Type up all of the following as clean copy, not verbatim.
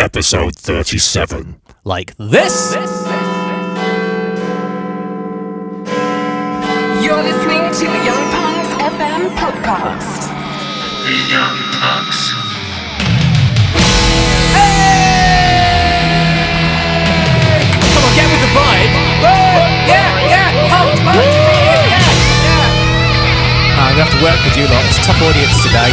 episode 37. Like this. You're listening to the Young Punx FM podcast. The Young Punx. Hey! Come on, get with the vibe. Whoa! Yeah! Punx! Yeah! I'm going to have to work with you lot. It's a tough audience today.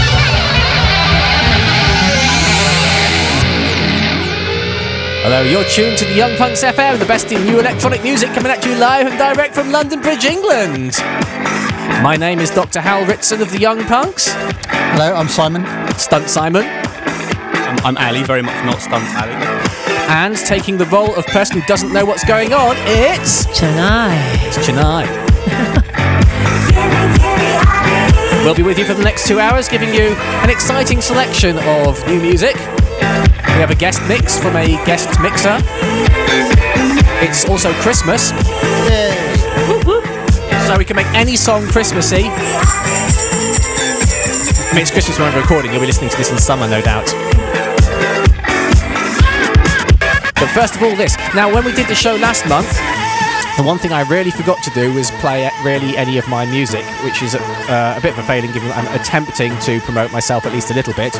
Hello, you're tuned to the Young Punx FM, the best in new electronic music, coming at you live and direct from London Bridge, England. My name is Dr. Hal Ritson of the Young Punx. Hello, I'm Simon. Stunt Simon. I'm Ali, very much not Stunt Ali. And taking the role of person who doesn't know what's going on, it's... Chenai. It's Chenai. We'll be with you for the next 2 hours, giving you an exciting selection of new music. We have a guest mix from a guest mixer. It's also Christmas. So we can make any song Christmassy. I mean, it's Christmas when we're recording. You'll be listening to this in summer, no doubt. But first of all, this. Now, when we did the show last month, the one thing I really forgot to do was play really any of my music, which is a bit of a failing, given that I'm attempting to promote myself at least a little bit.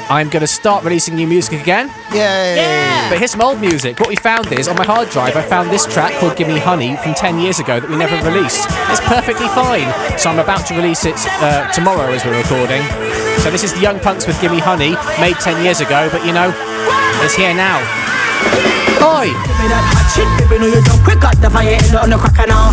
I'm going to start releasing new music again. Yay! Yeah! But here's some old music. What we found is, on my hard drive, I found this track called Gimme Honey from 10 years ago that we never released. It's perfectly fine. So I'm about to release it tomorrow as we're recording. So this is the Young Punx with Gimme Honey, made 10 years ago, but you know, it's here now. Oi! Give me that hot shit, baby, no you don't quick got the fire in on the cracker now.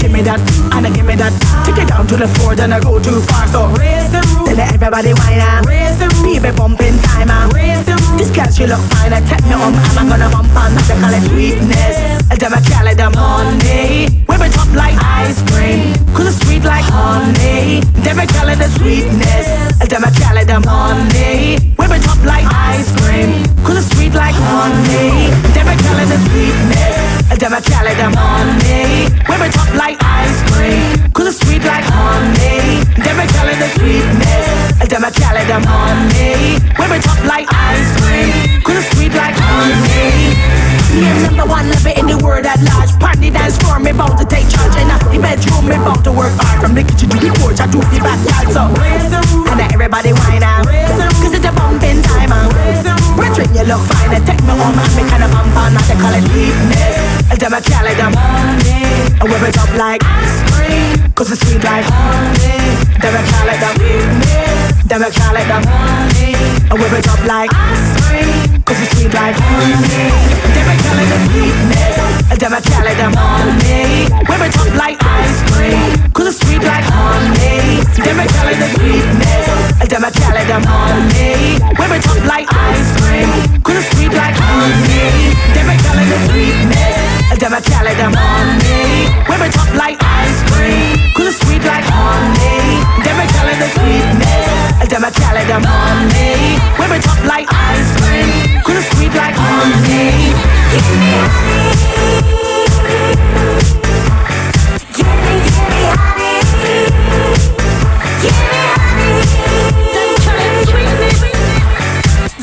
Give me that, and give me that. Take it down to the floor, then I go too far. So raise the roof, then everybody whine out. Raise the roof, baby bumping time out. Raise the roof, this girl she look fine. I take me I'm gonna bump on that. They call it sweetness, and them I call it the money. Women top like ice cream, cause it's sweet like honey. Them I call it the sweetness, and them I call it the money. Women top like ice cream, cause it's sweet like honey. Them I call it the sweetness, and them I call it the money. Women top like ice cream, cause it's sweet like honey. Them I call it the sweetness, and them I call it the money. Women top like ice cream, cause it's sweet like honey. Yeah, number one, love it in the world at large. Party dance for me, about to take charge. And at the bedroom, me about to work hard. From the kitchen to the porch, I do the backyard. So raise the roof, and everybody whine out. Cause it's a bumping time out. Brethren, you look fine, and take me home and me kind of bump on. Now they call it sweetness, and them I call it the money. And whip it up like ice cream, cause it's sweet like honey. Them I call it the sweetness, them I call it the money. And whip it up like ice cream, cause it's sweet like honey. Them I call it the sweetness, and them I call it the money. Whip it up like ice cream, cause it's sweet like honey. Them I call it the sweetness, and them I call it the money. Whip it up like ice cream, cause it's sweet like honey. Them I call it the sweetness, and them I call it the money. Whip it up like ice cream, cause it's sweet like honey. Them I call it the sweetness, and them I call it the money. Whip it up like ice cream, cause it's sweet like honey. Give me honey. Give me honey. Give me honey. Them call it sweetness.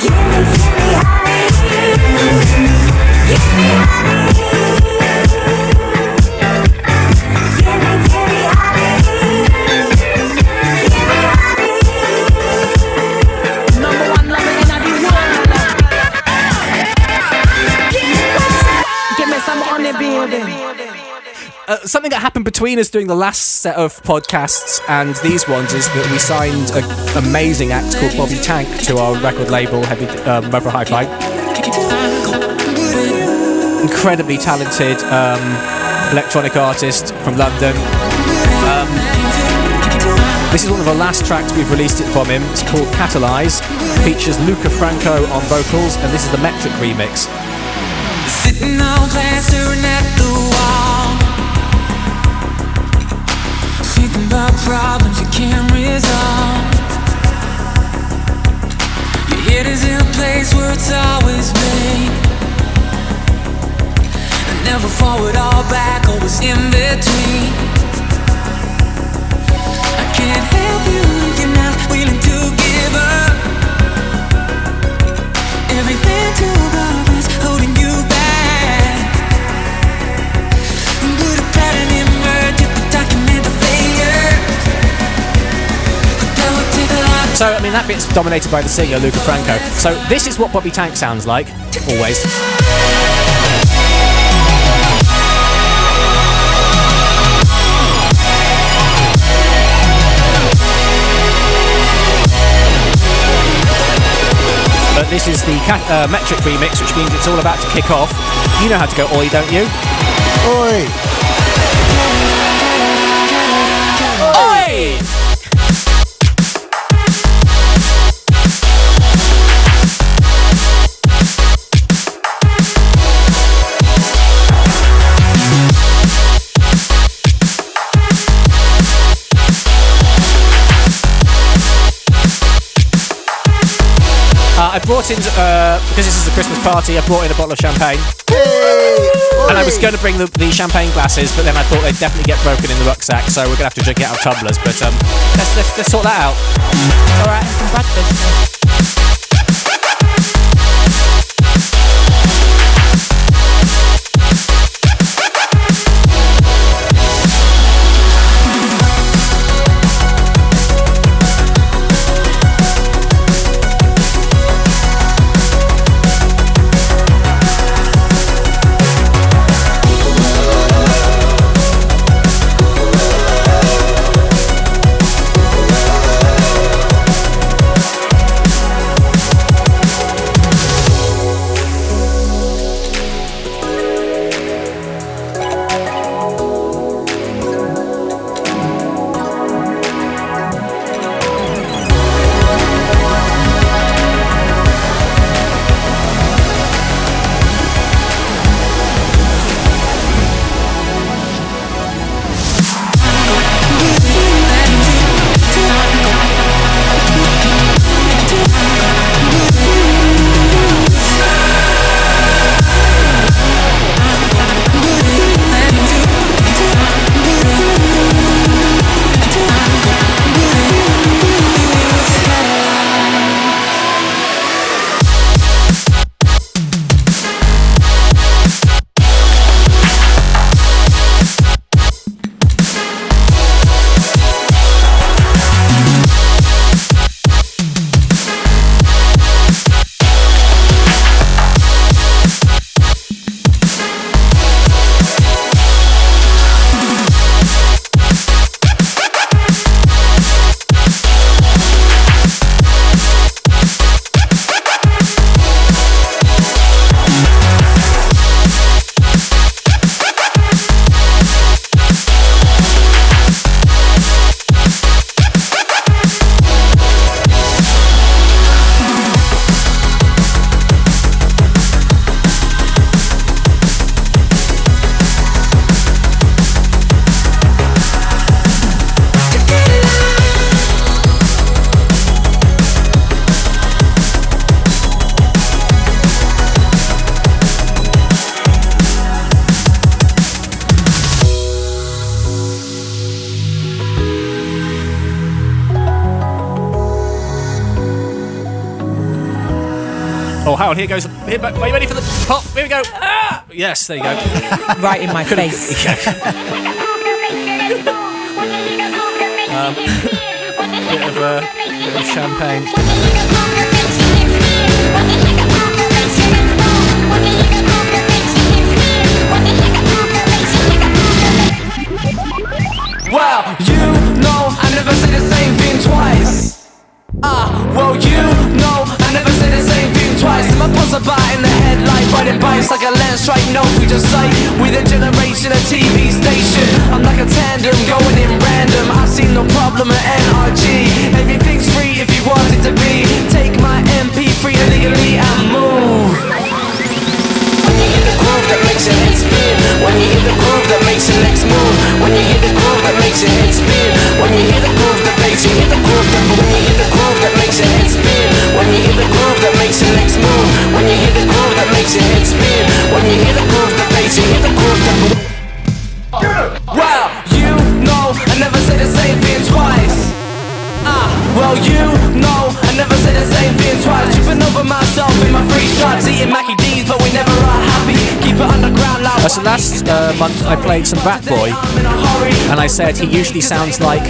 Give me honey. Give me honey. Something that happened between us doing the last set of podcasts and these ones is that we signed an amazing act called Bobby Tank to our record label, Mother Hi-Fi. Incredibly talented electronic artist from London. This is one of the last tracks we've released it from him. It's called Catalyze. Features Luca Franco on vocals, and this is the Metrik remix. Sitting on class, staring at the wall, thinking about problems you can't resolve. Your head is in a place where it's always been, and never forward or back, always in between. I can't help you if you're not willing to give up. that bit's dominated by the singer, Luca Franco. So this is what Bobby Tank sounds like, always. But this is the Metrik remix, which means it's all about to kick off. You know how to go oi, don't you? Oi! Oi! I brought in, because this is a Christmas party, I brought in a bottle of champagne. And I was going to bring the champagne glasses, but then I thought they'd definitely get broken in the rucksack, so we're going to have to drink it out of tumblers. But let's sort that out. All right, some breakfast. Oh, Howard, here goes. Here, are you ready for the pop? Here we go. Ah! Yes, there you go. Right in my face. Bit of champagne. Well, you know I never say the same thing twice. Well, you know I never say the same thing twice. My pulse about in the headlight, riding bikes like a landstrike. No, we just sight. We the generation of TV station. I'm like a tandem going in random. I see no problem at NRG. Everything's free if you want it to be. Take my MP3 illegally and move. When you hear the groove that makes your head spin. When you hear the groove that makes your legs move. When you hear the groove that makes your head spin. When you hear the groove that makes you hear the groove that. When you hear the groove that makes your head spin. When you hear the groove that makes your legs move. When you hear the groove that makes your head spin. When you hear the groove that makes you hear the groove that. Wow, you know I never say the same thing twice. Well, you know I never say the same thing twice. Tripping over myself in my free stripes, eating Mackie D's, but we never are happy. Keep it underground like So last month I played some Rat Boy, and I said he usually sounds like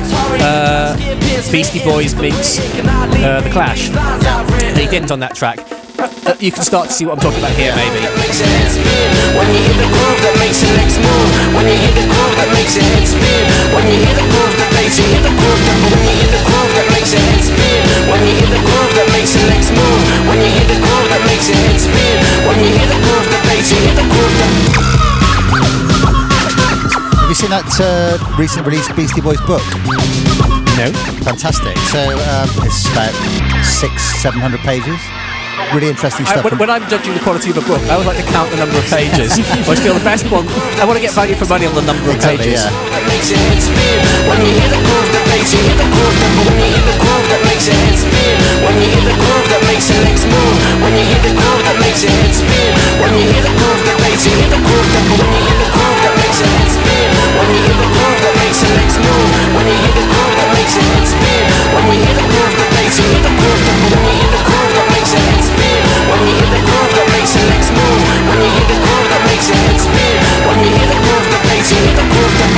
Beastie Boys meets The Clash. And he didn't on that track. You can start to see what I'm talking about here, maybe. When you hear the groove that makes your legs move, when you hear the groove that makes your head spin, when you hear the groove that makes you hear the groove that, when you hear the groove that makes your head spin, when you hear the groove that makes your legs move, when you hear the groove that makes your head spin, when you hear the groove that makes you hear the groove that. Have you seen that recent released Beastie Boys book? No. Fantastic. So it's about 600-700 pages. Really interesting stuff. When I'm judging the quality of a book, I always like to count the number of pages. I feel the best one. I want to get value for money on the number of pages. Yeah. When you hear the groove that makes you hear the groove that, when you hear the groove that makes your head spin, when you hear the groove that makes your legs move, when you hear the groove that makes your head spin, when you hear the groove that makes you hear the groove that, when you hear the groove that makes your head spin, when you hear the groove that makes your legs move, when you hear the groove that makes your head spin, when you hear the groove that makes you hear the groove that, when you hear the groove that makes your head spin, when you hear the groove that makes your legs move, when you hear the groove that makes your head spin, when you hear the groove that makes you hear the groove that.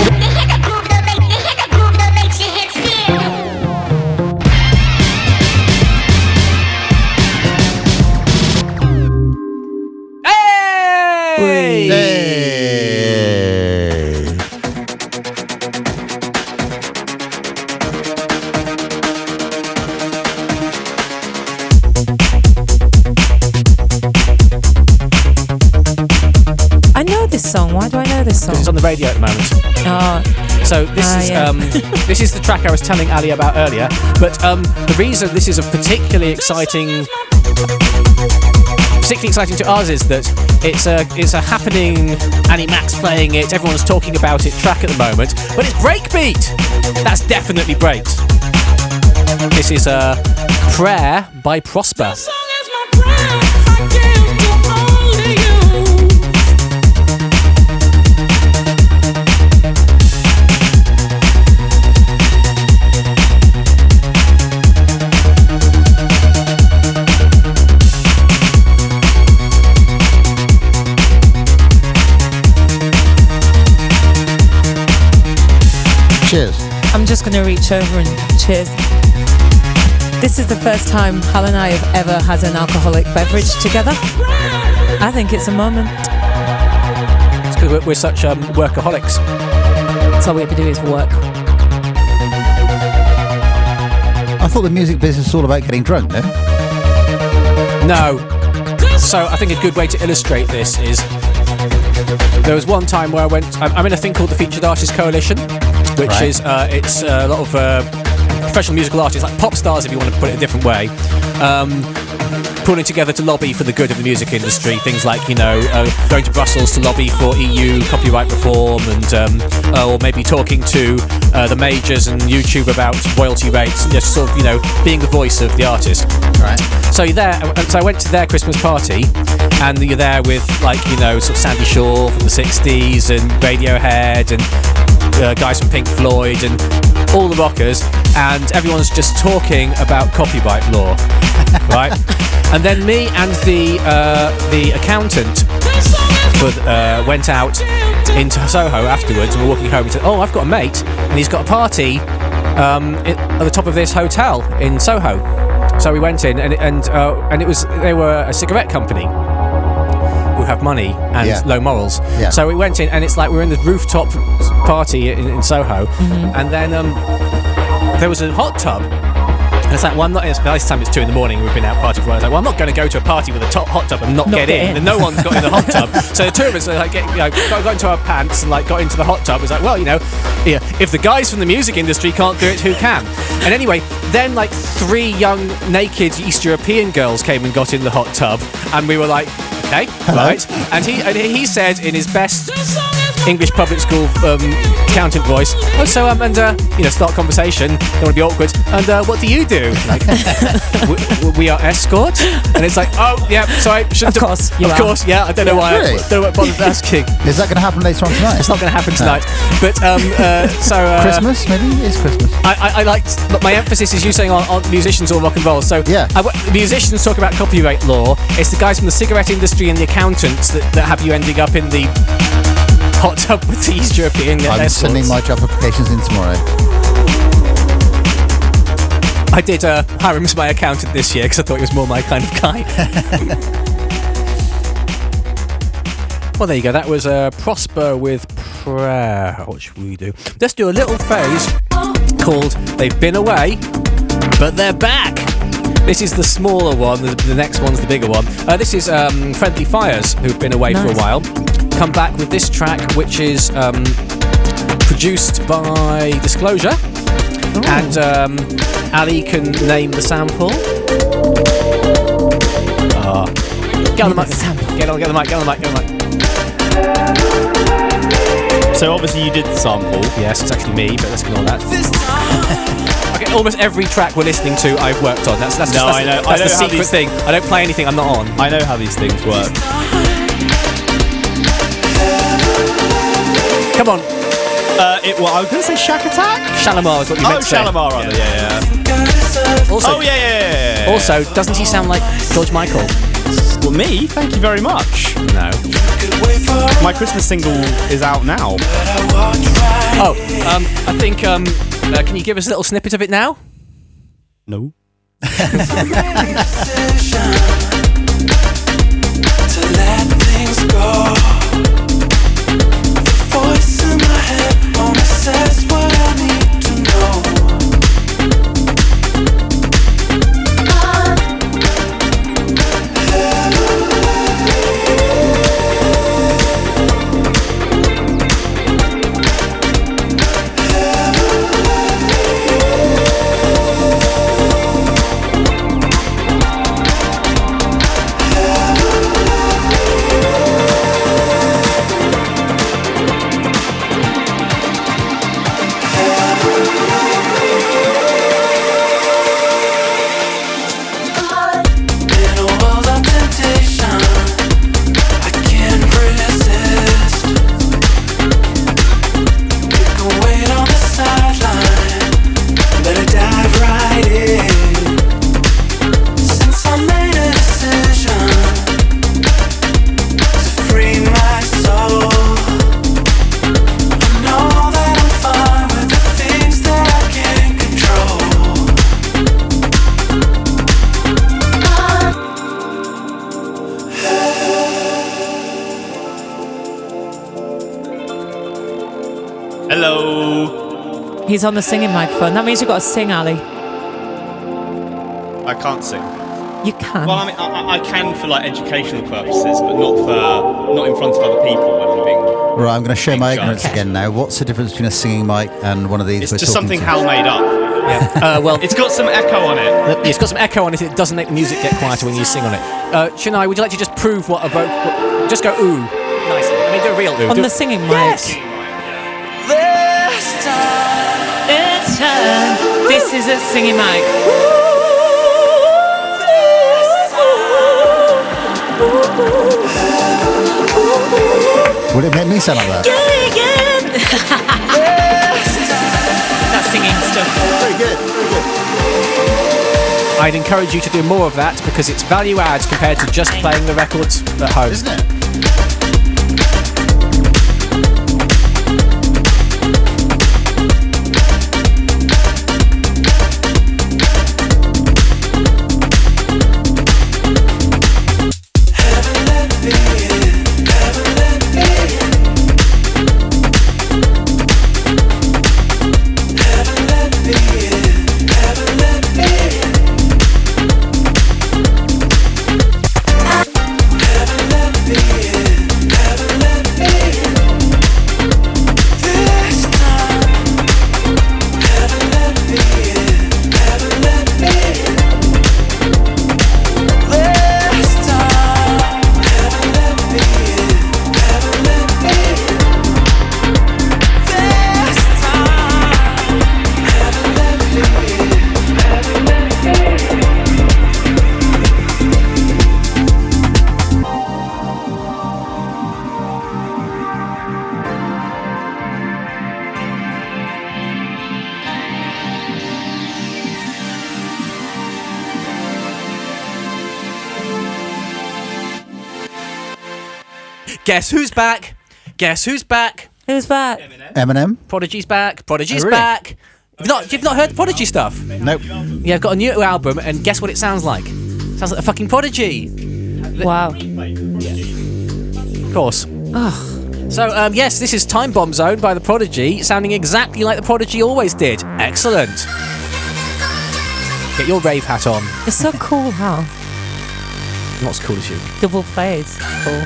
Song. Why do I know this song? Because it's on the radio at the moment. So this is the track I was telling Ali about earlier. But the reason this is a particularly exciting to us is that it's a happening. Annie Mac's playing it. Everyone's talking about it. Track at the moment, but it's breakbeat. That's definitely breaks. This is Prayer by Prospa. Cheers. I'm just going to reach over and cheers. This is the first time Hal and I have ever had an alcoholic beverage together. I think it's a moment. It's because we're such workaholics. That's all we ever do is work. I thought the music business was all about getting drunk, no? No. So I think a good way to illustrate this is there was one time where I'm in a thing called the Featured Artists Coalition, which is it's a lot of professional musical artists, like pop stars if you want to put it a different way, pulling together to lobby for the good of the music industry. Things like, going to Brussels to lobby for EU copyright reform, and or maybe talking to the majors and YouTube about royalty rates, and just sort of being the voice of the artist. Right. So you're there. So I went to their Christmas party, and you're there with sort of Sandy Shaw from the '60s and Radiohead and guys from Pink Floyd and all the rockers, and everyone's just talking about copyright law, right? And then me and the accountant went out into Soho afterwards, and we're walking home and said, "Oh, I've got a mate, and he's got a party at the top of this hotel in Soho." So we went in, and they were a cigarette company who have money and low morals. Yeah. So we went in, and it's like we're in the rooftop party in Soho, and then there was a hot tub. And it's like, well, I'm not. By this time it's 2 a.m. We've been out partying for a while. I was like, well, I'm not going to go to a party with a hot tub and not get in. And no one's got in the hot tub. So the two of us got into our pants and got into the hot tub. It was like, well, if the guys from the music industry can't do it, who can? And anyway, then 3 young naked East European girls came and got in the hot tub, and we were like, okay, right. And he said in his best English public school accountant voice, start conversation, don't want to be awkward, and what do you do? We are escorts, and it's like, oh yeah, sorry, shouldn't of course, yeah, I don't know why Really? I don't know what bothered asking. Is that going to happen later on tonight? It's not going to happen tonight, but Christmas, maybe? It's Christmas. I liked, my emphasis is you saying on musicians or rock and roll. So yeah. Musicians talk about copyright law. It's the guys from the cigarette industry and the accountants that have you ending up in the Hot tub with East European I'm escorts. sending my job applications in tomorrow. I did hire him as my accountant this year because I thought he was more my kind of guy. Well, there you go. That was Prospa with Prayer. What should we do? Let's do a little phase called They've Been Away, But They're Back. This is the smaller one. The next one's the bigger one. This is Friendly Fires, who've been away for a while. Come back with this track, which is produced by Disclosure. Ooh. And Ali can name the sample. Get on the mic. Get on the mic. So obviously you did the sample. Yes, it's actually me, but let's ignore that. Okay, almost every track we're listening to, I've worked on. That's the secret thing. I don't play anything I'm not on. I know how these things work. Come on. I was going to say Shack Attack? Shalimar is what you meant to say. Shalimar, rather. Yeah. Also, yeah. Also, doesn't he sound like George Michael? Well, me? Thank you very much. No. My Christmas single is out now. I think, can you give us a little snippet of it now? No. To let things go. The voice in my head only says what I need to know. He's on the singing microphone. That means you've got to sing, Ali. I can't sing. You can. Well, I mean, I can for like educational purposes, but not in front of other people when I'm being. Right, I'm going to show my ignorance again now. What's the difference between a singing mic and one of these? It's just something Hal made up. Yeah. Well, it's got some echo on it. It's got some echo on it. It doesn't make the music get quieter when you sing on it. Chennai, would you like to just prove what a vocal? Just go ooh, nicely. I mean, do a real ooh. On the singing mic. Yes. It's time. This is a singing mic. Would it make me sound like that? That's singing stuff. Very good. I'd encourage you to do more of that because it's value adds compared to just playing the records at home. Isn't it? Guess who's back? Guess who's back? Who's back? Eminem? Prodigy's back. Prodigy's Oh, really? back. You've not heard the Prodigy stuff? Nope. Yeah, I've got a new album, and guess what it sounds like? Sounds like a fucking Prodigy. Wow. Of course. So, yes, this is Timebomb Zone by the Prodigy, sounding exactly like the Prodigy always did. Excellent. Get your rave hat on. It's so cool how Not as cool as you. double plays. Cool.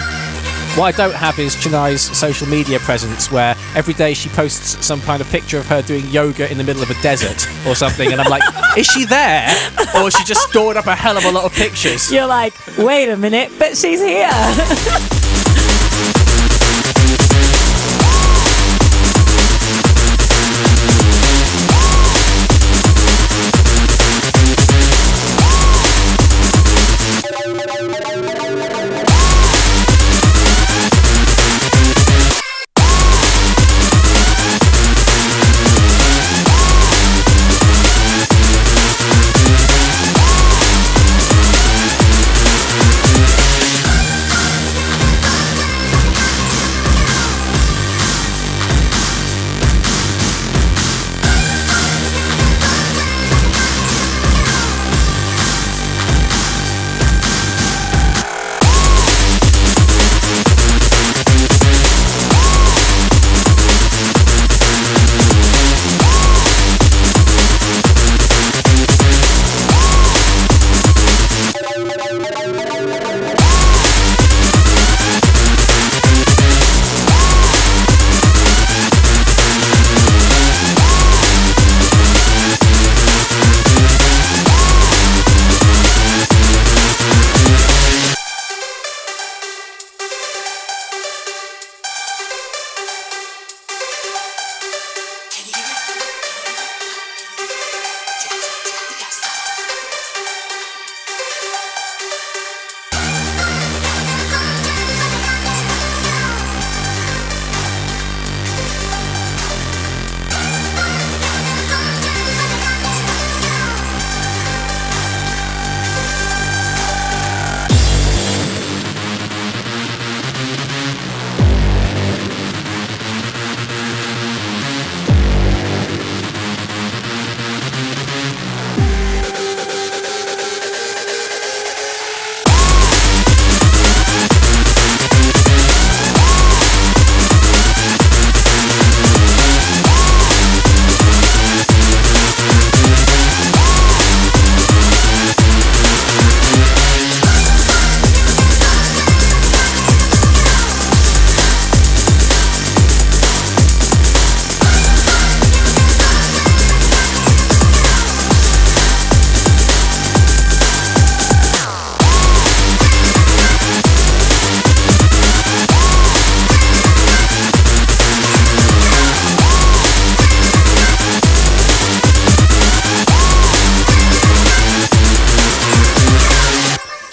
What I don't have is Chenai's social media presence, where every day she posts some kind of picture of her doing yoga in the middle of a desert or something, and I'm like, is she there? Or is she just stored up a hell of a lot of pictures? You're like, wait a minute, but she's here.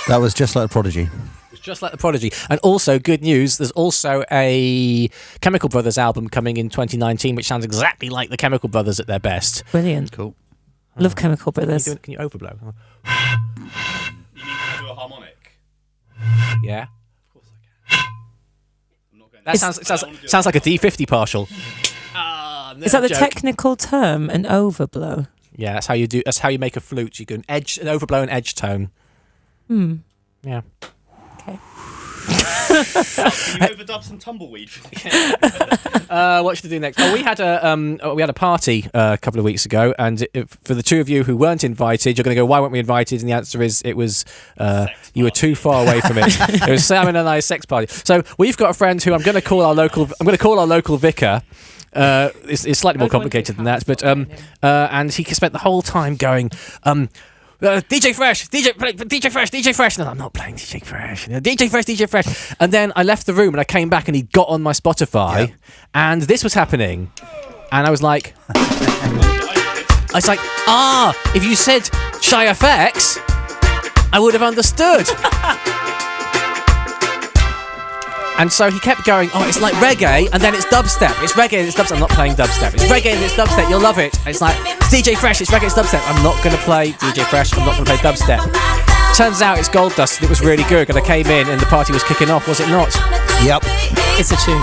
That was just like Prodigy. It's just like the Prodigy. And also, good news, there's also a Chemical Brothers album coming in 2019, which sounds exactly like the Chemical Brothers at their best. Brilliant. Cool. Love Chemical Brothers. Can you overblow? You mean to do a harmonic? Yeah. Of course I can. I'm not going That sounds like a D50 partial. Is that the joke. technical term, an overblow? Yeah, that's how you do. That's how you make a flute. You can an overblow and edge tone. Yeah. Okay. Can you overdub some tumbleweed? What should I do next? Oh, we had a party a couple of weeks ago, and for the two of you who weren't invited, you're going to go, why weren't we invited? And the answer is, it was you were too far away from it. It was Simon and I's sex party. So we've got a friend who I'm going to call our local vicar. It's slightly more complicated than that, but and he spent the whole time going, DJ Fresh, DJ Fresh. No, I'm not playing DJ Fresh. DJ Fresh. And then I left the room and I came back and he got on my Spotify, and this was happening, and I was like, if you said Shy FX, I would have understood. And so he kept going, it's like reggae, and then it's dubstep. It's reggae and it's dubstep. I'm not playing dubstep. It's reggae and it's dubstep. You'll love it. And it's like, it's DJ Fresh, it's reggae, it's dubstep. I'm not going to play DJ Fresh. I'm not going to play dubstep. Turns out it's Gold Dust, and it was really good. And I came in and the party was kicking off, was it not? Yep. It's a tune.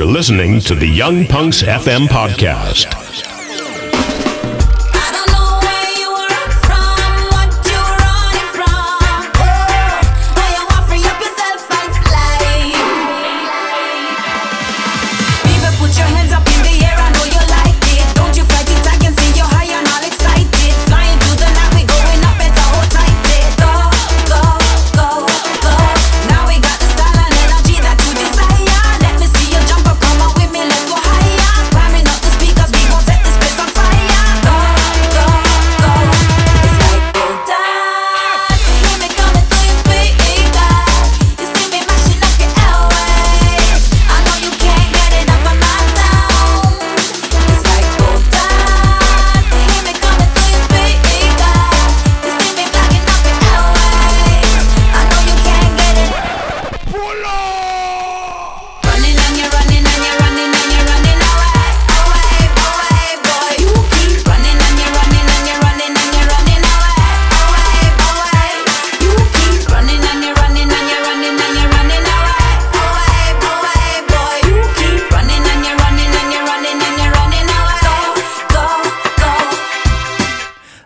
You're listening to the Young Punks FM podcast.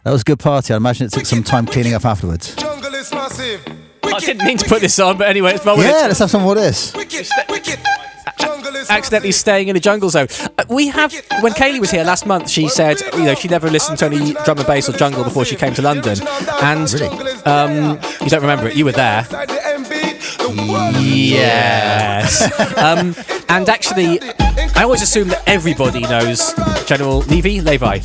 That was a good party. I imagine it took some time cleaning up afterwards. I didn't mean to put this on, but anyway, let's roll with it. Yeah, let's have some more of this. Accidentally staying in the jungle zone. We have, when Kaylee was here last month, she said, she never listened to any drum and bass or jungle before she came to London. And Really? you don't remember it, you were there. Yes. And actually, I always assume that everybody knows General Levy. Levy.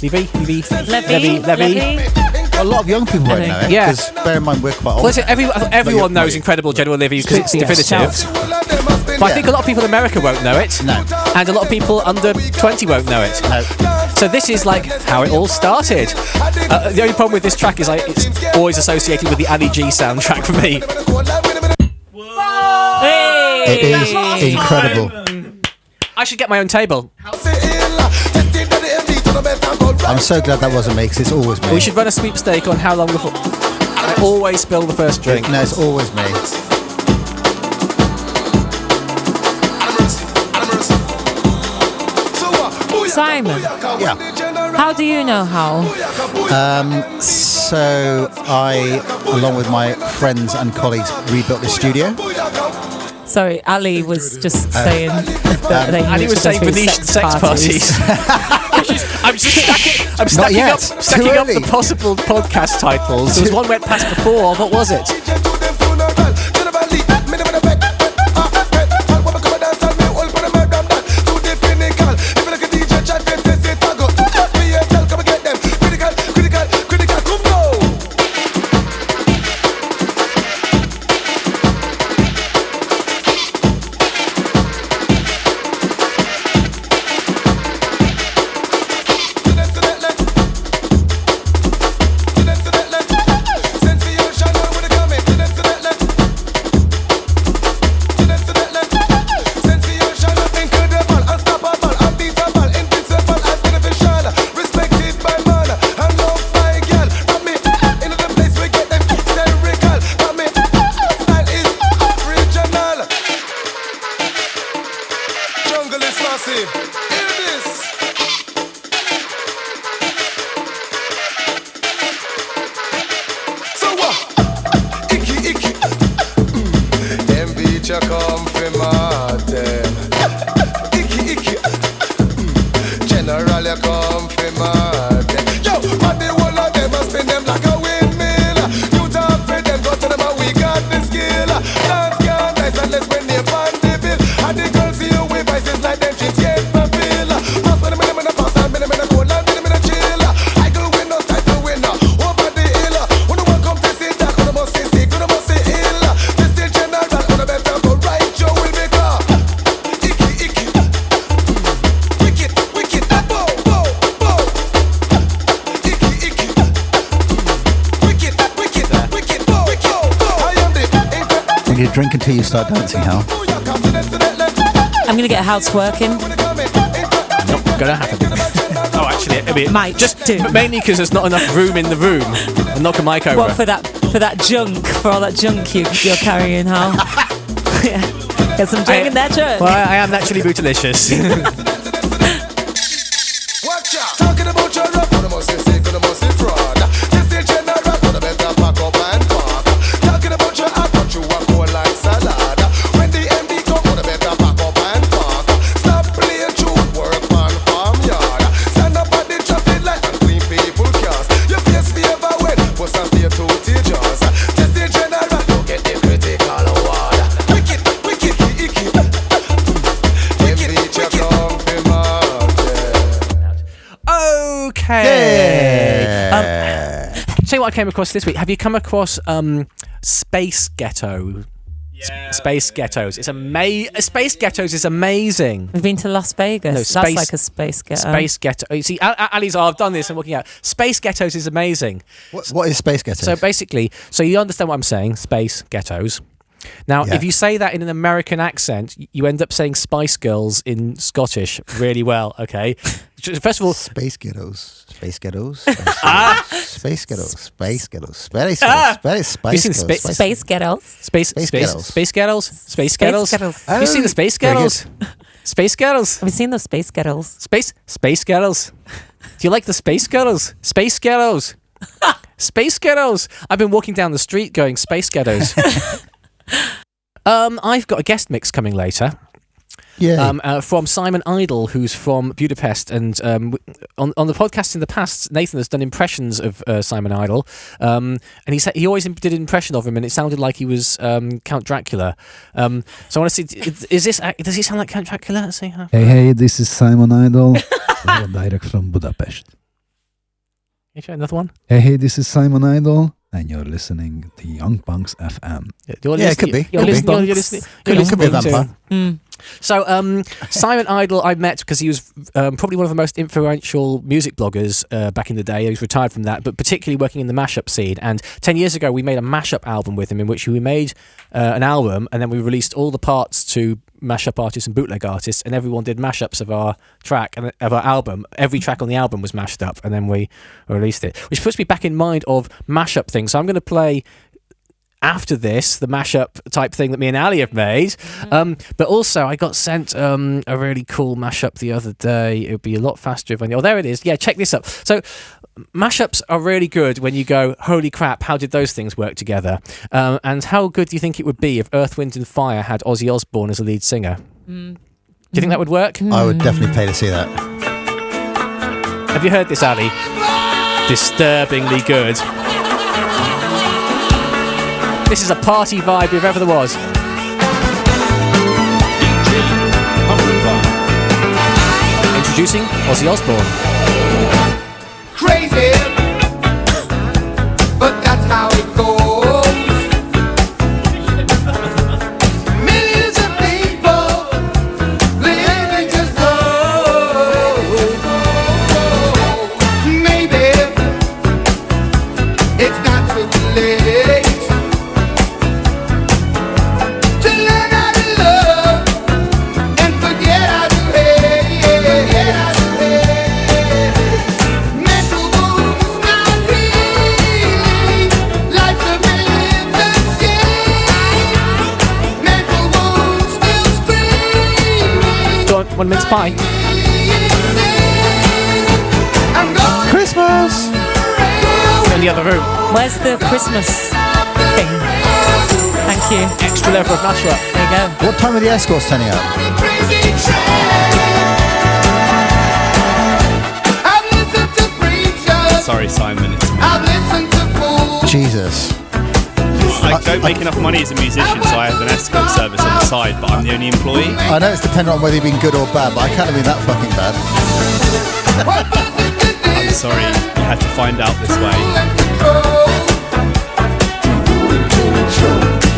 A lot of young people won't know it. Yeah. Because bear in mind, we're quite old. Well, everyone knows Incredible General Levy because it's definitive. But I think a lot of people in America won't know it. No. And a lot of people under 20 won't know it. No. So this is like how it all started. The only problem with this track is it's always associated with the Ali G soundtrack for me. It is incredible. I should get my own table. I'm so glad that wasn't me, because it's always me. We should run a sweepstake on how long before. I always spill the first drink. No, it's always me. Simon, Yeah. how do you know how? So I, along with my friends and colleagues, rebuilt this studio. Sorry, Ali was just saying that they Ali used was to go saying through Venetian sex parties. I'm stacking yet. up Too the possible podcast titles. There was one went past before. What was it? Drink until you start dancing, Hal. I'm going to get Hal twerking. Not gonna happen. Oh, actually, I mean, Might just do. mainly because there's not enough room in the room. I'll knock a mic over. What, for that junk, for all that junk you're carrying, Hal? Yeah. Get some drink in that truck. Well, I am naturally bootylicious. Watch out. Talking about your rap, you must be sick, you must be fraud. This is general rap, you better pack up and park. Talking about your act, but you are cold like salad. When the MD come, you better pack up and park. Stop playing tune, work on farm yard. Stand up at the traffic light and clean people cars. Your face favor when, what's a stay to teachers. This is general rap, you get the critical award. Wicked, wicked, icky. Wicked, wicked. Okay. Tell you what I came across this week. Have you come across Space Ghetto? Yeah. Space Ghettos. It's Space Ghettos is amazing. We've been to Las Vegas. No, That's like a space ghetto. Space Ghetto. You see, Ali's, I've done this and working out. Space Ghettos is amazing. What is Space Ghettos? So basically, you understand what I'm saying? Space Ghettos. Now, if you say that in an American accent, you end up saying Spice Girls in Scottish really well, okay? First of all... Space Ghettos. Space Ghettos. Space Ghettos. Space Ghettos. Space Ghettos. Space Ghettos. Space Ghettos. Space Ghettos. Have you seen the Space Ghettos? Space Ghettos. Have you seen the Space Ghettos? Space Ghettos. Do you like the Space Ghettos? Space Ghettos. Space Ghettos. I've been walking down the street going Space Ghettos. I've got a guest mix coming later. Yeah. From Simon Iddol, who's from Budapest, and on the podcast in the past, Nathan has done impressions of Simon Iddol, and he said he always did an impression of him, and it sounded like he was Count Dracula. So I want to see, does he sound like Count Dracula? Let's see. Hey, this is Simon Iddol, direct from Budapest. Can you try another one? Hey, this is Simon Iddol, and you're listening to Young Punx FM. Yeah, it could be. You're listening Could be a vampire. So, Simon Iddol I met because he was probably one of the most influential music bloggers back in the day. He was retired from that, but particularly working in the mashup scene. And 10 years ago, we made a mashup album with him in which we made an album, and then we released all the parts to mashup artists and bootleg artists, and everyone did mashups of our track and of our album. Every track on the album was mashed up, and then we released it, which puts me back in mind of mashup things. So I'm going to play after this the mashup type thing that me and Ali have made, but also I got sent a really cool mashup the other day. It would be a lot faster if I knew. Oh, there it is. Yeah, check this up. So mashups are really good when you go, holy crap, how did those things work together? And how good do you think it would be if Earth, Wind and Fire had Ozzy Osbourne as a lead singer? Do you think that would work? I would definitely pay to see that. Have you heard this, Ali? Disturbingly good. This is a party vibe if ever there was. Introducing Ozzy Osbourne. Crazy, but that's how it goes. Millions of people living just slow. Maybe it's not too late to learn how to love and forget how to hate. Mental wounds not healing, life's a million shame. Mental wounds still screaming. Do you want 1 mince pie? I'm going Christmas! In the other room. Where's the Christmas thing? Thank you. Extra level of mashup. There you go. What time are the escorts turning up? crazy train. I've listened to preachers. Sorry, Simon. I've listened to fools. Jesus. I don't make enough money as a musician, so I have an escort service on the side, but I'm the only employee. I know it's dependent on whether you've been good or bad, but I can't have been that fucking bad. I'm sorry, you had to find out this way.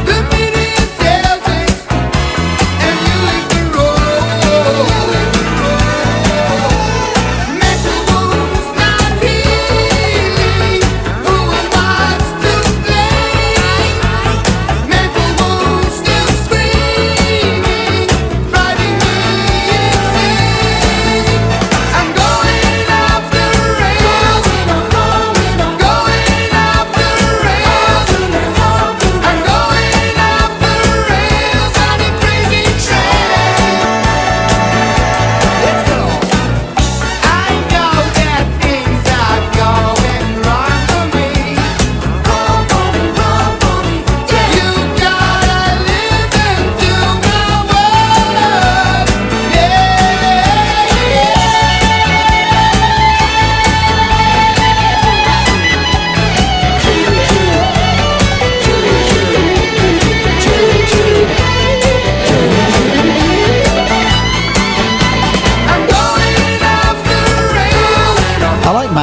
The media sells it, and you eat the roll. Mental wounds not healing. Who am I to blame? Mental wounds still screaming, driving me insane. I'm going off the rails. Going off the rails. I'm going off the rails.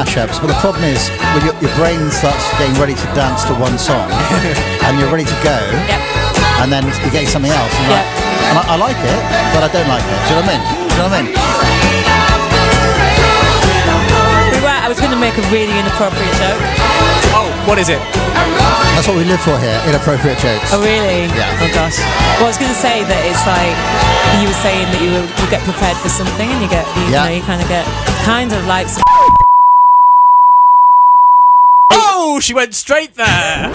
mashups, but the problem is when your brain starts getting ready to dance to one song, and you're ready to go, and then you're getting something else. And, and I like it, but I don't like it. Do you know what I mean? Do you know what I mean? I was going to make a really inappropriate joke. Oh, what is it? That's what we live for here, inappropriate jokes. Oh, really? Yeah. Oh, gosh. Well, I was going to say that it's like you were saying that you get prepared for something and you get, you know, you kind of get like some... Oh, she went straight there.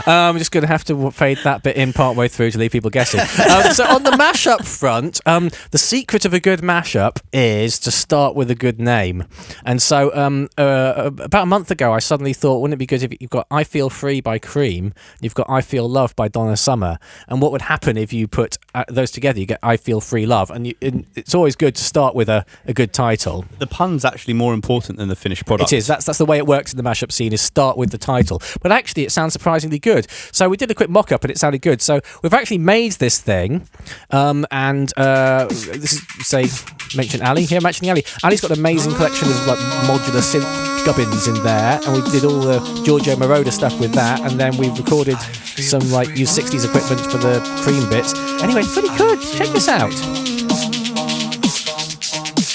I'm just going to have to fade that bit in part way through to leave people guessing. So on the mashup front, the secret of a good mashup is to start with a good name. And so about a month ago, I suddenly thought, wouldn't it be good if you've got I Feel Free by Cream, you've got I Feel Love by Donna Summer, and what would happen if you put those together? You get I Feel Free Love, and it's always good to start with a good title. The pun's actually more important than the finished product. It is. That's the way it works in the mashup scene, is start with the title. But actually, it sounds surprisingly good. So we did a quick mock-up and it sounded good. So we've actually made this thing, and this is, say, mention Ali. Here, mentioning Ali. Ali's got an amazing collection of like modular synth gubbins in there, and we did all the Giorgio Moroder stuff with that, and then we've recorded some like used 60s equipment for the Cream bits. Anyway, it's pretty good. Check this out.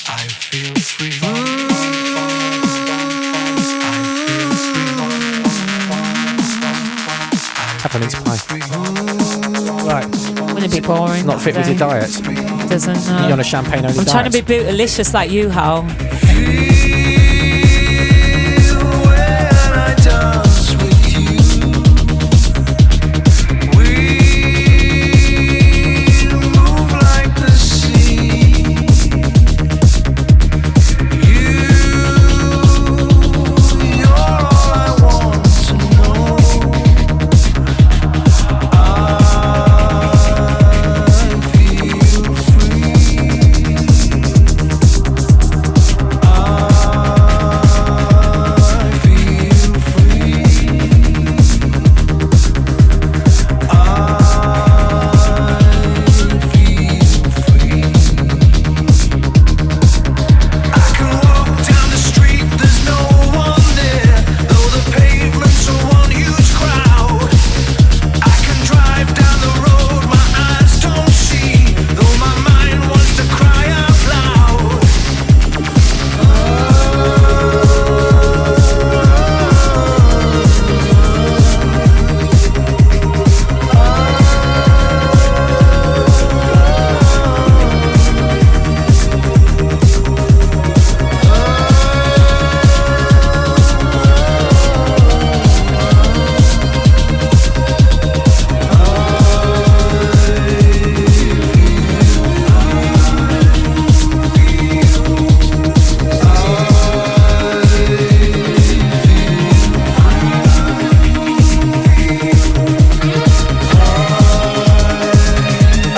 I feel free. Have a mince pie. Right. Wouldn't it be boring? Not fit with your diet. Doesn't. You're on a champagne only I'm diet. trying to be bootylicious like you, Hal.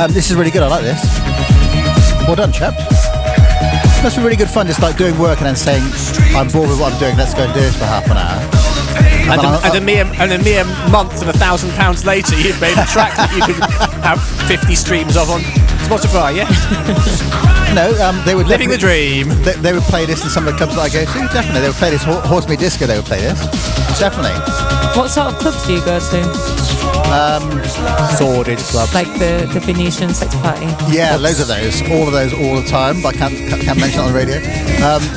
This is really good. I like this. Well done, chap. Must be really good fun, just like doing work and then saying, "I'm bored with what I'm doing. Let's go and do this for half an hour." And a mere month and £1,000 later, you've made a track that you could have 50 streams of on Spotify. Yeah. No, they would living the dream. They would play this in some of the clubs that I go to. Definitely, they would play this. Horse Me Disco. They would play this. Definitely. What sort of clubs do you go to? Sordid clubs. Like the Venetian sex party? Yeah, loads of those. All of those all the time, but I can't mention it on the radio.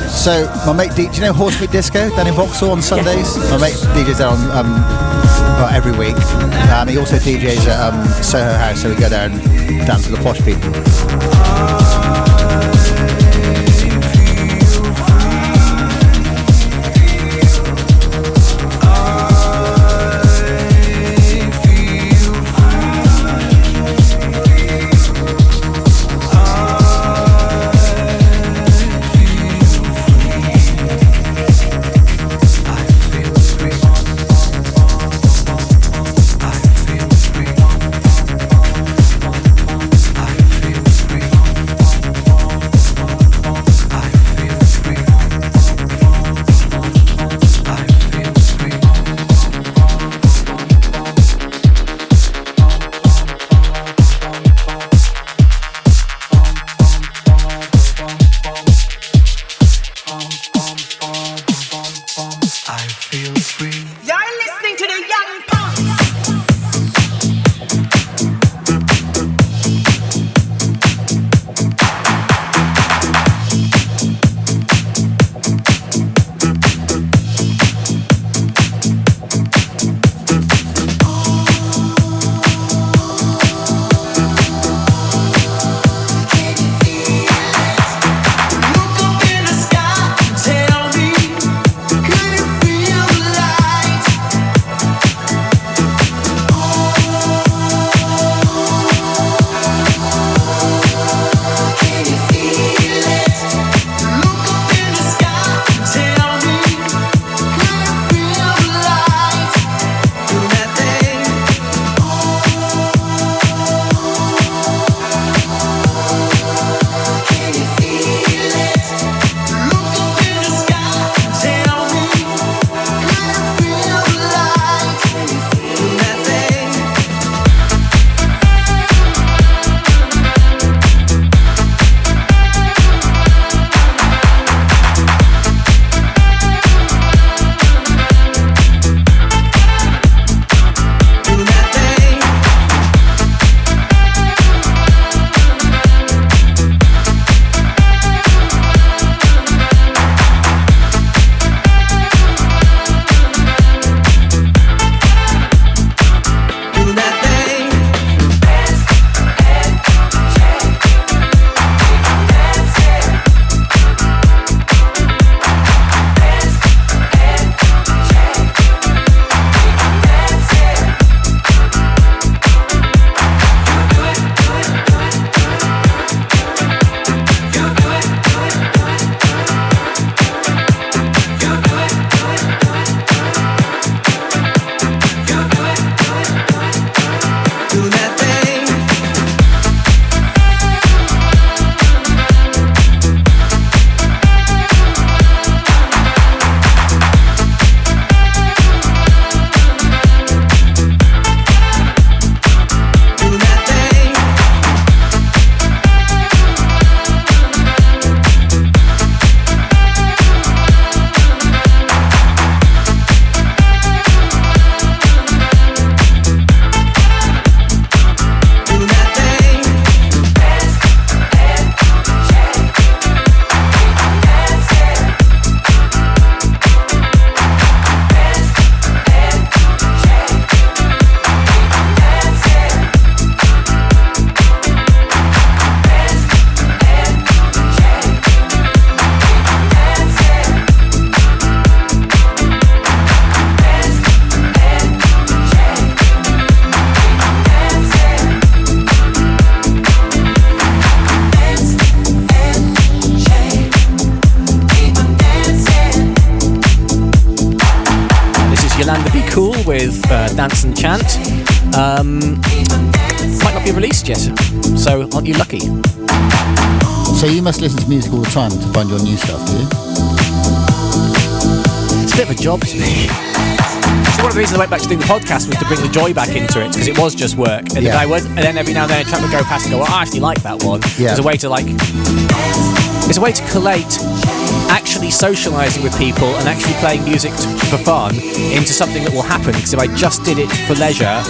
So my mate, do you know Horse Meat Disco down in Vauxhall on Sundays? Yeah. My mate DJs there on every week. He also DJs at Soho House, so we go there and dance with the posh people. Dance and Chant. Might not be released yet, so aren't you lucky? So you must listen to music all the time to find your new stuff, do you? It's a bit of a job to me. So one of the reasons I went back to doing the podcast was to bring the joy back into it, because it was just work. And then every now and then a track would go past and go, well, I actually like that one. Yeah. It's a way to collate actually socialising with people and actually playing music for fun into something that will happen. Because if I just did it for leisure,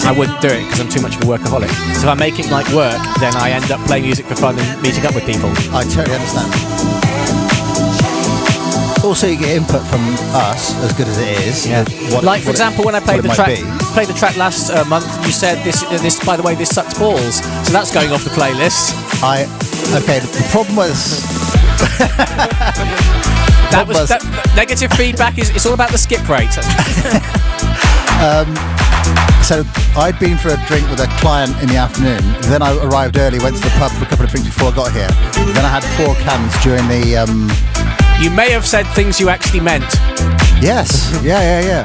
I wouldn't do it because I'm too much of a workaholic. So if I make it like work, then I end up playing music for fun and meeting up with people. I totally understand. Also, you get input from us, as good as it is. Yeah. For example, when I played the track last month, you said this. By the way, this sucks balls. So that's going off the playlist. The problem was. that negative feedback is. It's all about the skip rate. So I'd been for a drink with a client in the afternoon. Then I arrived early, went to the pub for a couple of drinks before I got here. Then I had 4 cans during the. You may have said things you actually meant. Yes. Yeah.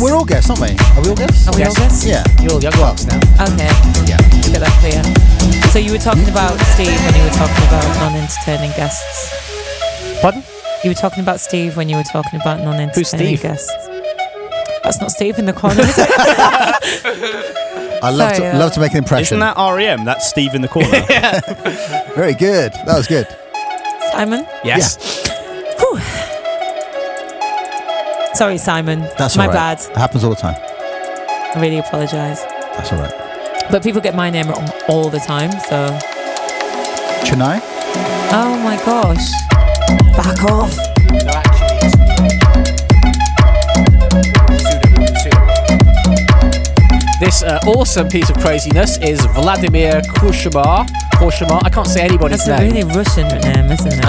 We're all guests, aren't we? Are we all guests? Are we all guests? Yeah. You're all young ones now. Okay. Yeah. Let's get that clear. So you were talking about Steve when you were talking about non-entertaining guests. Pardon? You were talking about Steve when you were talking about non-entertaining guests. That's not Steve in the corner, is it? I love to make an impression. Isn't that R.E.M.? That's Steve in the corner. Very good. That was good. Simon? Yes. Yeah. Whew. Sorry, Simon. That's my all right. bad. It happens all the time. I really apologise. That's all right. But people get my name wrong all the time, so. Chenai? Oh my gosh. Back off. No, actually, this awesome piece of craziness is Vladimir Cauchemar. I can't say anybody's name. That's a really Russian name, isn't it?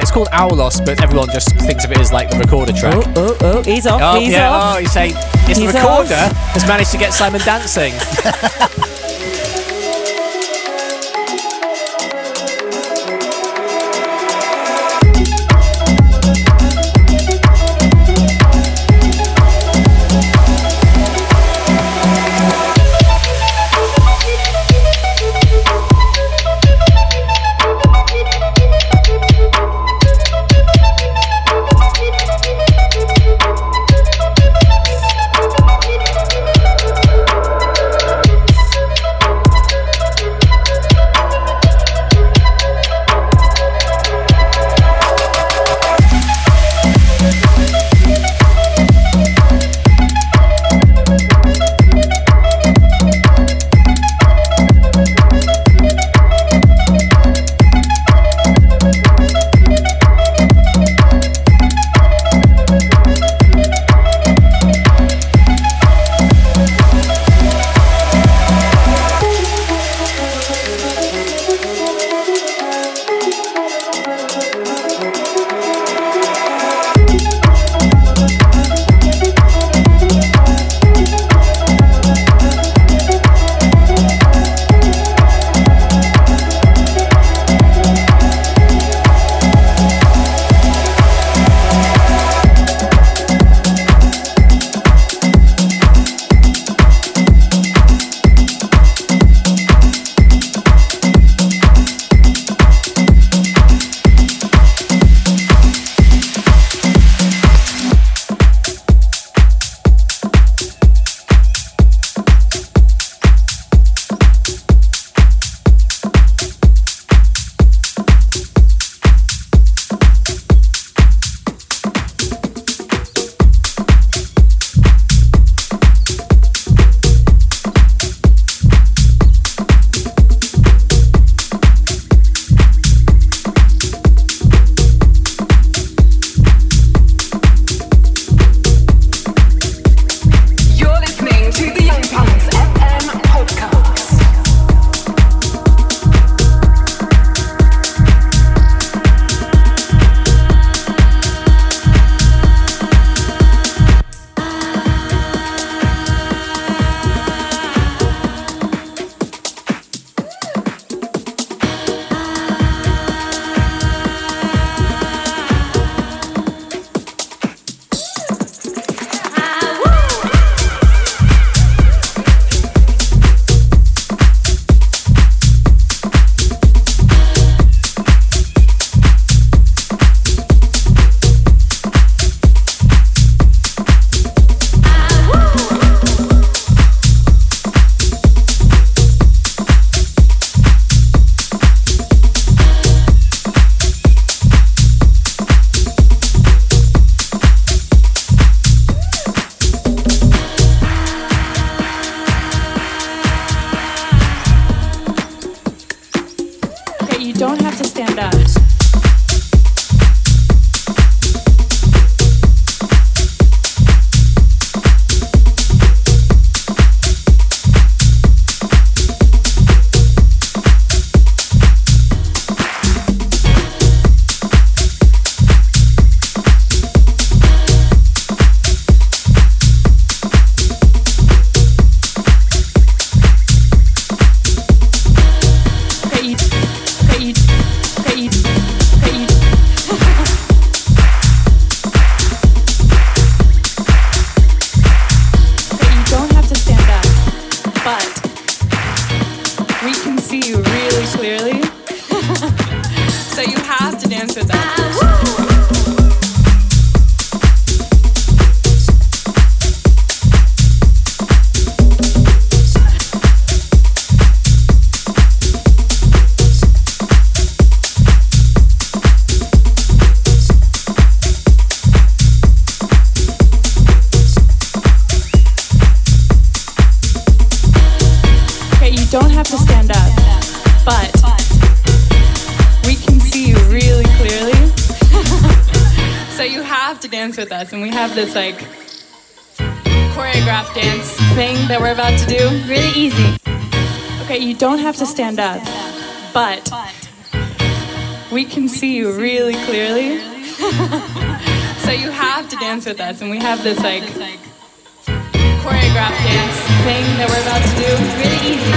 It's called Aulos, but everyone just thinks of it as like the recorder track. Oh, he's off. Oh, he's yeah. off. Oh, you say it's the recorder has managed to get Simon dancing. you don't have to stand up. With us, and we have this like choreographed dance thing that we're about to do. Really easy. Okay, you don't have to stand up, but we can see you really clearly. So you have to dance with us, and we have this like choreographed dance thing that we're about to do. Really easy.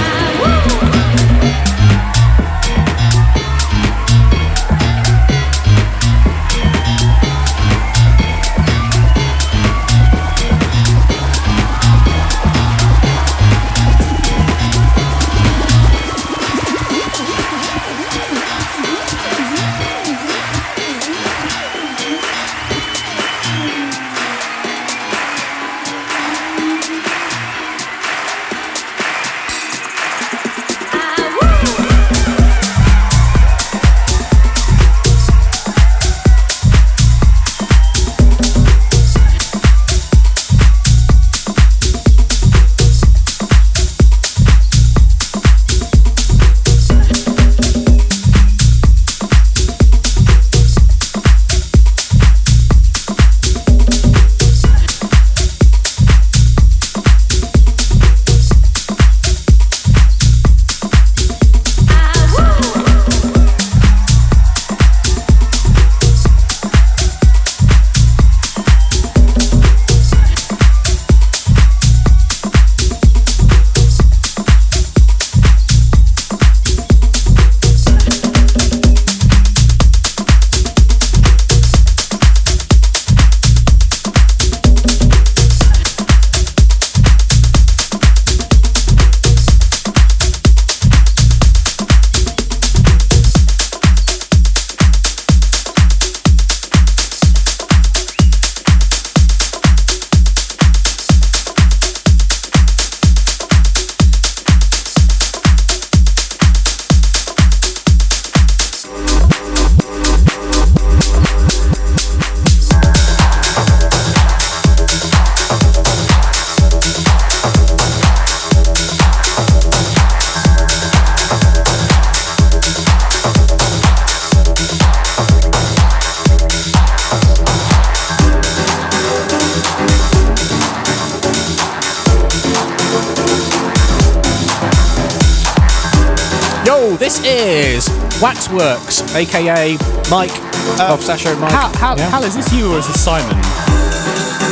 This is Waxworks, aka Mike of Sasha and Mike. Hal, is this you or is this Simon?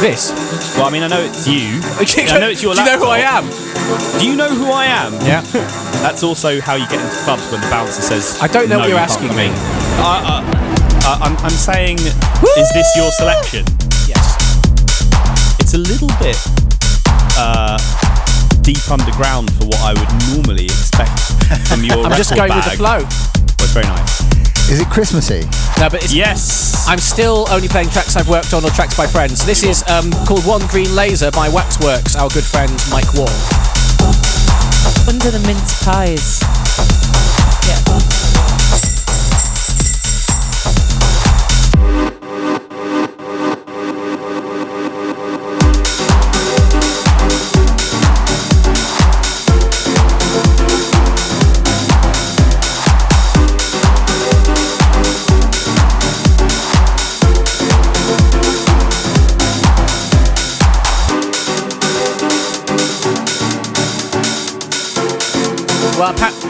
This? Well, I mean, I know it's you. I know it's your laptop. Do you know who I am? Do you know who I am? Yeah. That's also how you get into clubs when the bouncer says, I don't know no, what you're asking me. I'm saying, is this your selection? Yes. It's a little bit deep underground for what I would normally expect from your I'm just going bag. with the flow. Well, it's very nice. Is it Christmassy? No, but it's... Yes! I'm still only playing tracks I've worked on or tracks by friends. This is called One Green Laser by Waxworks, our good friend Mike Wall. Under the mince pies. Yeah.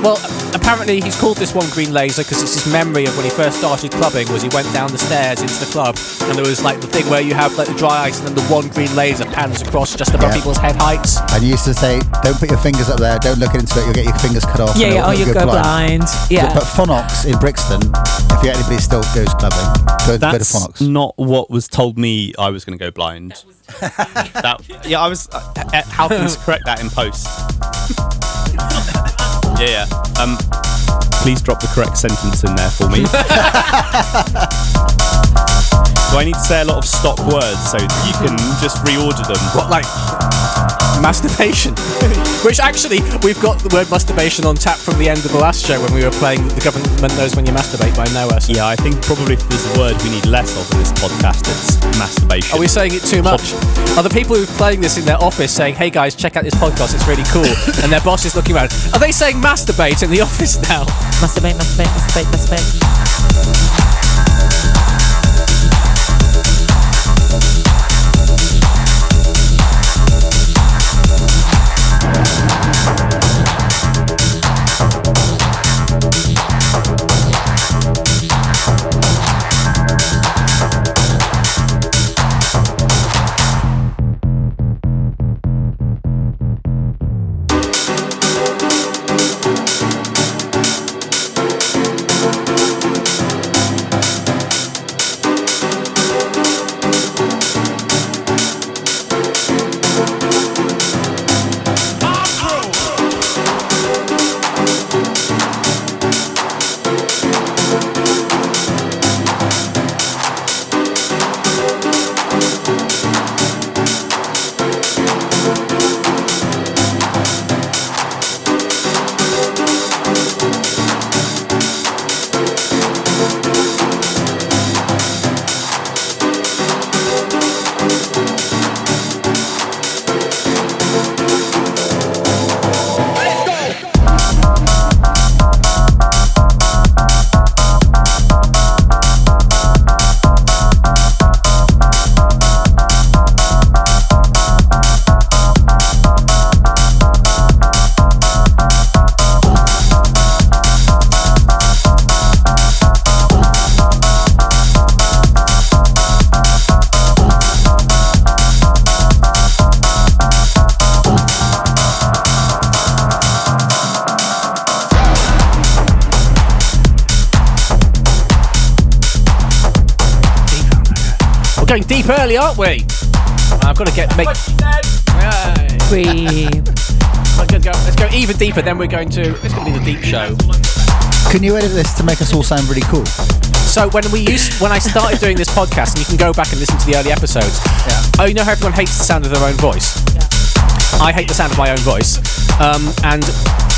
Well, apparently he's called this one green laser because it's his memory of when he first started clubbing. Was he went down the stairs into the club, and there was like the thing where you have like the dry ice, and then the one green laser pans across just above people's head heights. And you used to say, "Don't put your fingers up there. Don't look into it. You'll get your fingers cut off." Yeah, or you go blind. Yeah. But Phonox in Brixton, if anybody still goes clubbing, go to Phonox. That's not what was told me. I was going to go blind. I was. How can you correct that in post? Yeah. Please drop the correct sentence in there for me. Do I need to say a lot of stock words so you can just reorder them? What, like masturbation? Which actually, we've got the word masturbation on tap from the end of the last show when we were playing The Government Knows When You Masturbate by Noah. So. Yeah, I think probably if there's a word we need less of in this podcast, it's masturbation. Are we saying it too much? Are the people who are playing this in their office saying, "Hey guys, check out this podcast, it's really cool," and their boss is looking around, are they saying masturbate in the office now? Masturbate, masturbate, masturbate, masturbate. Going deep early, aren't we? I've got to make. Let's go even deeper. Then we're going to. It's going to be the deep show. Can you edit this to make us all sound really cool? So when I started doing this podcast, and you can go back and listen to the early episodes. Yeah. Oh, you know how everyone hates the sound of their own voice. Yeah. I hate the sound of my own voice, and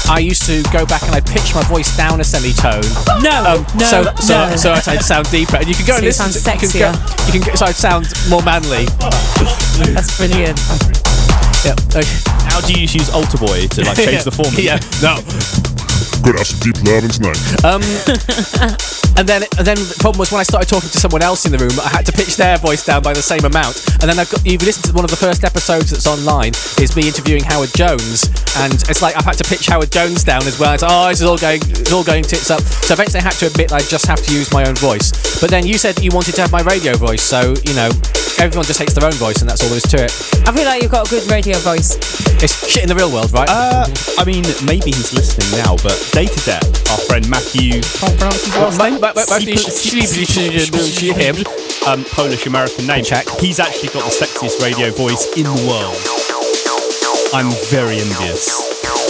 I used to go back and I pitch my voice down a semitone. So I'd sound deeper, and you can go and listen. So so I'd sound more manly. That's brilliant. Yeah. Okay. How do you use Alter Boy to like change the form? Yeah. No. Gonna have some deep loving tonight. And then the problem was when I started talking to someone else in the room, I had to pitch their voice down by the same amount. And then you've listened to one of the first episodes that's online, is me interviewing Howard Jones, and it's like I've had to pitch Howard Jones down as well. It's it's all going tits up. So eventually I had to admit I just have to use my own voice. But then you said you wanted to have my radio voice, so everyone just hates their own voice, and that's all there is to it. I feel like you've got a good radio voice. It's shit in the real world, right? I mean, maybe he's listening now, but Data Debt, our friend Matthew, can't pronounce his last name. Polish American name. Check. He's actually got the sexiest radio voice in the world. I'm very envious.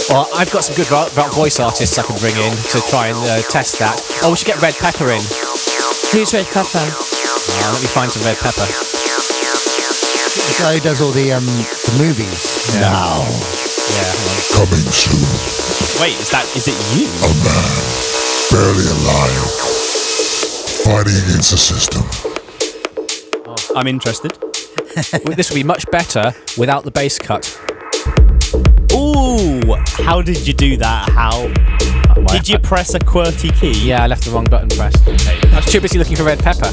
Well, I've got some good voice artists I can bring in to try and test that. Oh, we should get Red Pepper in. Who's Red Pepper? Let me find some Red Pepper. The guy who does all the movies. Yeah. Now. Yeah. Coming soon. Wait, is it you? A man, barely alive, fighting against the system. I'm interested. This will be much better without the bass cut. Ooh, how did you do that? Did you press a QWERTY key? Yeah, I left the wrong button pressed. Okay. I was too busy looking for Red Pepper.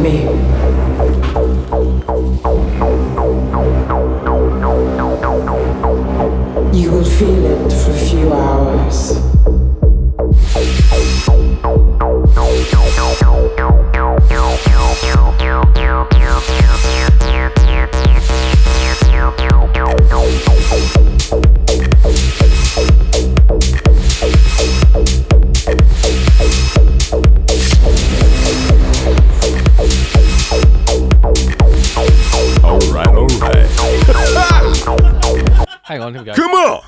me. You will feel it for a few hours. Hang on, here we go. Come on!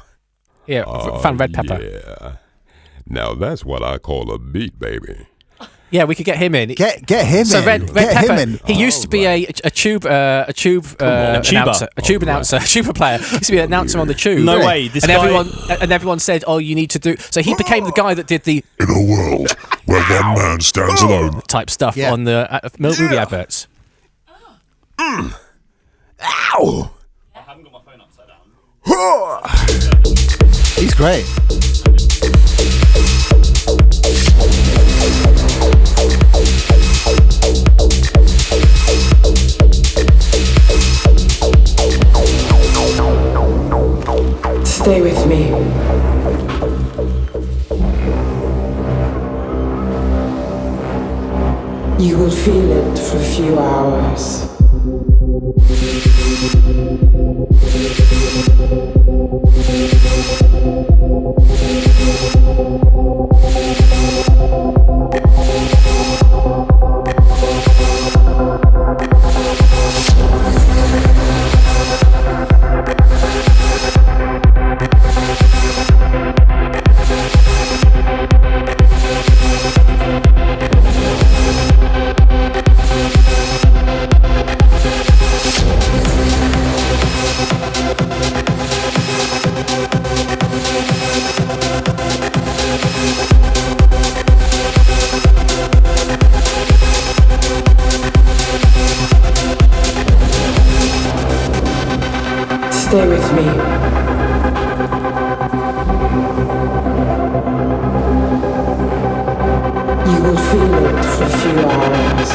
Yeah, found red pepper. Yeah. Now that's what I call a beat, baby. Yeah, we could get him in. Get him so in. Red Get Pepper. him in. He used to be a tube announcer, a tuba player. He used to be an announcer on the tube. No way. This guy... everyone said, "Oh, you need to do." So he became the guy that did the In a world where one man stands alone type stuff on the movie adverts. Ow! I haven't got my phone upside down. He's great. Stay with me. You will feel it for a few hours. Stay with me. You will feel it for a few hours.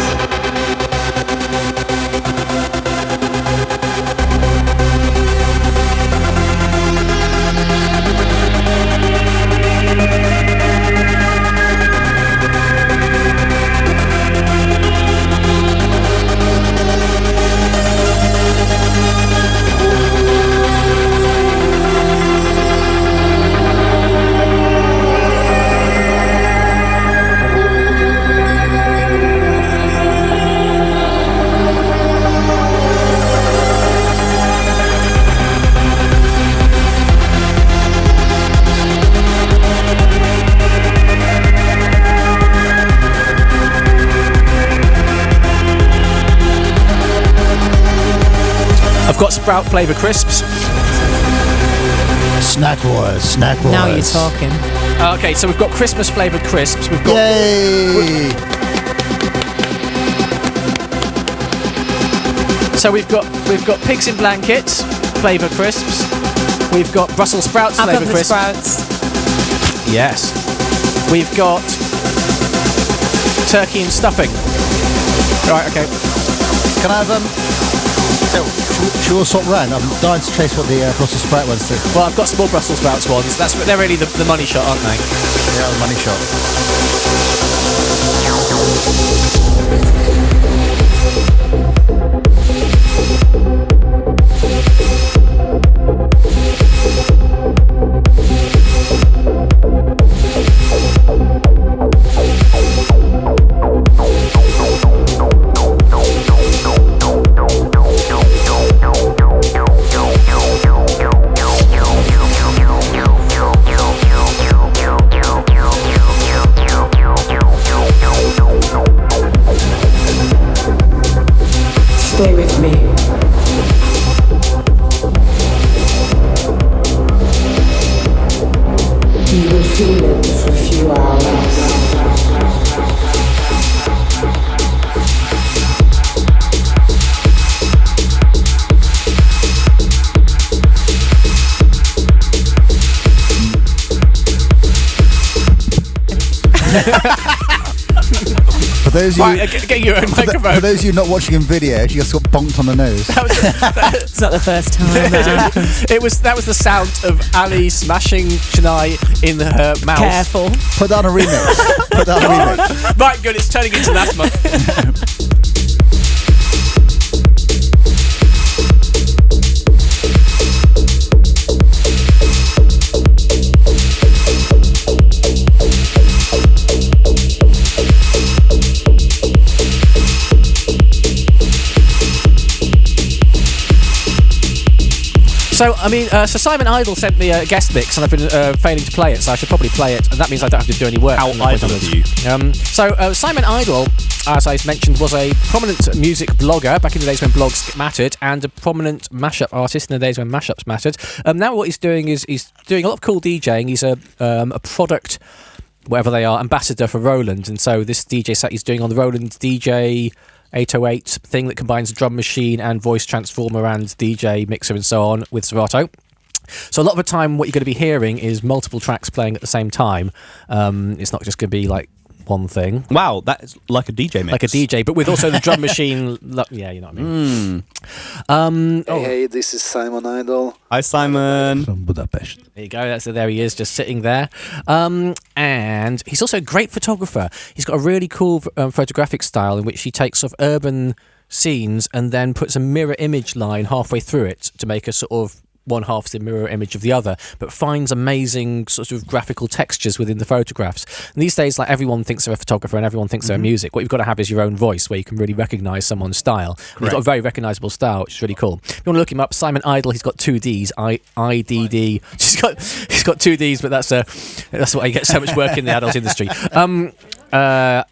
Got Sprout flavour crisps. Snack Wars. Now you're talking. Okay, so we've got Christmas flavoured crisps. We've got. Yay! So we've got pigs in blankets flavoured crisps. We've got Brussels sprouts flavoured crisps. Sprouts. Yes. We've got turkey and stuffing. Right. Okay. Can I have should we all swap round? I'm dying to trace what the Brussels sprout ones do. Well, I've got small Brussels sprouts ones. They're really the money shot, aren't they? Yeah, the money shot. Stay with me. You will feel it for a few hours. For those of you, Right, get your own microphone. For those of you not watching in video, she just got bonked on the nose. It's not the first time that happens. That was the sound of Ali smashing Chennai in her mouth. Careful. Put that on a remix. Put that on a remix. Right, good. It's turning into asthma. So, I mean, so Simon Iddol sent me a guest mix, and I've been failing to play it, so I should probably play it, and that means I don't have to do any work. How idle of you. So, Simon Iddol, as I mentioned, was a prominent music blogger back in the days when blogs mattered, and a prominent mashup artist in the days when mashups mattered. Now what he's doing is he's doing a lot of cool DJing. He's a product, whatever they are, ambassador for Roland, and so this DJ set he's doing on the Roland DJ 808 thing that combines a drum machine and voice transformer and DJ mixer and so on with Serato. So a lot of the time what you're going to be hearing is multiple tracks playing at the same time. It's not just going to be like one thing. Wow, that's like a DJ mix. Like a DJ, but with also the drum machine. Yeah, you know what I mean. Hey, this is Simon Iddol. Hi, Simon. From Budapest. There you go. There he is, just sitting there. And he's also a great photographer. He's got a really cool photographic style in which he takes off urban scenes and then puts a mirror image line halfway through it to make a sort of one half's the mirror image of the other, but finds amazing sort of graphical textures within the photographs. And these days, like, everyone thinks they're a photographer and everyone thinks they're music. What you've got to have is your own voice where you can really recognise someone's style. He's got a very recognisable style, which is really cool. If you want to look him up, Simon Iddol, he's got two Ds, I-D-D. He's got two Ds, but that's why he gets so much work in the adult industry.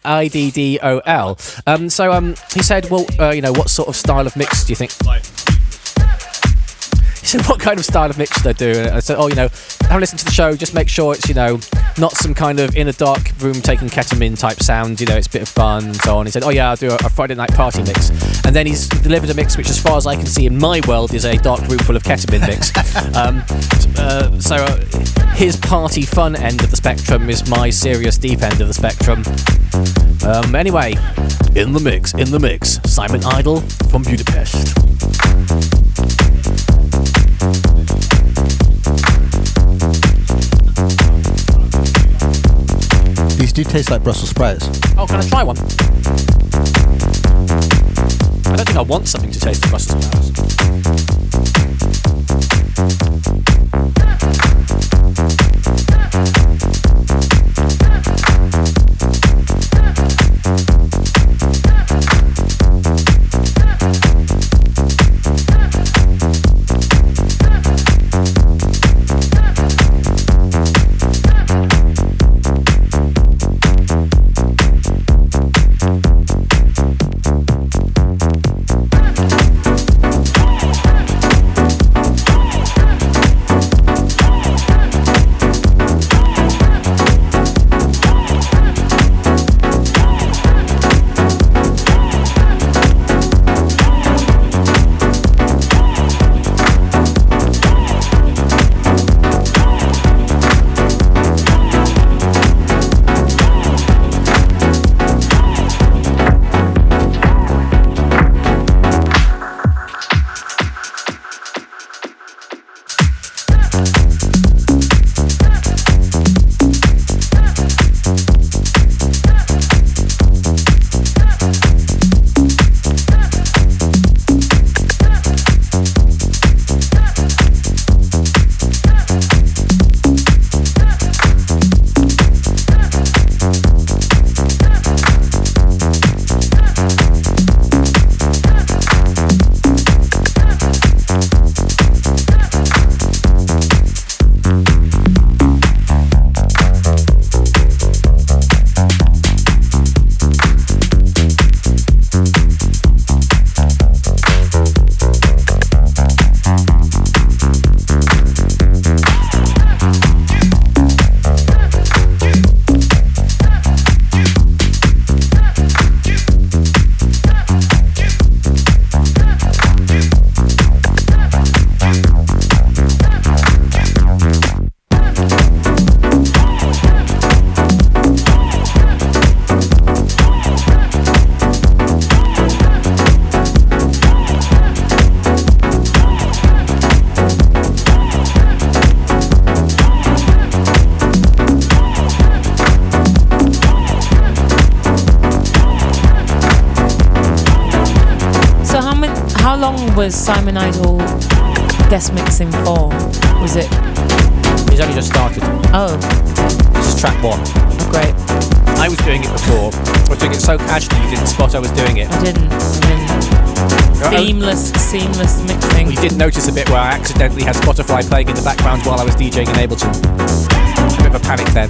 I-D-D-O-L. He said, well, what sort of style of mix do you think? He said, what kind of style of mix should I do? And I said, have a listen to the show, just make sure it's, not some kind of in a dark room taking ketamine type sound, it's a bit of fun and so on. He said, I'll do a Friday night party mix. And then he's delivered a mix which, as far as I can see in my world, is a dark room full of ketamine mix. His party fun end of the spectrum is my serious deep end of the spectrum. Anyway, in the mix, Simon Iddol from Budapest. These do taste like Brussels sprouts. Oh, can I try one? I don't think I want something to taste like Brussels sprouts. long was Simon Iddol guest mixing for? Was it? He's only just started. Oh. This is track 1. Oh, great. I was doing it before. I was doing it so casually you didn't spot I was doing it. I didn't. Seamless mixing. You did notice a bit where I accidentally had Spotify playing in the background while I was DJing in Ableton. A bit of a panic then.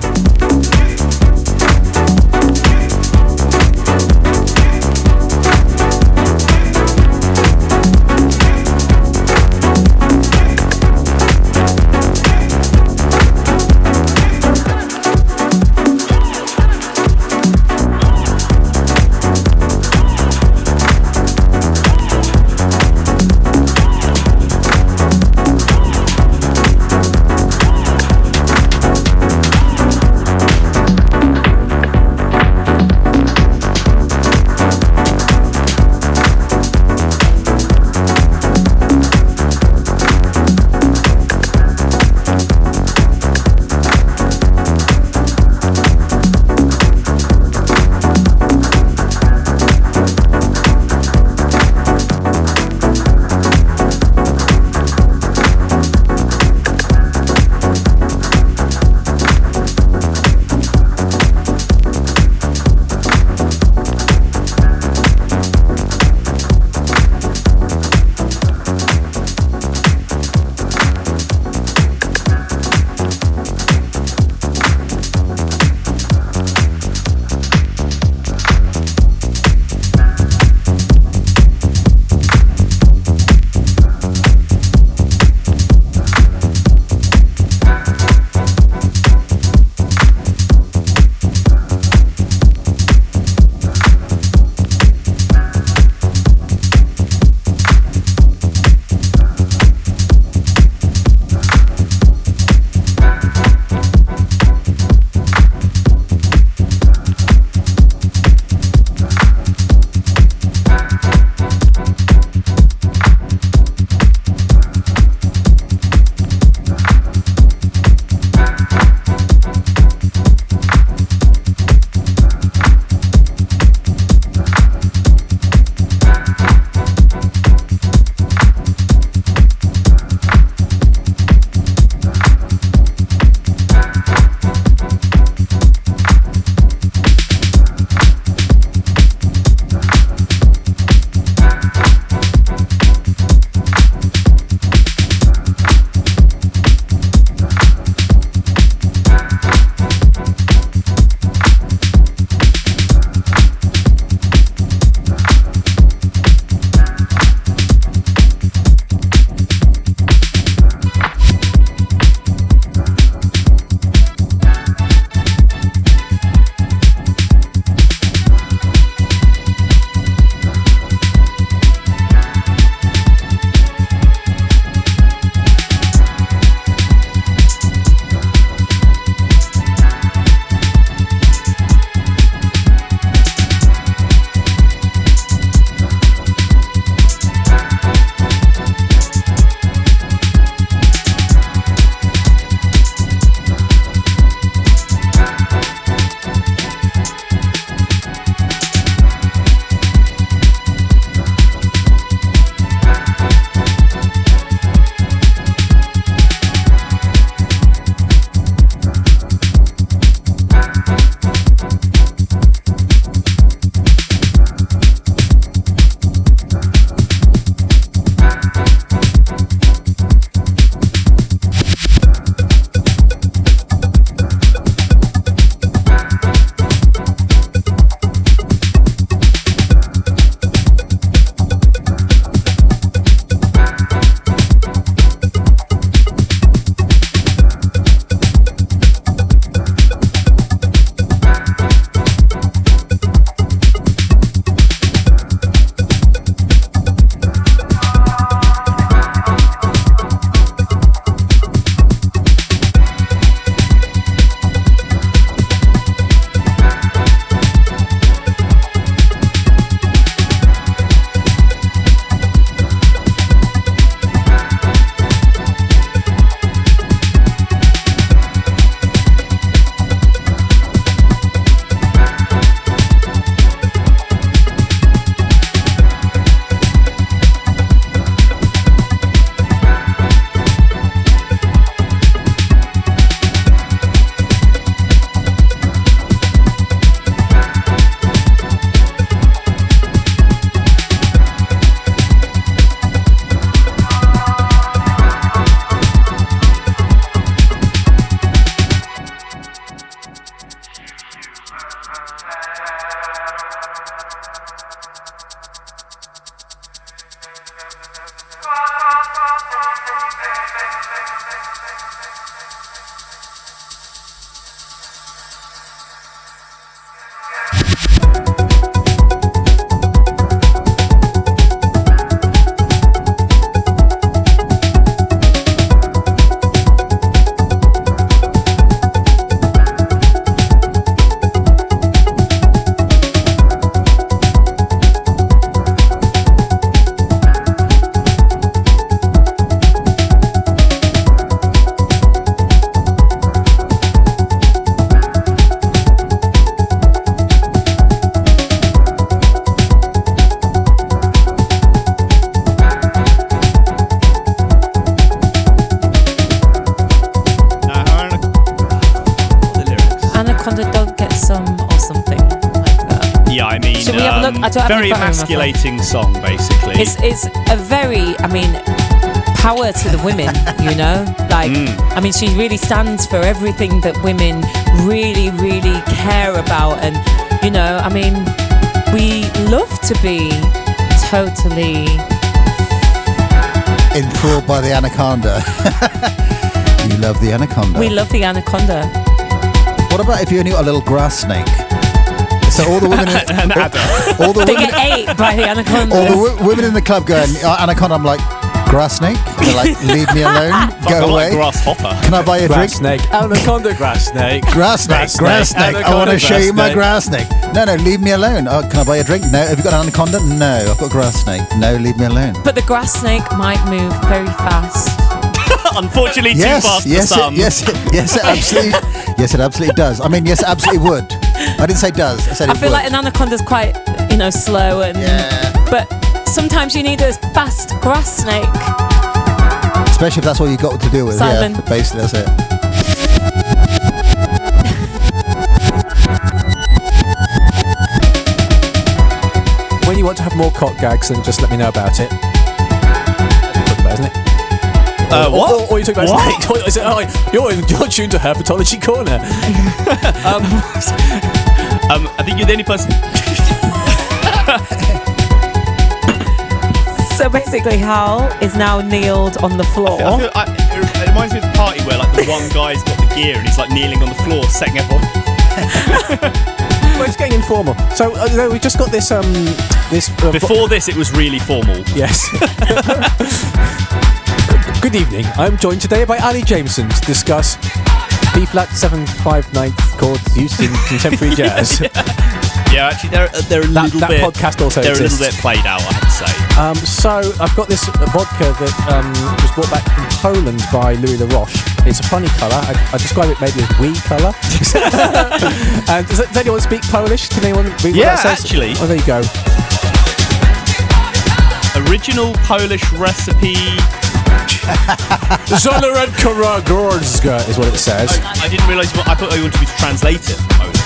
threesome or something like that. Yeah, I mean, Should we have a look? I don't have very it in front of me, emasculating song, basically. It's a very, I mean, power to the women, you know? Like, I mean, she really stands for everything that women really, really care about. And, you know, I mean, we love to be totally enthralled by the anaconda. You love the anaconda. We love the anaconda. What about if you only got a little grass snake? So all the women, all the they women, get ate by the anaconda. all the women in the club going, anaconda. I'm like, grass snake. They're like, leave me alone. Go away. Like grasshopper. Can I buy you a drink? Grass snake. Anaconda grass snake. Grass snake. Grass snake. I want to show you my grass snake. No, leave me alone. Oh, can I buy you a drink? No. Have you got an anaconda? No. I've got a grass snake. No, leave me alone. But the grass snake might move very fast. Unfortunately, too fast for some. Yes, it absolutely does. I mean, yes, it absolutely would. I didn't say does. I said it I feel would. like an anaconda's quite, slow and. Yeah. But sometimes you need a fast grass snake. Especially if that's all you got to do with. Simon. Yeah, basically that's it. When you want to have more cock gags, then just let me know about it. Talk about, isn't it? What? Or you talk about you're tuned to Herpetology Corner. I think you're the only person. So basically, Hal is now kneeled on the floor. It reminds me of the party where like the one guy's got the gear and he's like kneeling on the floor, setting everyone. Well, it's getting informal. So we just got this. Before this, it was really formal. Yes. Good evening. I'm joined today by Ali Jamieson to discuss B-flat 7/5/9 chords used in contemporary jazz. Yeah, actually, they're a little bit. That podcast also they're exists. a little bit played out, I have to say. So I've got this vodka that was brought back from Poland by Louis La Roche. It's a funny colour. I describe it maybe as wee colour. And does anyone speak Polish? Can anyone read what that says? Actually. Oh, there you go. Original Polish recipe. Zoloredka Gorska is what it says. I didn't realise. I thought you wanted me to translate it from Polish.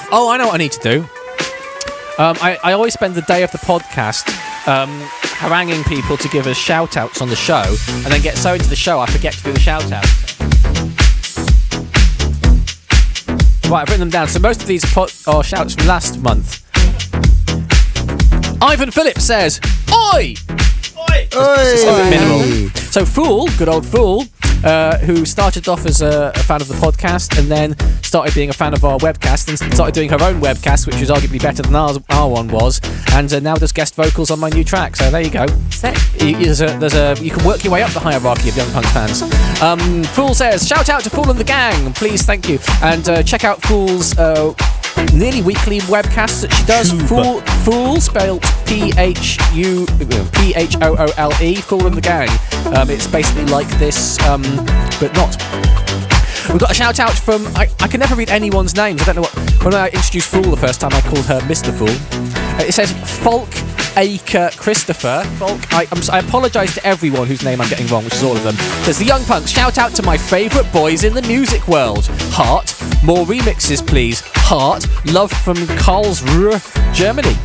Oh, I know what I need to do. I always spend the day of the podcast haranguing people to give us shout-outs on the show, and then get so into the show I forget to do the shout-outs. Right, I've written them down. So most of these are shouts from last month. Ivan Phillips says, "Oi! Oi!" It's a bit minimal. So Fool, good old Fool, who started off as a fan of the podcast and then started being a fan of our webcast and started doing her own webcast, which was arguably better than our one was, and now does guest vocals on my new track. So there you go. You can work your way up the hierarchy of Young Punks fans. Fool says, "Shout out to Fool and the gang, please, thank you, and check out Fool's nearly weekly webcasts that she does. Fool spelled Phoole, Fool and the gang. It's basically like this, but not." We've got a shout out from I can never read anyone's names. I don't know what. When I introduced Fool the first time, I called her Mr. Fool. It says Folk Aker Christopher. Folk. I apologise to everyone whose name I'm getting wrong, which is all of them. There's the Young Punks. Shout out to my favourite boys in the music world. Heart. More remixes, please. Heart. Love from Karlsruhe, Germany.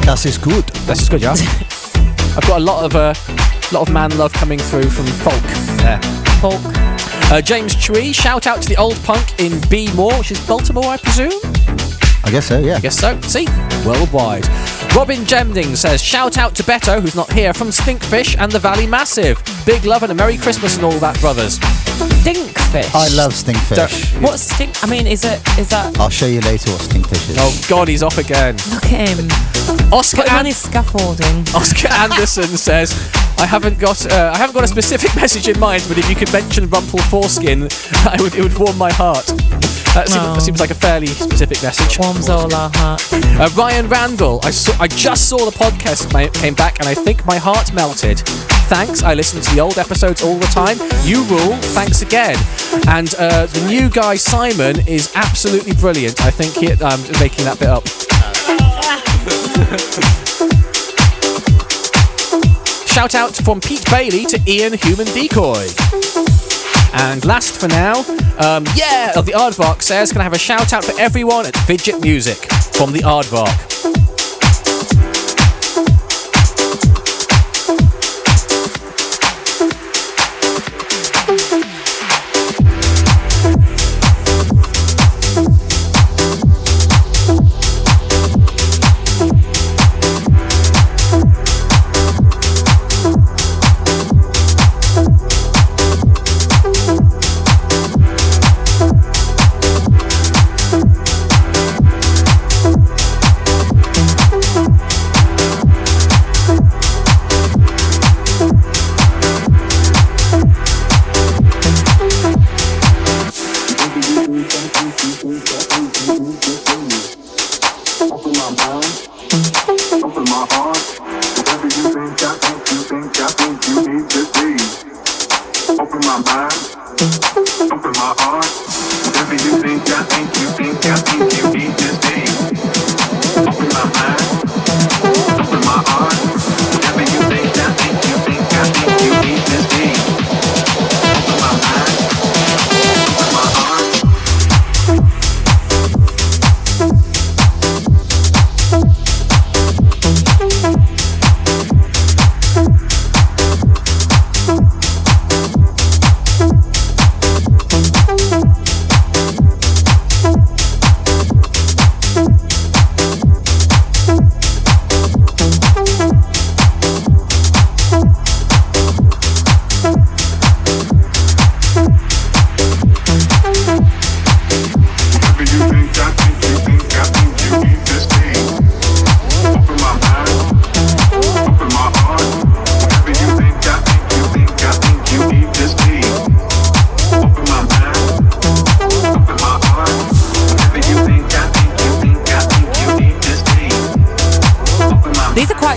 Das ist gut. Das ist good, yeah. I've got a lot of man love coming through from Folk there. Folk. James Chui, shout out to the old punk in B Moore, which is Baltimore, I presume? I guess so, yeah. I guess so. See? Worldwide. Robin Jemding says, shout out to Beto, who's not here, from Stinkfish and the Valley Massive. Big love and a Merry Christmas and all that, brothers. Stinkfish? I love Stinkfish. What's stink? I mean, is that... I'll show you later what Stinkfish is. Oh, God, he's off again. Look at him. Oscar scaffolding. Oscar Anderson says, I haven't got a specific message in mind, but if you could mention Rumple Foreskin, it would warm my heart. That seems like a fairly specific message. Warms all our heart. Ryan Randall, I just saw the podcast came back and I think my heart melted. Thanks, I listen to the old episodes all the time. You rule, thanks again. And the new guy Simon is absolutely brilliant. I think I'm making that bit up. Shout out from Pete Bailey to Ian Human Decoy. And last for now, the Aardvark says, can I have a shout out for everyone at Fidget Music from the Aardvark?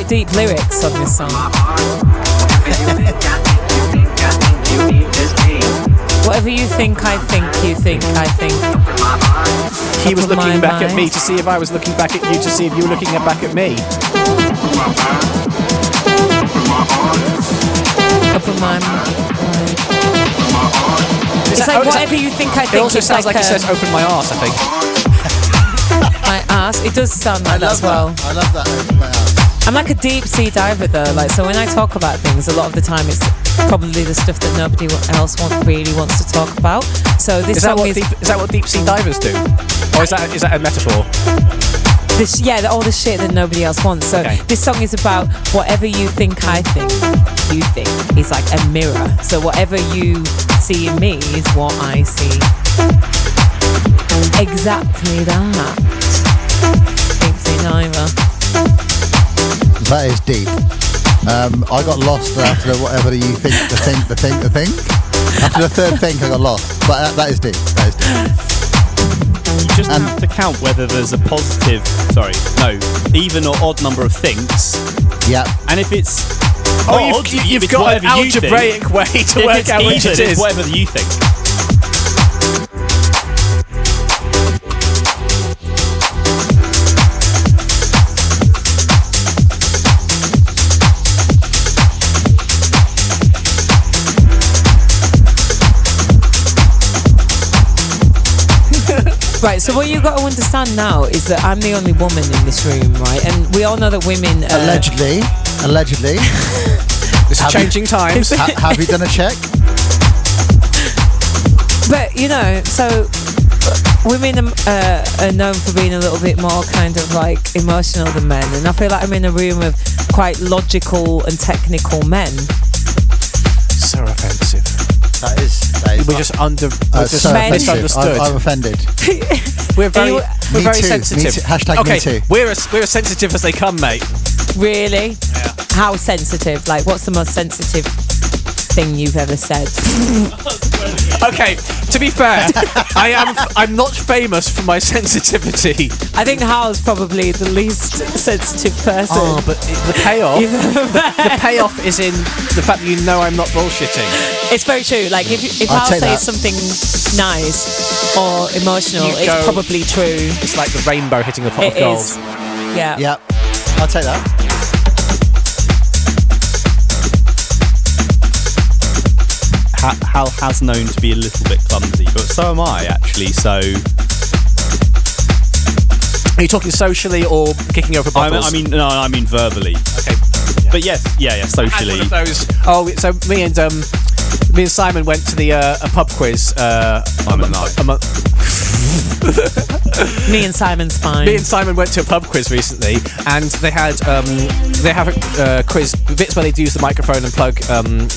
Deep lyrics on this song. Whatever you think, I think, you think, I think. He was looking back at me to see if I was looking back at you to see if you were looking back at me. Open my mind. It's like whatever you think, I think. It also sounds like it says open my arse, I think. house. It does sound like that as well. I love that open house. I'm like a deep sea diver though. Like, so when I talk about things, a lot of the time it's probably the stuff that nobody else really wants to talk about. So this song is that what deep sea divers do, or is that a metaphor? All the shit that nobody else wants. So this song is about whatever you think I think, you think is like a mirror. So whatever you see in me is what I see. Exactly that. Deep sea diver. That is deep. I got lost after whatever you think, the thing. After the third think, I got lost. But that is deep. That is deep. You just have to count whether there's a even or odd number of thinks. Yeah. And if it's odd, you've got an algebraic way to work out which it is. It's whatever you think. Right, so what you've got to understand now is that I'm the only woman in this room, right? And we all know that women... Allegedly. This is changing times. Have you done a check? But, you know, so women are known for being a little bit more kind of like emotional than men. And I feel like I'm in a room of quite logical and technical men. So offensive. That is we're just misunderstood. I'm offended. We're very too. sensitive. Hashtag okay, me too. We're as sensitive as they come, mate. Really? Yeah. How sensitive? Like, what's the most sensitive thing you've ever said? Okay, to be fair, I'm not famous for my sensitivity. I think Hal's probably the least sensitive person. Oh, but the payoff, the payoff is in the fact that you know I'm not bullshitting. It's very true. Like if Hal says something nice or emotional, it's probably true. It's like the rainbow hitting a pot of gold. Is. Yeah. Yeah. I'll take that. Hal has known to be a little bit clumsy, but so am I actually. So, are you talking socially or kicking over bottles? I mean verbally. Okay, but yes, socially. One of those. Oh, so me and Simon went to the a pub quiz. Me and Simon's fine. Me and Simon went to a pub quiz recently, and they have a quiz bits where they use the microphone and plug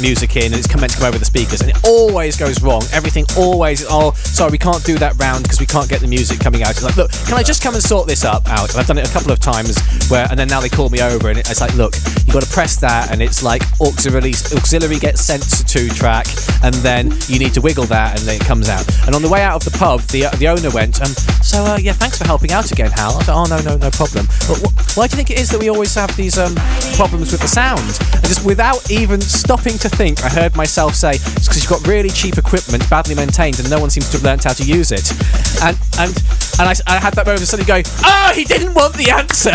music in, and it's meant to come over the speakers, and it always goes wrong. Everything always. Oh, sorry, we can't do that round because we can't get the music coming out. It's like, look, can I just come and sort this out? And I've done it a couple of times and then now they call me over, and it's like, look, you got to press that, and it's like auxiliary gets sent to track, and then you need to wiggle that, and then it comes out. And on the way out of the pub, the owner went, thanks for helping out again, Hal. I was like, oh, no problem. But why do you think it is that we always have these problems with the sound? And just without even stopping to think, I heard myself say, it's because you've got really cheap equipment, badly maintained, and no one seems to have learnt how to use it. And I had that moment of suddenly going, he didn't want the answer!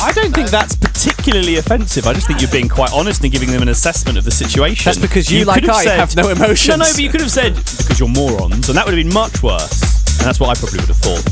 I don't think that's particularly offensive. I just think you're being quite honest and giving them an assessment of the situation. That's because you like I have no emotions. No, but you could have said, because you're morons, and that would have been much worse. And that's what I probably would have thought.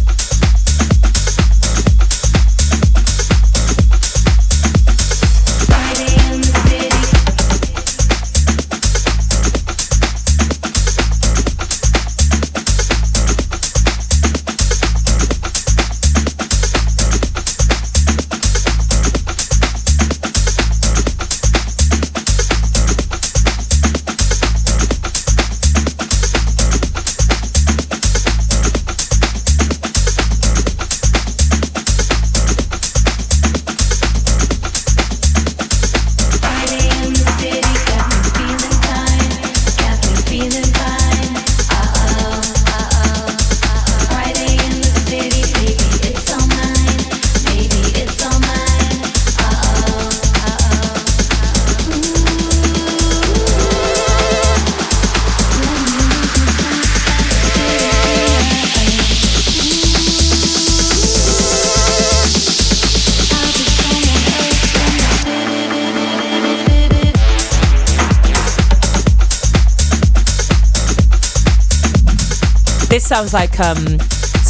This sounds like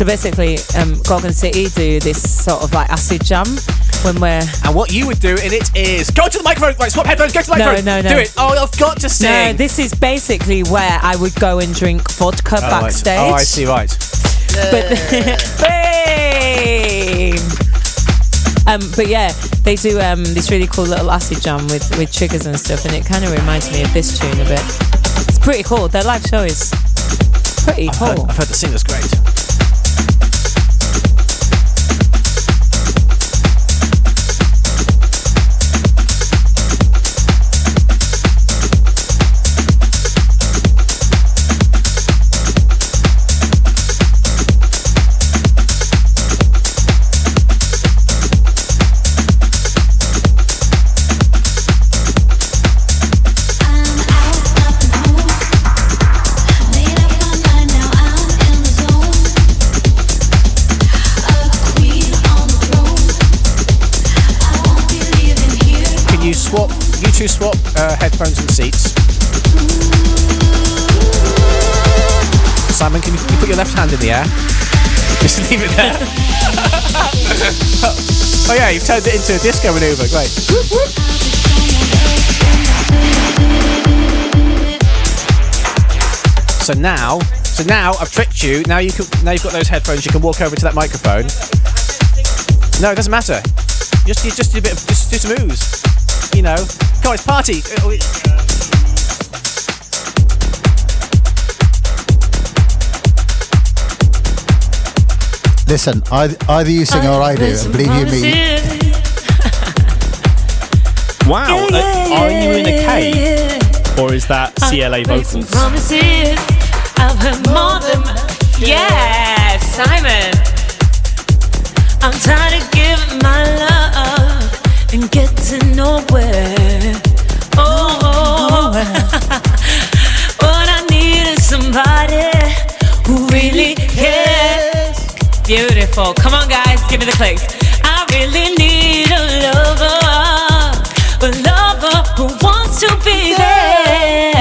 So basically, Gorgon City do this sort of like acid jam when we're... And what you would do in it is go to the microphone. Right, swap headphones, go to the microphone. No. Do it. Oh, I've got to sing. No, this is basically where I would go and drink vodka backstage. Oh, I see, right. But yeah, they do this really cool little acid jam with triggers and stuff, and it kind of reminds me of this tune a bit. It's pretty cool. Their live show is pretty cool. I've heard the singer's great. You two swap headphones and seats. Simon, can you put your left hand in the air? Just leave it there. Oh yeah, you've turned it into a disco maneuver. Great. So now I've tricked you. Now you've got those headphones. You can walk over to that microphone. No, it doesn't matter. Just do a bit of just do some moves. You know, come on, it's party. Listen, either you sing or I do, and believe you me. Wow, are you in a cave? Or is that CLA vocals? I've heard more than... Yeah, Simon. I'm trying to give my love and get to nowhere. What I need is somebody who really cares. Beautiful. Come on, guys, give me the clicks. I really need a lover who wants to be there.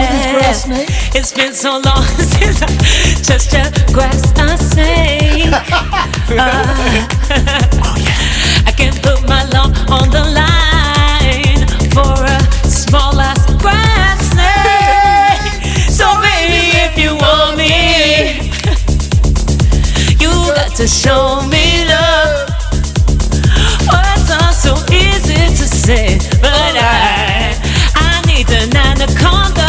It's been so long since I touched the grass. I say, I can put my love on the line for a small ass grass. So baby, if you want me, you got to show me love. Words are so easy to say, but I need an anaconda.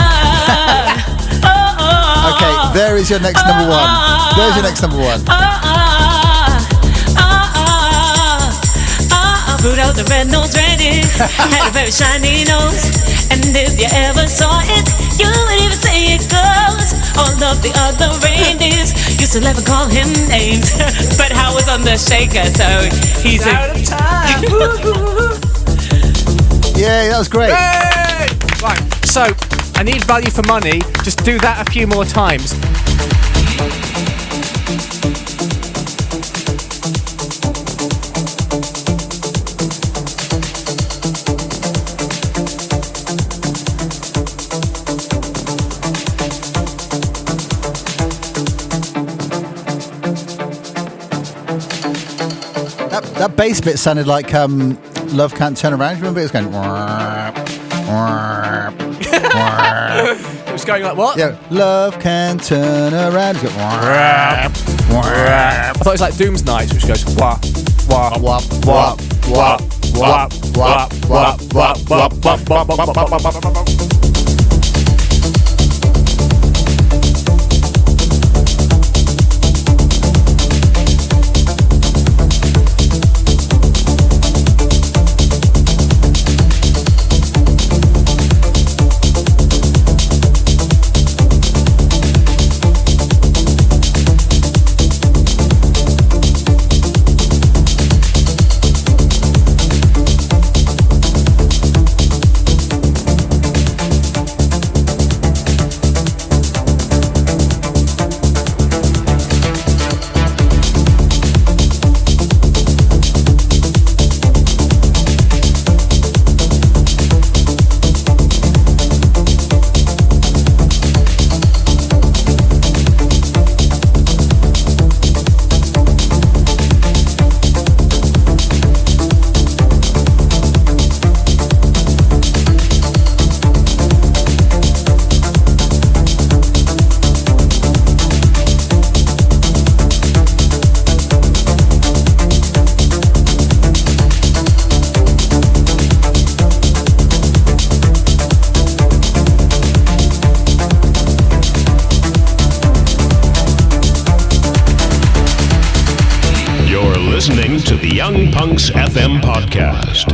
Okay, there is your next number one. There's your next number one. Put out the red nose ready. Had a very shiny nose, and if you ever saw it, you would even say it goes. All of the other reindeers used to never call him names, but Hal was on the shaker, so he's out of time. Yeah, that was great. Hey! Right, so I need value for money. Just do that a few more times. That bass bit sounded like Love Can't Turn Around. Remember, it was going. It was going like what? Yeah, love can turn around. It was going, I thought it was like Doom's Night, which goes wah wah wah wah wah wah wah wah wah wah. Young Punx FM podcast.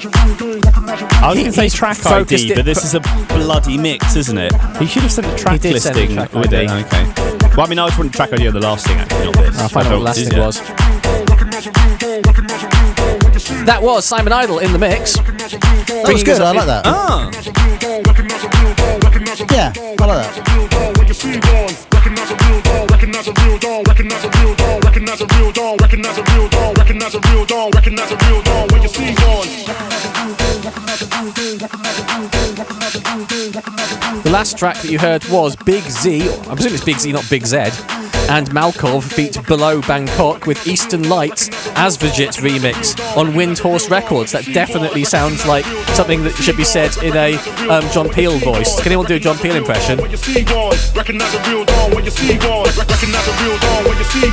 I was going to say track ID, but this is a bloody mix, isn't it? He should have sent the track listing with it. Okay. Well, I mean, I was wanting track ID on the last thing, actually, not this. I'll find out what the last thing was. That was Simon Iddol in the mix. That was good, I like that. Ah! Yeah, I like that. The last track that you heard was Big Z, I presume it's Big Z, not Big Z, and Malkov feat Below Bangkok with Eastern Lights Asvajit remix on Windhorse Records. That definitely sounds like something that should be said in a John Peel voice. Can anyone do a John Peel impression? I'm going back. I'm going back. Recognize the real dawn. I'm going back. I'm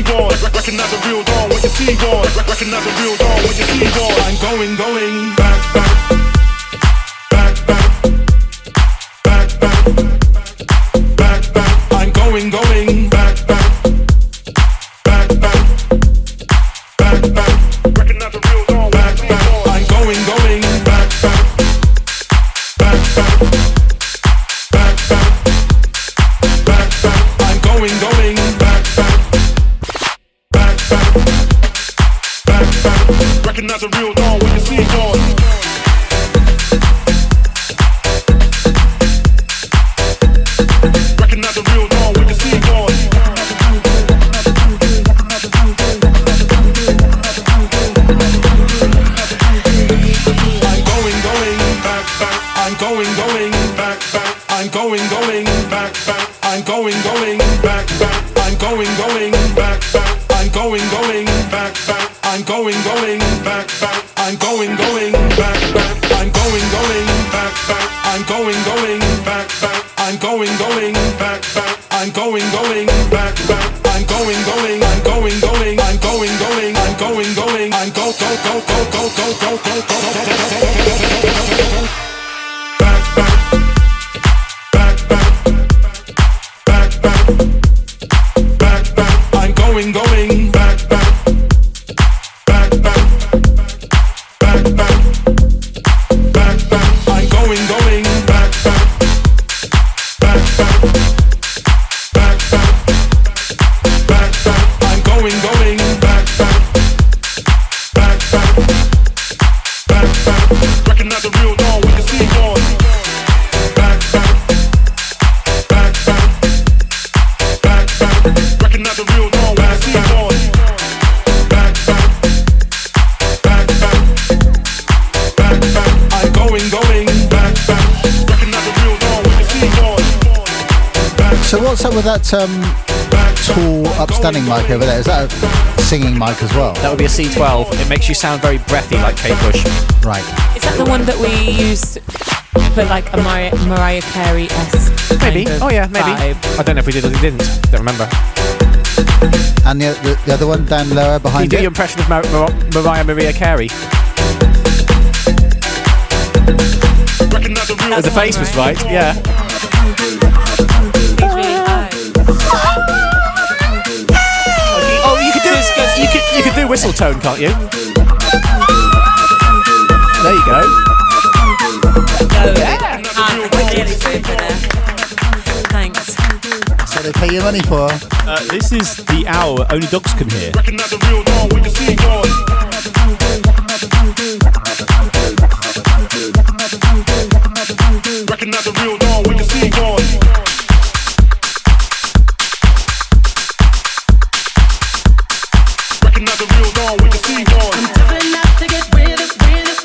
going back. Recognize the real dawn when you see dawn. Recognize the real dawn when you see dawn. I'm going back. I'm going back. I'm going back. I'm going back. I'm going back. I'm going back. I'm going back. I'm going back. I'm going back. I'm going back. I'm going back. I'm going back. I'm going. I'm going. I'm go. I'm going back. I'm going back. I'm going back. Recognize the real dawn when you see dawn. Recognize the real dawn when you see dawn. I'm going back. Recognize the real dawn when you see dawn. So what's up with that tall, upstanding mic over there? Is that a singing mic as well? That would be a C12. It makes you sound very breathy like Kate Bush. Right. Is that the one that we used for like a Mariah Carey-esque Maybe. kind of Oh yeah, maybe. vibe? I don't know if we did or we didn't. Don't remember. And the other one down lower Can you behind do it? your impression of Mariah Maria Carey? The face was right, yeah. Oh, you could do whistle tone, can't you? There you go. Thanks. That's what they pay you money for. This is the hour only dogs can hear. Recognize the real dawn when you see dawn. Recognize the real dawn when you see dawn. Recognize the real dawn when you see dawn. I'm tough enough to get with it.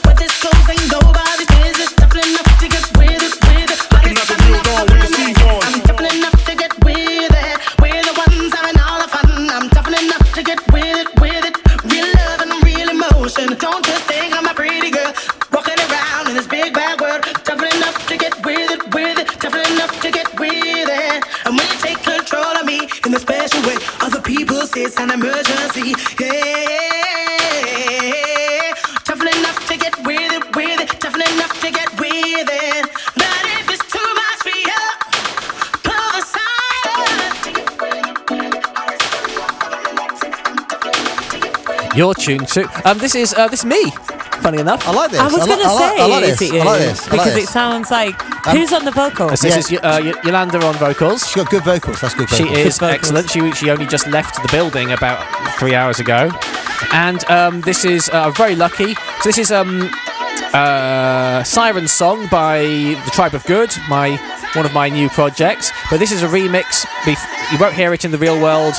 What this goes ain't nobody's business. Tough enough to get with it. Recognize the real dawn when you see dawn. I'm tough enough to get with it. We're the ones having all the fun. I'm tough enough to get with it. Real love and real emotion. Don't just think I'm a pretty girl walking around in this big bad world. Tough enough to get with it. Tough enough to get with it. And when you take control of me in a special way, other people say it's an emergency. Yeah. Tough enough to get with it. Tough enough to get with it. But if it's too much for you, pull the Your tune too. This is me. Funny enough, I like this. I was going to say, I like is this. it you? I like this. Because it sounds like who's on the vocals? This is Yolanda on vocals. She's got good vocals. That's good vocals. She is excellent. She only just left the building about 3 hours ago, and this is very lucky. So this is Siren song by the Tribe of Good, one of my new projects. But this is a remix. You won't hear it in the real world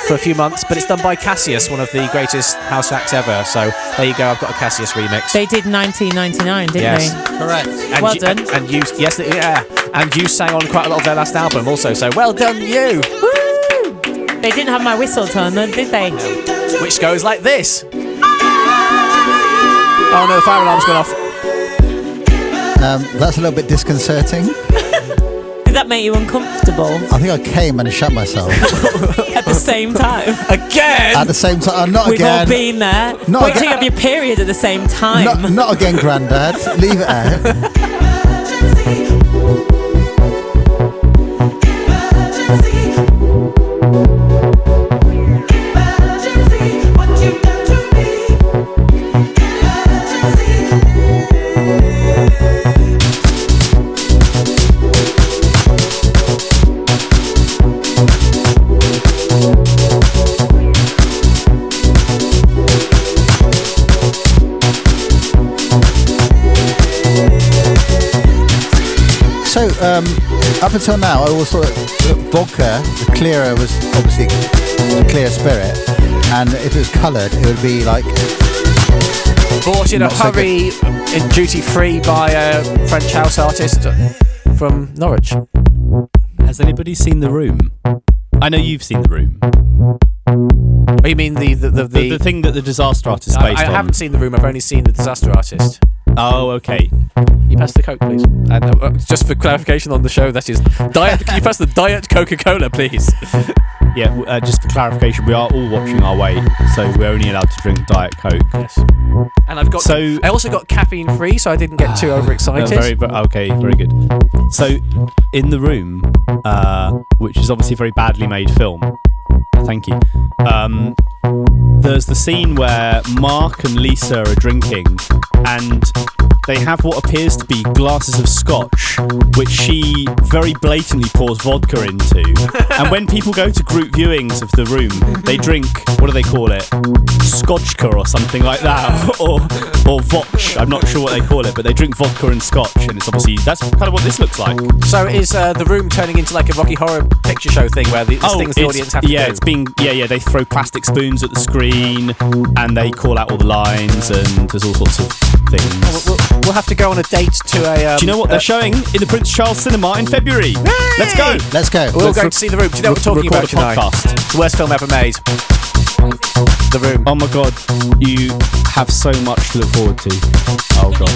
for a few months, but it's done by Cassius, one of the greatest house acts ever. So there you go. I've got a Cassius remix. They did 1999, didn't they? Correct. And well done. And you, yes, yeah. And you sang on quite a lot of their last album also. So well done, you. Woo! They didn't have my whistle tone, did they? No. Which goes like this. Oh no, the fire alarm's gone off. That's a little bit disconcerting. Did that make you uncomfortable? I think I came and shut myself. At the same time? Again? At the same time. Not We've again. all been there. Not Wait till again. you have your period at the same time. Not again, Grandad. Leave it out. So, up until now, I always thought that vodka, the clearer, was obviously the clear spirit, and if it was coloured, it would be like bought in a hurry in duty free by a French house artist from Norwich. Has anybody seen The Room? I know you've seen The Room. Oh, you mean the thing that the Disaster Artist is based on? I haven't seen The Room. I've only seen the Disaster Artist. Oh, okay. You pass the Coke, please. And just for clarification on the show, that is diet. Can you pass the Diet Coca-Cola, please? Yeah, just for clarification, we are all watching our weight, so we're only allowed to drink Diet Coke. Yes. And I also got caffeine free, so I didn't get too overexcited. Okay, very good. So, in The Room, which is obviously a very badly made film, thank you. There's the scene where Mark and Lisa are drinking, and they have what appears to be glasses of scotch, which she very blatantly pours vodka into. And when people go to group viewings of The Room, they drink, what do they call it? Scotchka or something like that, or Votch. I'm not sure what they call it, but they drink vodka and scotch, and it's obviously, that's kind of what this looks like. So is The Room turning into like a Rocky Horror Picture Show thing where the things the audience have to do? They throw plastic spoons at the screen, and they call out all the lines, and there's all sorts of things. We'll have to go on a date to a... do you know what they're showing in the Prince Charles Cinema in February? Hey! Let's go! Let's go. We'll go to see The Room. Do you know what we're talking about tonight? Podcast. The worst film ever made. The Room. Oh my god, you have so much to look forward to. Oh god.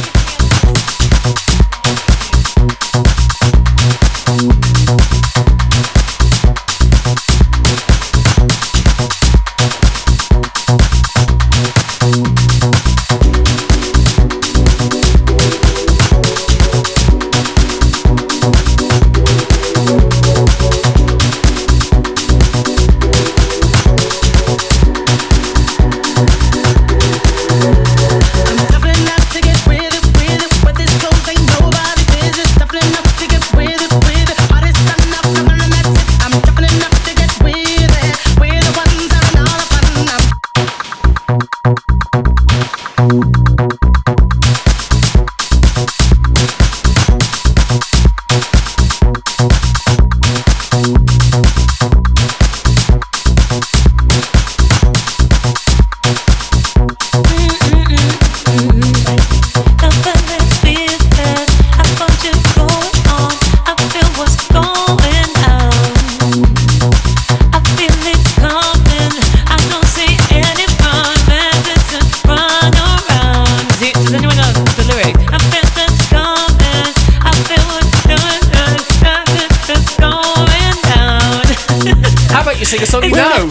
Sing a song you know.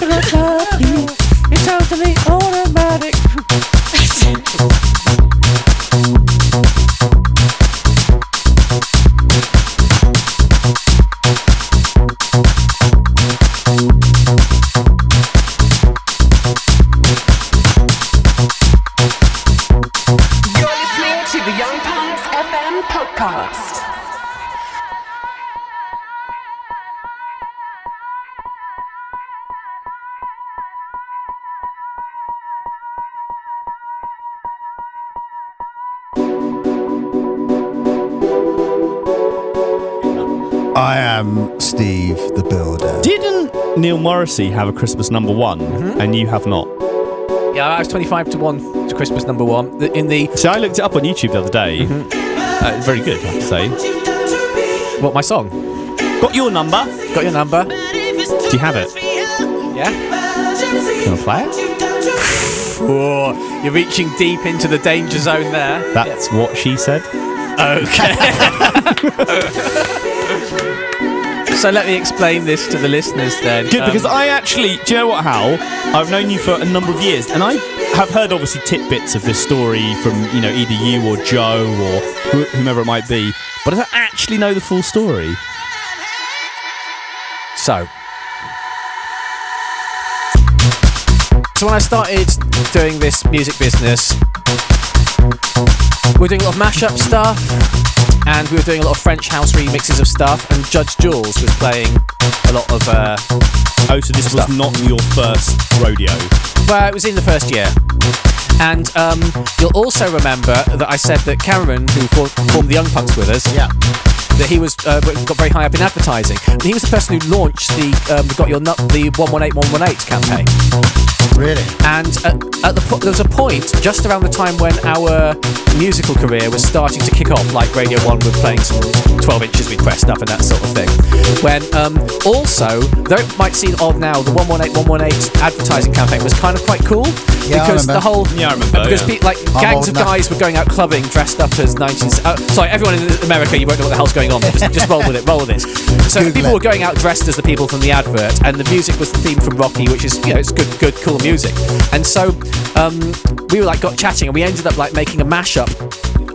It's totally automatic. Podcast. I am Steve the Builder. Didn't Neil Morrissey have a Christmas number one, and you have not? Yeah, I was 25-1 to Christmas number one. So I looked it up on YouTube the other day. Very good, I have to say. What, my song? Got your number. Got your number. Do you have it? Yeah. Can I play it? Whoa, you're reaching deep into the danger zone there. That's what she said. Okay. So let me explain this to the listeners then. Good, because I actually, do you know what, Hal? I've known you for a number of years, and I have heard obviously tidbits of this story from, either you or Joe or whomever it might be, but I don't actually know the full story. So when I started doing this music business, we were doing a lot of mashup stuff, and we were doing a lot of French house remixes of stuff, and Judge Jules was playing a lot of so this stuff. Was not your first rodeo? Well, it was in the first year. And you'll also remember that I said that Cameron, who formed the Young Punks with us, that he was got very high up in advertising. And he was the person who launched the 118118 campaign. Really? And there was a point just around the time when our musical career was starting to kick off, like Radio 1 were playing some 12 inches with Quest stuff and that sort of thing. When also, though it might seem odd now, the 118118 advertising campaign was kind of quite cool. Yeah, because the whole I remember. Because gangs of guys were going out clubbing dressed up as 19. Sorry, everyone in America, you won't know what the hell's going on. Just roll with it. Roll with this. So Google people it. were going out dressed as the people from the advert, and the music was the theme from Rocky, which is it's good, cool music. And so we were got chatting, and we ended up making a mashup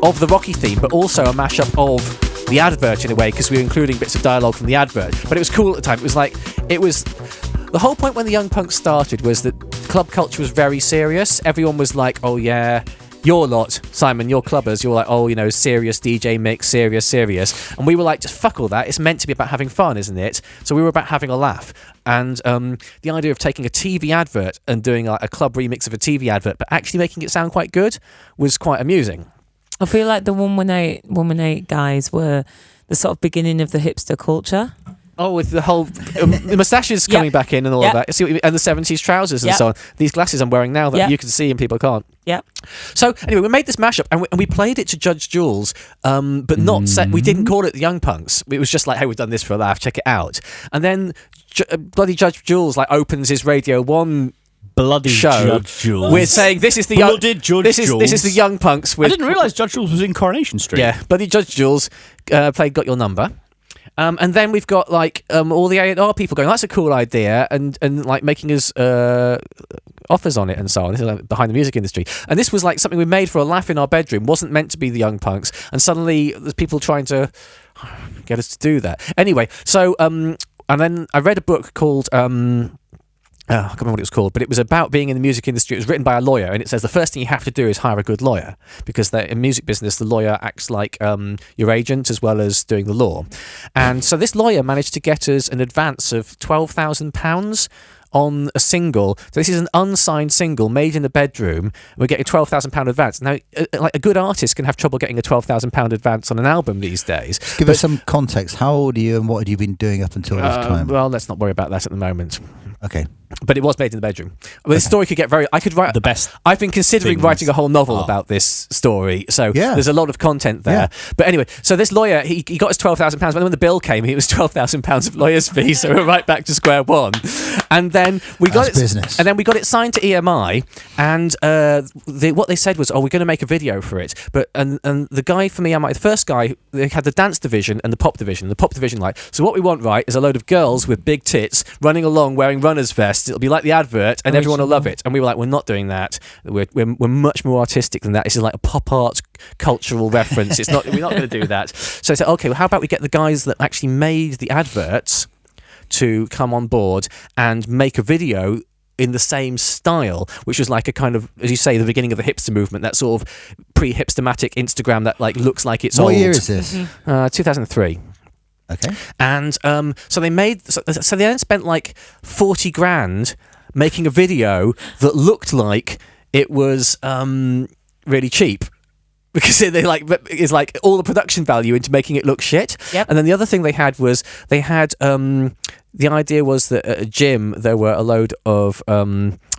of the Rocky theme, but also a mashup of the advert in a way, because we were including bits of dialogue from the advert. But it was cool at the time. It was. The whole point when the Young Punks started was that club culture was very serious. Everyone was like, oh yeah, your lot, Simon, your clubbers, you're like, oh, serious DJ mix, serious. And we were like, just fuck all that. It's meant to be about having fun, isn't it? So we were about having a laugh. And the idea of taking a TV advert and doing a club remix of a TV advert, but actually making it sound quite good, was quite amusing. I feel like the 118 guys were the sort of beginning of the hipster culture. Oh, with the whole the moustaches coming back in and all of that. See what you mean? And the 70s trousers and so on. These glasses I'm wearing now that you can see and people can't. Yeah. So anyway, we made this mashup and we played it to Judge Jules, but not set. We didn't call it the Young Punks. It was just like, hey, we've done this for a laugh. Check it out. And then bloody Judge Jules opens his Radio 1 bloody show. Judge Jules. We're saying this is the this is the Young Punks. I didn't realise Judge Jules was in Coronation Street. Yeah, bloody Judge Jules played Got Your Number. And then we've got all the A&R people going, that's a cool idea, and making us offers on it and so on. This is behind the music industry. And this was something we made for a laugh in our bedroom, wasn't meant to be the Young Punks, and suddenly there's people trying to get us to do that. Anyway, so and then I read a book called I can't remember what it was called, but it was about being in the music industry. It was written by a lawyer, and it says the first thing you have to do is hire a good lawyer, because in music business, the lawyer acts like your agent as well as doing the law. And so this lawyer managed to get us an advance of £12,000 on a single. So this is an unsigned single made in the bedroom. We're getting £12,000 advance. Now, a good artist can have trouble getting a £12,000 advance on an album these days. Give us some context. How old are you and what had you been doing up until this time? Well, let's not worry about that at the moment. Okay. But it was made in the bedroom. Well, this story could get I could write... The best I've been considering writing a whole novel about this story, so there's a lot of content there. Yeah. But anyway, so this lawyer, he got us £12,000, but then when the bill came, it was £12,000 of lawyer's fees, so we're right back to square one. And then we got business. And then we got it signed to EMI, and what they said was, we're going to make a video for it. But and the guy from EMI, the first guy, they had the dance division and the pop division. The pop division, so what we want, right, is a load of girls with big tits running along wearing runners' vests. It'll be like the advert, and everyone will love it. And we were like, we're not doing that. We're much more artistic than that. This is like a pop art cultural reference. We're not going to do that. So I said, okay, well, how about we get the guys that actually made the adverts to come on board and make a video in the same style, which was like a kind of, as you say, the beginning of the hipster movement, that sort of pre-hipstermatic Instagram that like looks like it's old. What year is this? 2003. Okay. And so they made, so they then spent like 40 grand making a video that looked like it was really cheap. Because they like is like all the production value into making it look shit. Yep. And then the other thing they had was the idea was that at a gym there were a load of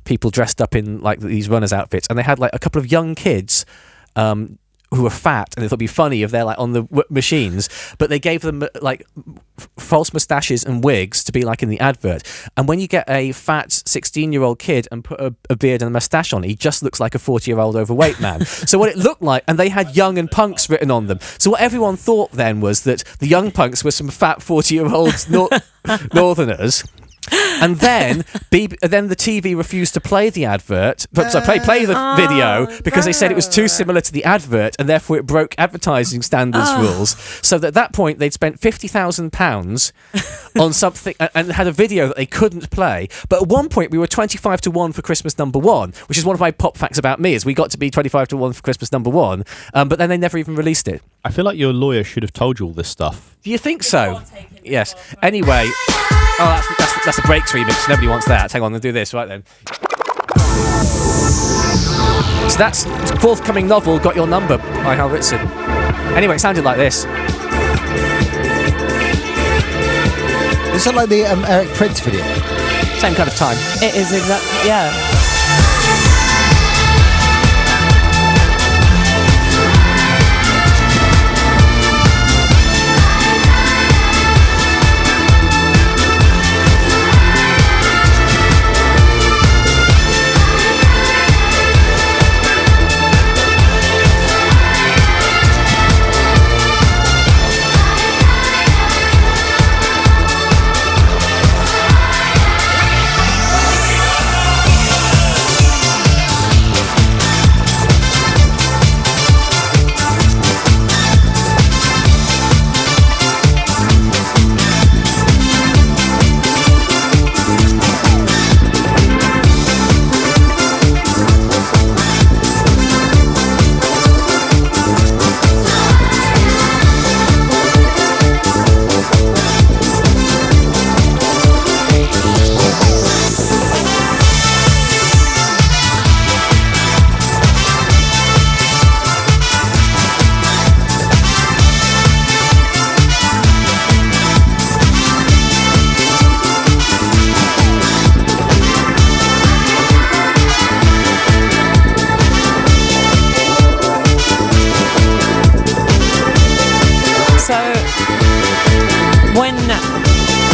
people dressed up in like these runners outfits, and they had like a couple of young kids who were fat, and it would be funny if they're like on the machines, but they gave them like false moustaches and wigs to be like in the advert. And when you get a fat 16-year-old kid and put a beard and a moustache on, he just looks like a 40-year-old overweight man. So what it looked like, and they had young and punks written on them. So what everyone thought then was that the young punks were some fat 40-year-old northerners. And then the TV refused to play the advert, play the video, because they said it was too similar to the advert, and therefore it broke advertising standards rules. So that at that point they'd spent £50,000 on something and had a video that they couldn't play. But at one point we were 25-1 for Christmas number one, which is one of my pop facts about me, is we got to be 25-1 for Christmas number one, but then they never even released it. I feel like your lawyer should have told you all this stuff. Do you think so? Yes. Anyway. Oh, that's a breaks remix. Nobody wants that. Hang on, I'll do this right then. So that's forthcoming novel, Got Your Number, by Hal Ritson. Anyway, it sounded like this. Is that like the Eric Prince video? Same kind of time. It is exactly, yeah.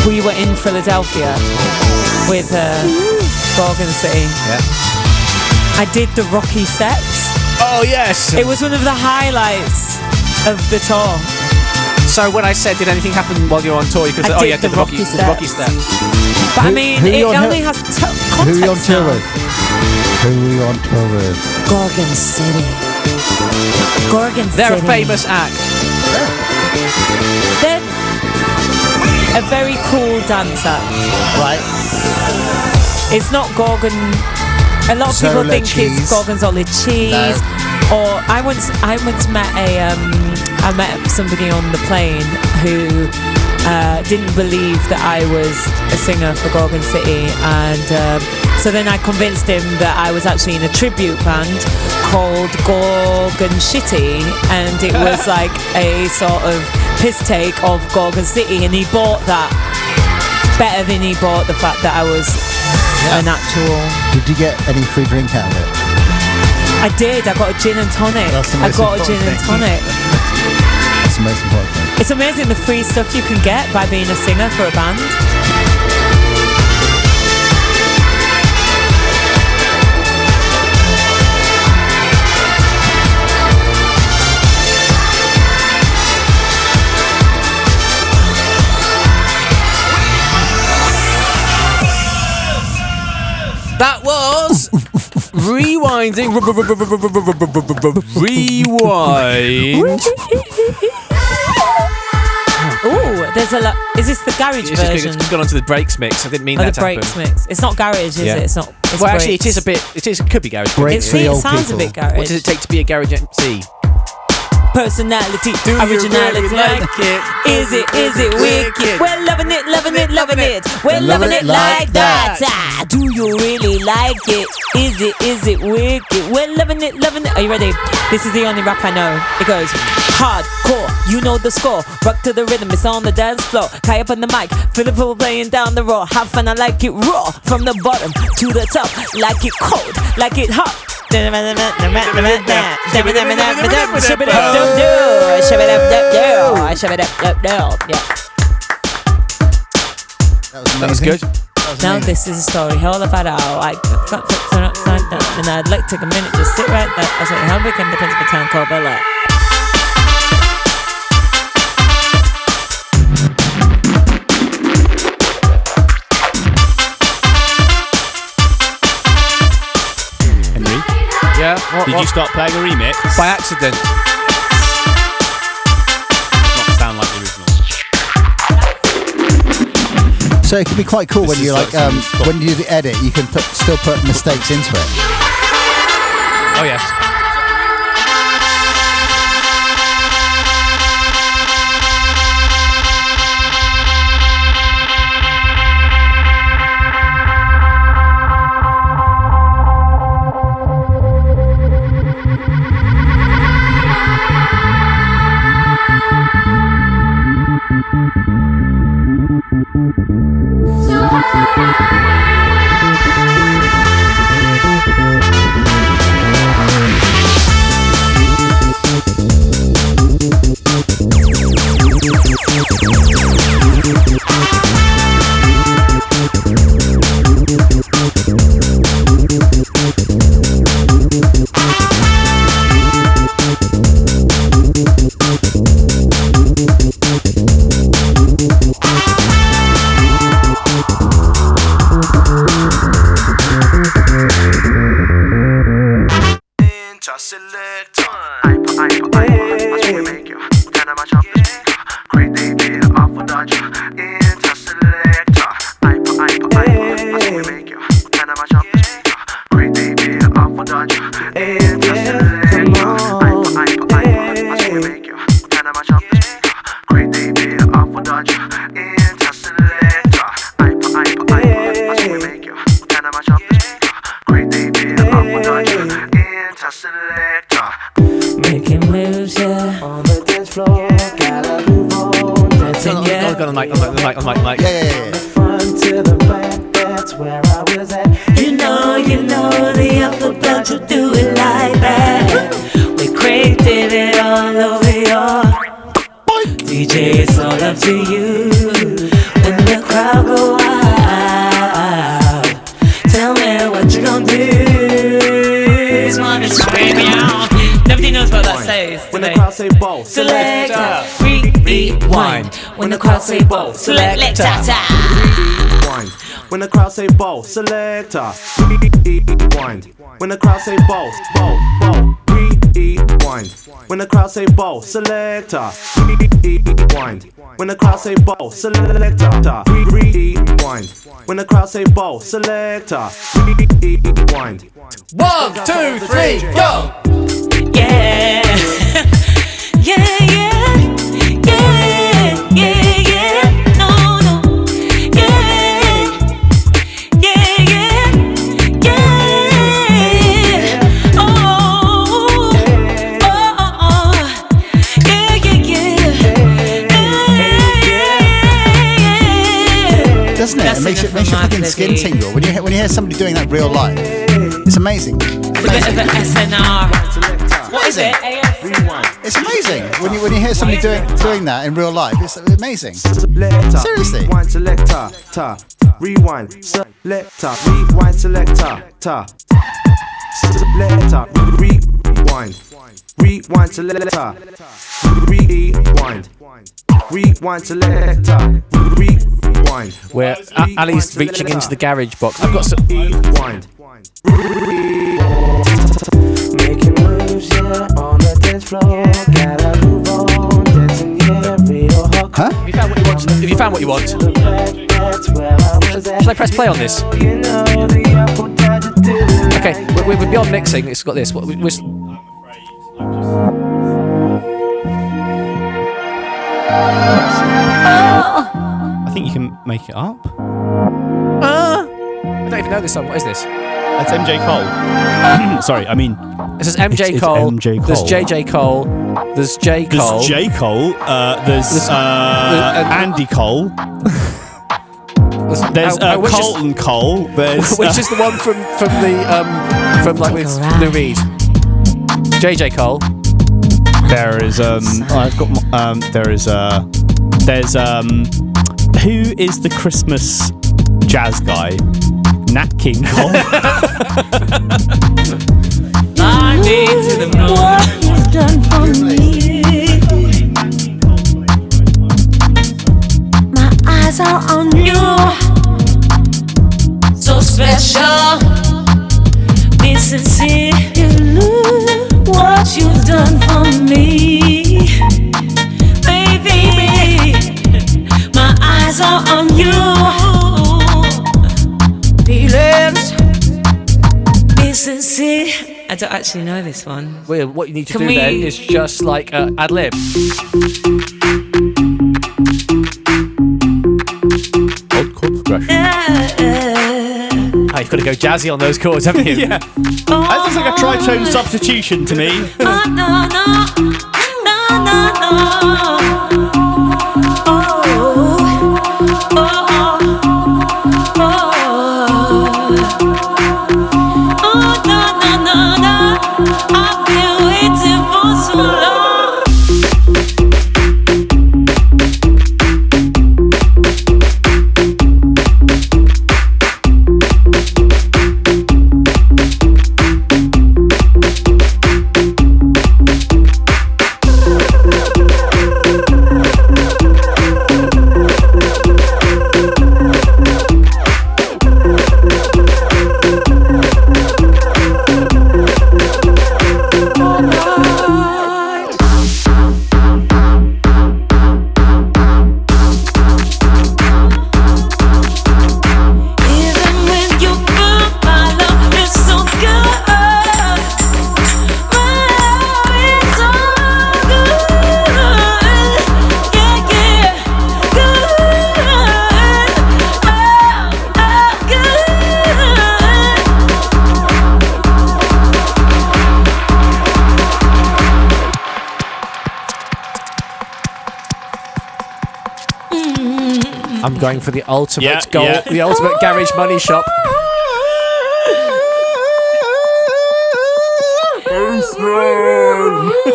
We were in Philadelphia with Gorgon City. Yeah. I did the Rocky Steps. Oh, yes. It was one of the highlights of the tour. So when I said, did anything happen while you were on tour? You could say, oh, yeah, did the Rocky Steps. But I mean, it only has context. Who are you on tour with? Who are you on tour with? Gorgon City. Gorgon City. They're a famous act. They're a very cool dance act. Right. It's not Gorgon. A lot of people think it's Gorgonzola cheese. No. Or I once met I met somebody on the plane who didn't believe that I was a singer for Gorgon City, and so then I convinced him that I was actually in a tribute band called Gorgon Shitty, and it was like a sort of piss take of Gorgon City, and he bought that better than he bought the fact that I was an actual. Did you get any free drink out of it? I did. I got a gin and tonic. I got a gin and tonic. That's the most important thing. It's amazing the free stuff you can get by being a singer for a band. That was rewinding. Rewind. Ooh, there's a lot. Is this the garage version? It's gone onto the breaks mix. I didn't mean that the to happen. breaks mix. It's not garage, is it? It's not. It's well, actually, breaks. it is a bit. It could be garage. It sounds a bit garage. What does it take to be a garage MC? Personality, Do you originality, really like it? Is it wicked? We're loving it. We're loving it like that. Do you really like it? Is it wicked? We're loving it. Are you ready? This is the only rap I know. It goes hardcore, you know the score. Rock to the rhythm, it's on the dance floor. Kai up on the mic, Philippa playing down the roar. Have fun, I like it raw. From the bottom to the top, like it cold, like it hot. That was good. Now this is a story all about how I got turned upside down, and I'd like to take a minute to sit right there. I said, how became the prince of a town called Bel Air? Yeah. Did you start playing a remix? By accident. Does not sound like the original. So it can be quite cool when you when you do the edit, you can still put mistakes into it. Oh yes. When the crowd say bow, selector. Rewind. When the crowd say bow, selector. Rewind. When the crowd say bow, rewind. When the crowd say bow, selector. Rewind. When the crowd say bow, selector. Rewind. When the crowd say bow, selector. Rewind. 1, 2, 3, go! Yeah. Yeah, yeah. Doesn't it? It makes your fucking skin tingle when you hear somebody doing that real life. It's amazing. It's a bit of an SNR. What is it? It's amazing when you hear somebody doing that in real life. It's amazing. Seriously. Rewind selector, ta. Rewind selector, rewind selector, ta. Selector, rewind. Rewind selector, rewind. Rewind selector, rewind. Where Ali's reaching into the garage box. I've got some. Rewind. Making moves, yeah, on the dance floor. Gotta move on, dancing, yeah, real hardcore. Huh? Have you found found what you want. Shall I press play on this? Okay, we're beyond mixing. It's got this. I think you can make it up. I don't even know this song. What is this? That's MJ Cole. Sorry, I mean... This is MJ Cole. It's MJ Cole. There's JJ Cole. There's J Cole. There's J Cole. There's Andy Cole. There's Colton Cole. Which is the one from with Lou Reed? JJ Cole. There is I've got there's who is the Christmas jazz guy? Nat King Cole. I need to the moon. What you've done for me. My eyes are on you. So special. Be sincere. What you've done for me. Baby, my eyes are on you. Feelings. Be sincere. I don't actually know this one. Well, what you need to do then is just like ad lib. Old chord progression. Oh, you've got to go jazzy on those chords, haven't you? Yeah. That looks like a tritone substitution to me. No. I've been waiting for so long. I'm going for the ultimate goal, the ultimate garage money shop.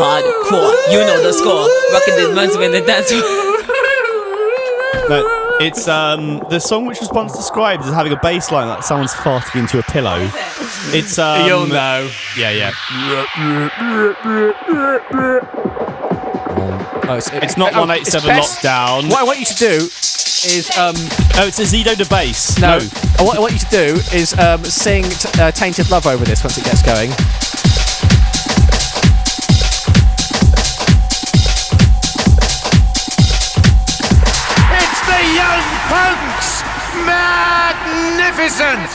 Hardcore, you know the score. Rocking the months when the dance. No, it's the song which was once described as having a bass line like someone's farting into a pillow. It's you'll know. Yeah. Oh, it's not 187 lockdown. What I want you to do is it's a Zido de bass. No. What I want you to do is sing Tainted Love over this once it gets going. It's the Young Punks! Magnificent!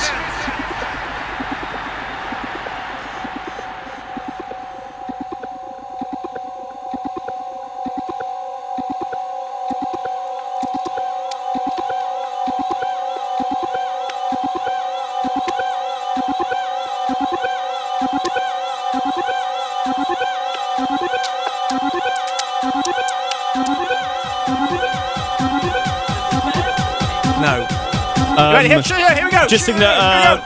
Ready? Here we go. Just sing that.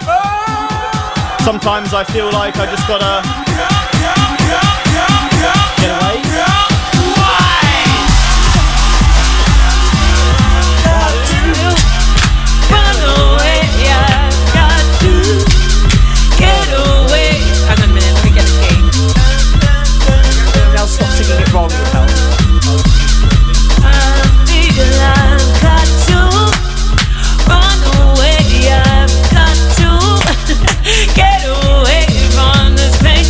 Sometimes I feel like I just gotta get away. Run away, I've got to get away. Hang on a minute, let me get the key. Now stop singing it wrong, will help. I feel I've got to run away, I've got to get away from this pain.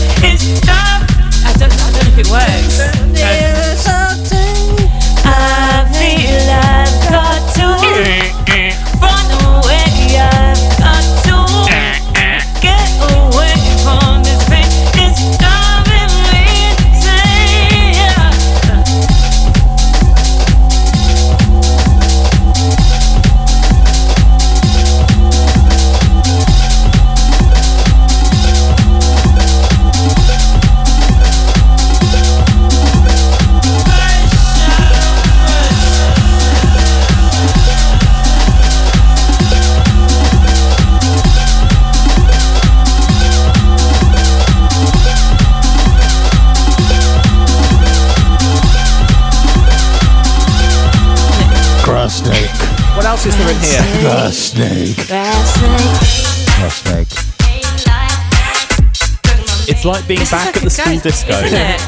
sister in here. The snake. The snake. It's like being back at the school disco. Isn't it?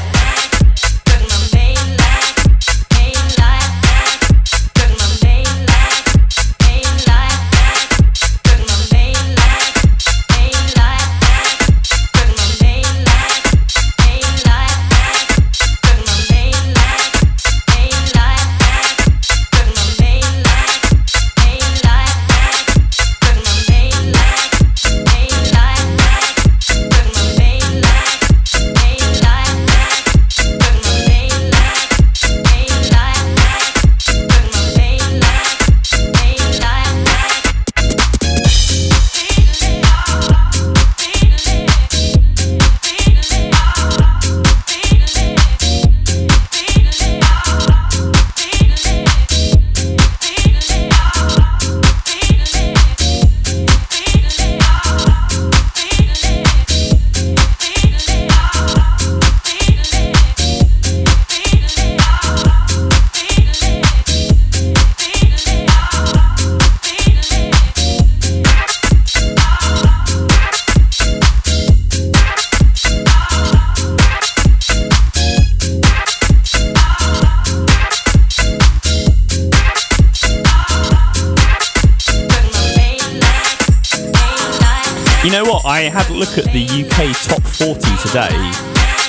You know what? I had a look at the UK top 40 today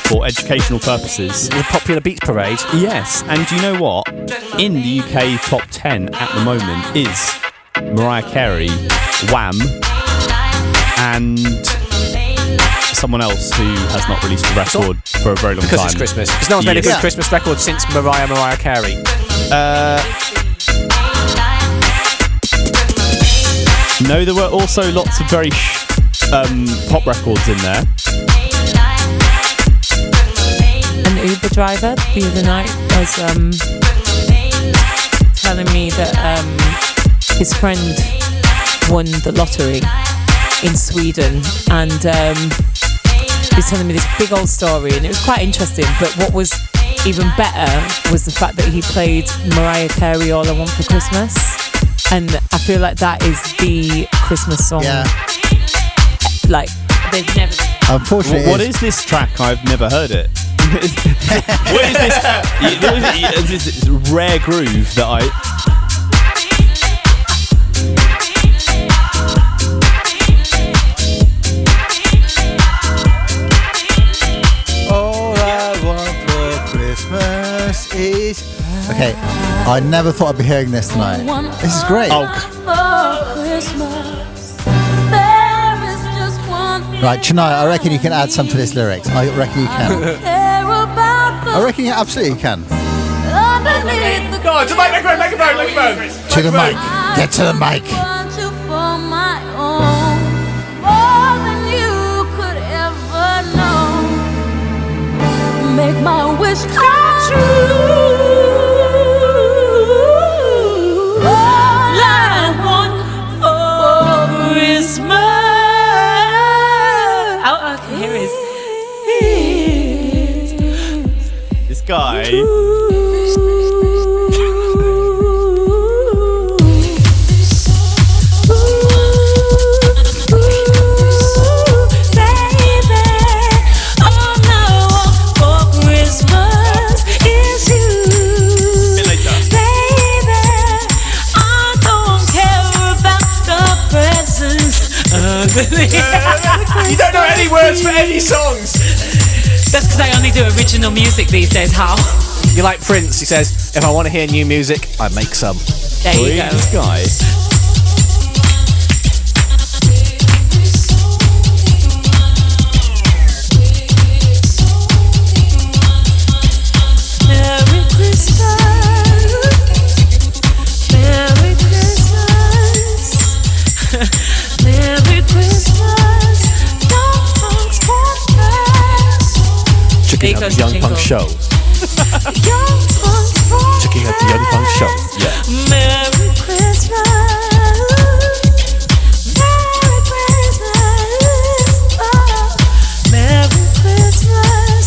for educational purposes. The Popular Beats Parade? Yes, and you know what? In the UK top 10 at the moment is Mariah Carey, Wham, and someone else who has not released a record for a very long time. Because it's Christmas. Because no one's made a good Christmas record since Mariah Carey. No, there were also lots of very pop records in there. An Uber driver the other night was telling me that his friend won the lottery in Sweden, and he was telling me this big old story, and it was quite interesting. But what was even better was the fact that he played Mariah Carey "All I Want for Christmas," and I feel like that is the Christmas song. Yeah. Like, they've never. Unfortunately, what is this track? I've never heard it. What is this? This rare groove that I. All I want for Christmas is. Okay, I never thought I'd be hearing this tonight. This is great. Right, Chenai, I reckon you can add some to this lyrics. I reckon you can. I reckon you absolutely can. Go on, to the microphone. To the mic. Get to the mic. Make my wish come true. All I want for Christmas. All I can hear is this guy. You don't know any words for any songs. That's because I only do original music these days. How? You're like Prince. He says, if I want to hear new music, I make some. There you go. This guy. Merry Christmas. Merry Christmas. Merry Christmas. Checking out the Young Punx show. Checking out the Young Punx show. Yeah. Merry Christmas. Merry Christmas. Merry Christmas.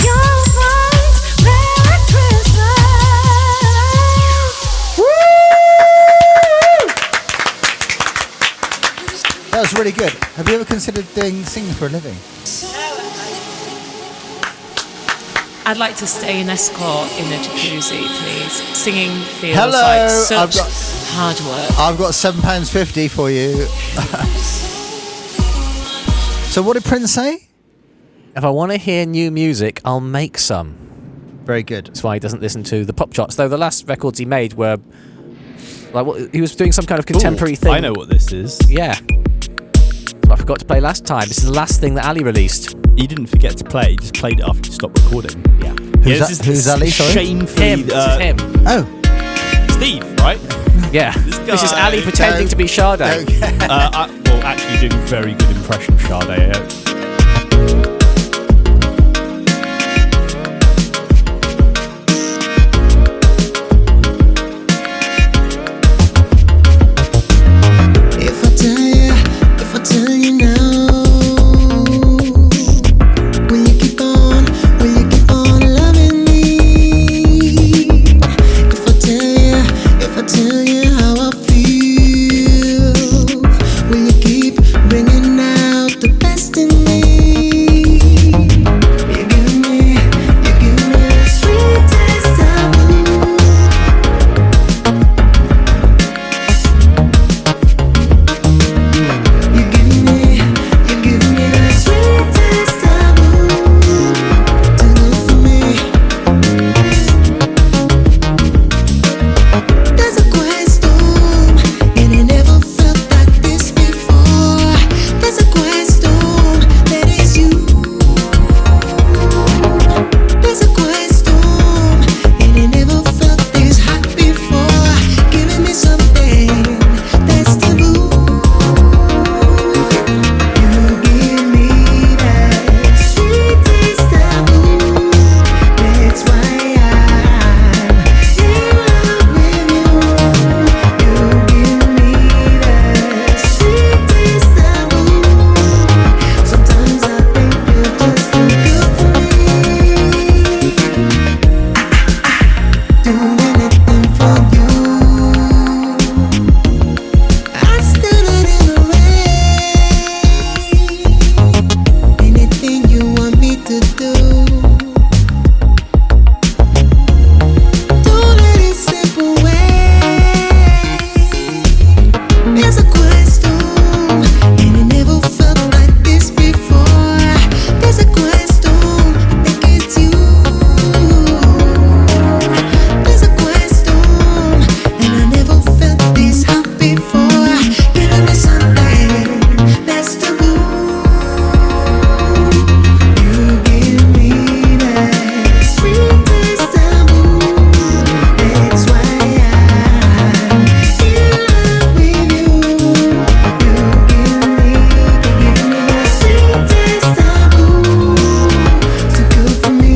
Young Punx. Merry Christmas. That's really good. Have you ever considered singing for a living? I'd like to stay an escort in a jacuzzi, please. Singing feels Hello, like such hard work. I've got £7.50 for you. So what did Prince say? If I want to hear new music, I'll make some. Very good. That's why he doesn't listen to the pop charts. Though the last records he made were like he was doing some kind of contemporary thing. I know what this is. Yeah. I forgot to play last time. This is the last thing that Ali released. You didn't forget to play. You just played it after you stopped recording. Yeah. Who's Ali? Sorry. Shamefully. Him. This is him. Oh. Steve, right? Yeah. This is Ali pretending to be Sade. Well, actually doing a very good impression of Sade. If I tell you now, will you keep on loving me? If I tell you how I feel, will you keep bringing out the best in me? You give me the sweetest taboo. You give me the sweetest taboo to do for me. There's a quiet storm, and I never felt like this before. There's a quiet storm that is you. There's a quiet storm, and I never felt this hot before. Giving me something that's taboo. You give me that sweetest taboo. That's why I'm in love with you. You give me that sweetest taboo. Sometimes I think you're just too good for me. Do anything for you. I stand out in the rain. Anything you want me to do. Do it in simple way. There's a quiet storm, and I never felt like this before. There's a quiet storm, I think it's you. There's a quiet storm, and I never felt this hot before. Giving me something that's taboo. You give me that sweetest taboo. That's why I'm in love with you. You give me that sweetest taboo. Too good for me.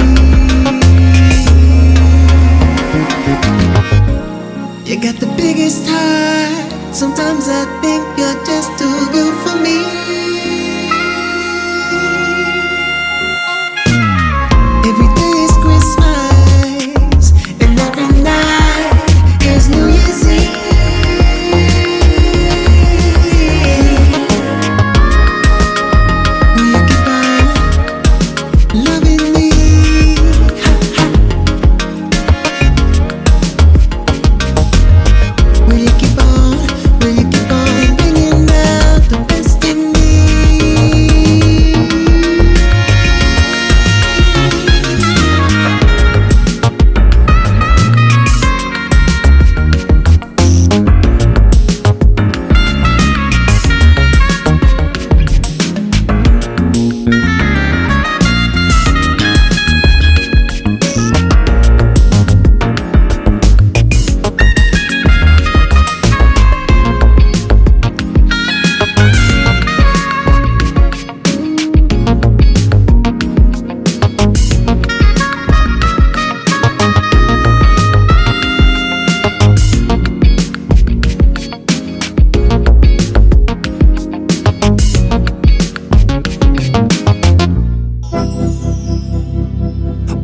You got the biggest heart. Sometimes I think you're just too good for me. Every day is Christmas, and every night is New Year's Eve. Will you keep on loving me? Will you keep on bringing down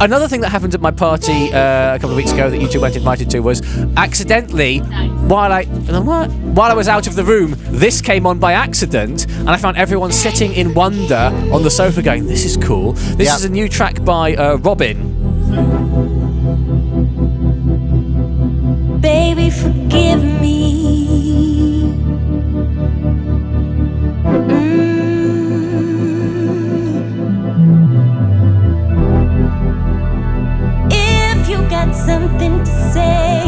Another thing that happened at my party a couple of weeks ago that you two weren't invited to was accidentally, while I was out of the room, this came on by accident, and I found everyone sitting in wonder on the sofa going, "This is cool." This is a new track by Robin. Baby, forgive me. If you got something to say,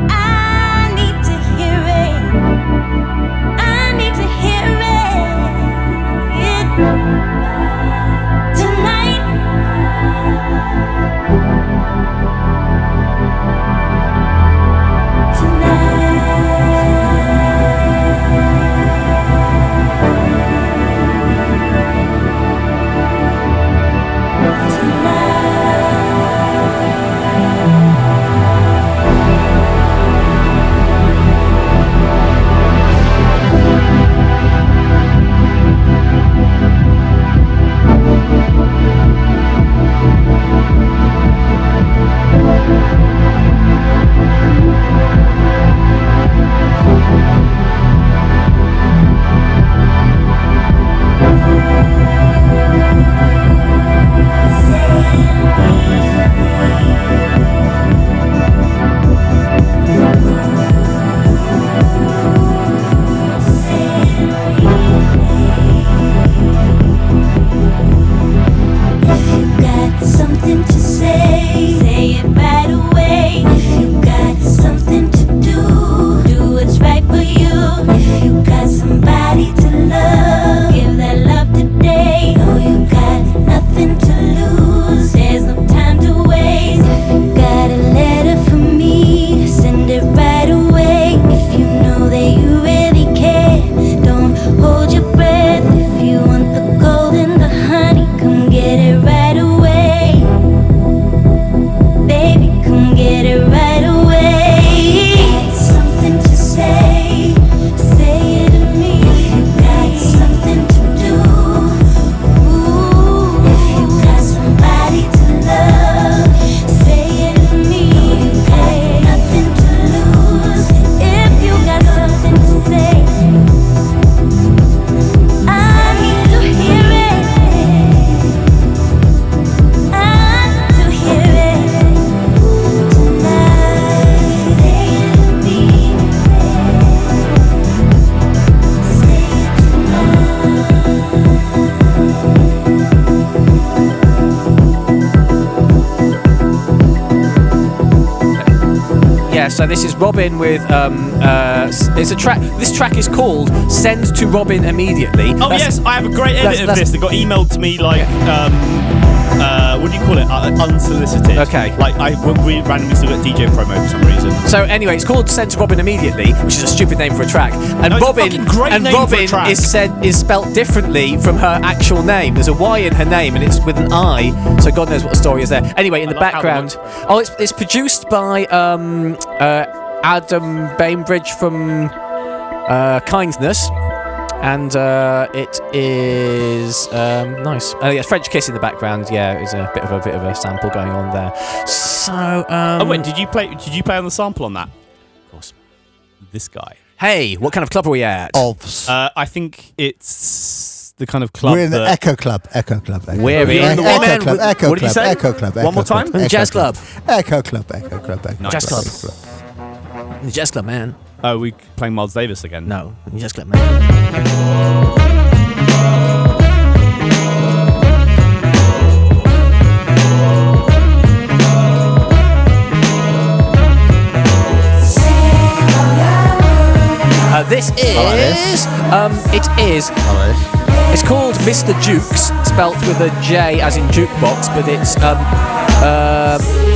I need to hear it. I need to hear it tonight. So this is Robin with it's a track. This track is called "Send to Robin Immediately." Oh yes, I have a great edit of this that got emailed to me like what do you call it? Unsolicited. Okay. Like we randomly still got DJ promo for some reason. So anyway, it's called "Send to Robin Immediately," which is a stupid name for a track. And Robin is spelt differently from her actual name. There's a Y in her name, and it's with an I. So God knows what the story is there. Anyway, in the background, it's produced by Adam Bainbridge from Kindness. And it is nice. Yes, French Kiss in the background. Yeah, it's a bit of a sample going on there. So, oh wait, did you play on the sample on that? Of course. This guy. Hey, what kind of club are we at? I think it's the kind of club. We're in the Echo Club. Echo Club. We're in the Echo Club. Echo What did you say? Echo Club. One more time. Jazz Club. Echo Club. Echo Club. Jazz Club. The Jazz Club, man. Oh, we playing Miles Davis again? No, the Jazz Club, man. This is it's called Mr. Jukes, spelt with a J as in jukebox, but it's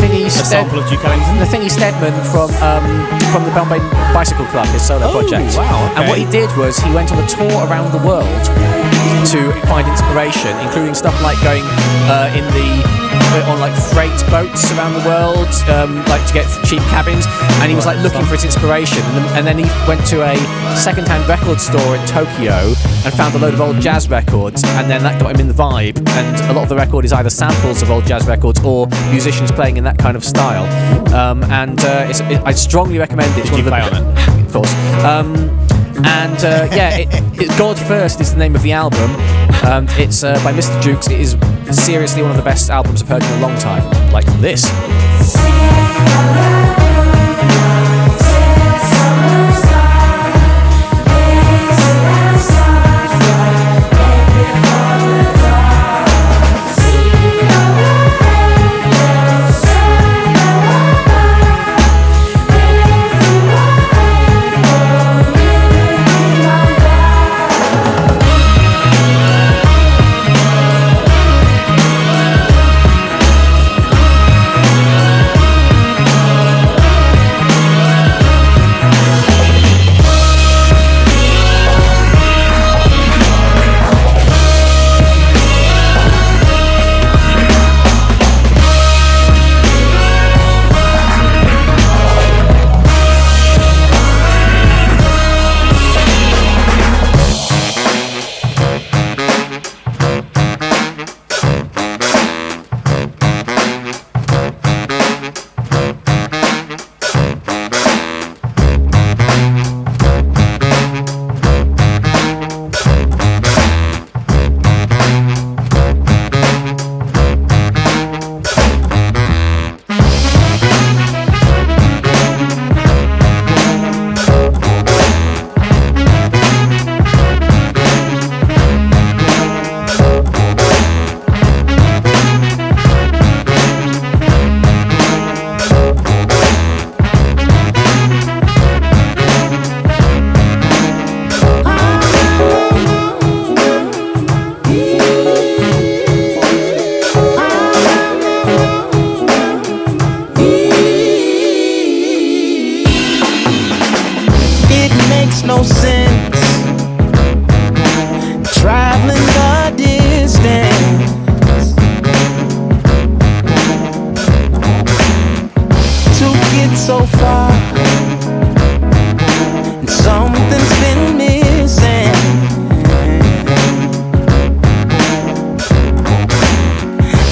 Thingy Stedman from the Bombay Bicycle Club, his solo project. Wow, okay. And what he did was he went on a tour around the world to find inspiration, including stuff like going on like freight boats around the world, like to get cheap cabins, and he was like looking for his inspiration. And then he went to a second-hand record store in Tokyo and found a load of old jazz records, and then that got him in the vibe. And a lot of the record is either samples of old jazz records or musicians playing in that kind of style. I strongly recommend it. Did you play on it? Of course. God First is the name of the album. It's by Mr. Jukes. It is seriously one of the best albums I've heard in a long time. Like this. no sense traveling the distance to get so far, and something's been missing.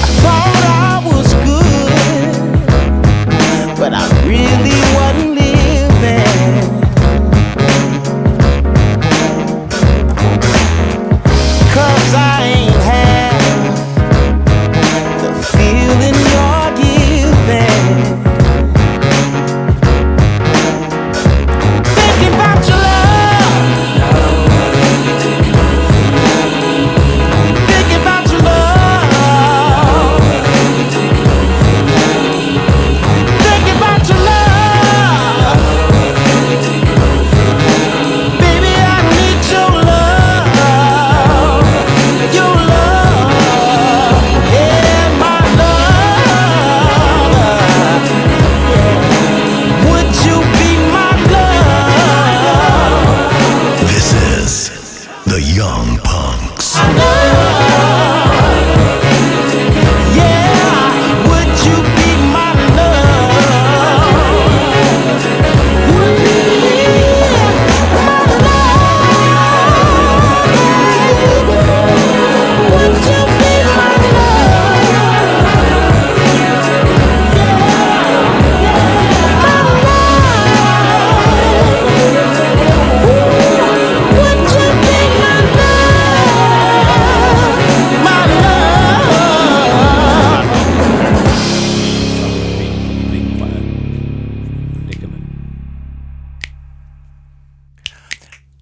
I thought I was good, but I really wasn't living. 'Cause I ain't have the feeling you're giving. Thinking about your love, thinking about your love, thinking about your love. Baby, I need your love, your love, yeah, my love. Would you be my love? This is the Young Punks. Yeah, would you be my love? Would you be my love? Would you be my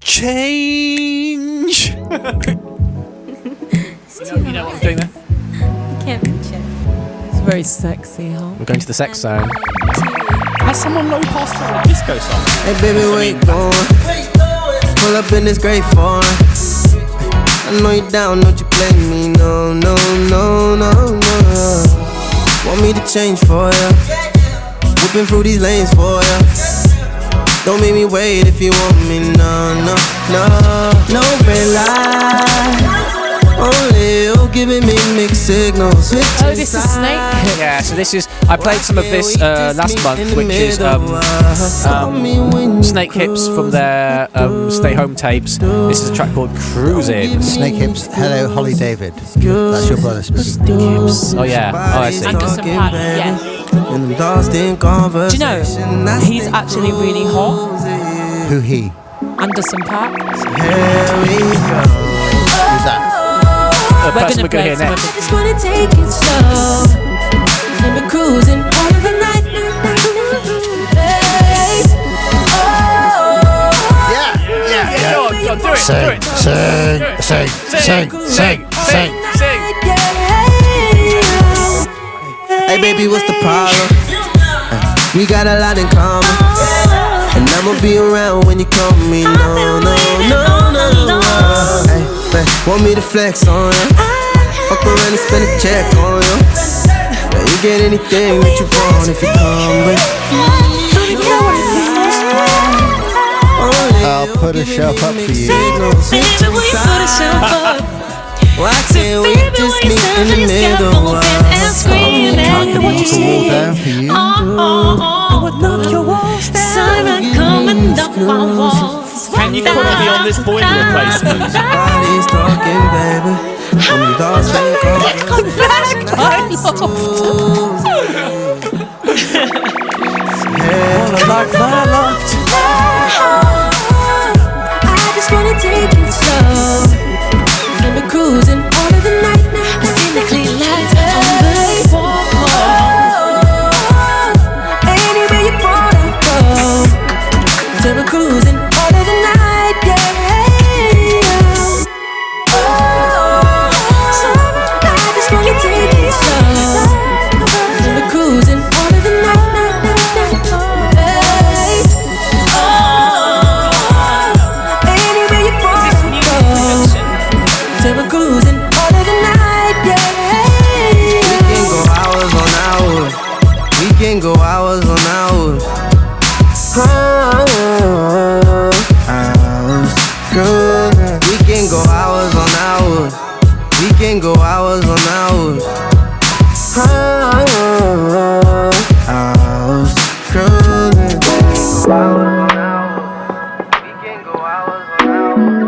Change. You know what I'm doing there? I can't reach it. It's very sexy, huh? We're going to the sex zone. Has someone low passed a disco song? Hey baby, where you going? Pull up in this great foreign. I know you down, don't you play me? No, no, no, no, no. Want me to change for ya? Whipping through these lanes for ya. Don't make me wait if you want me. No, no, no. No red light Only you giving me mixed signals. Oh, this is Snake. Yeah, so this is. I played some of this last month, which is Snake Hips from their Stay Home tapes. This is a track called Cruising. Snake Hips, hello, Holly David. That's your brother speaking. Hips. Oh, yeah. Oh, I see. Anderson Paak, yeah. Do you know, he's actually really hot. Who he? Anderson Paak. Who's that? The person we're going to hear next. I just wanna take it slow. And we're cruising all of the night. Yeah, go on, do it, Sing. Hey baby, what's the problem? We got a lot in common, and I'ma be around when you call me. No. Hey, man, want me to flex on you? Fuck around and spend a check on you. Yeah, you get anything that you want if you come with. I'll put a shelf up for you. Why can't we just meet in the middle? I can knock a wall down for you. Siren coming up my walls. Can you put me on this boiler replacement? Body's talking, baby. When we lost fake I just wanna take it slow. And we're cruising all of the night now. I see the clean lights on the wall. Anywhere you wanna go. So we're cruising all of the night, yeah. So I just wanna take it slow. And we're cruising all of the night. Go hours on hours. We can go hours on hours. We can go hours on hours. Cruising. We can go hours on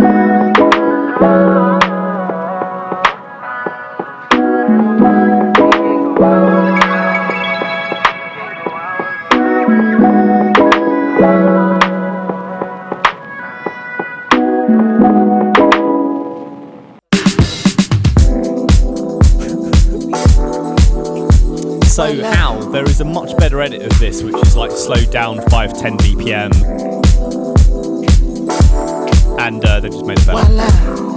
So Al, there is a much better edit of this, which is like slowed down 5-10 BPM, and they've just made it better.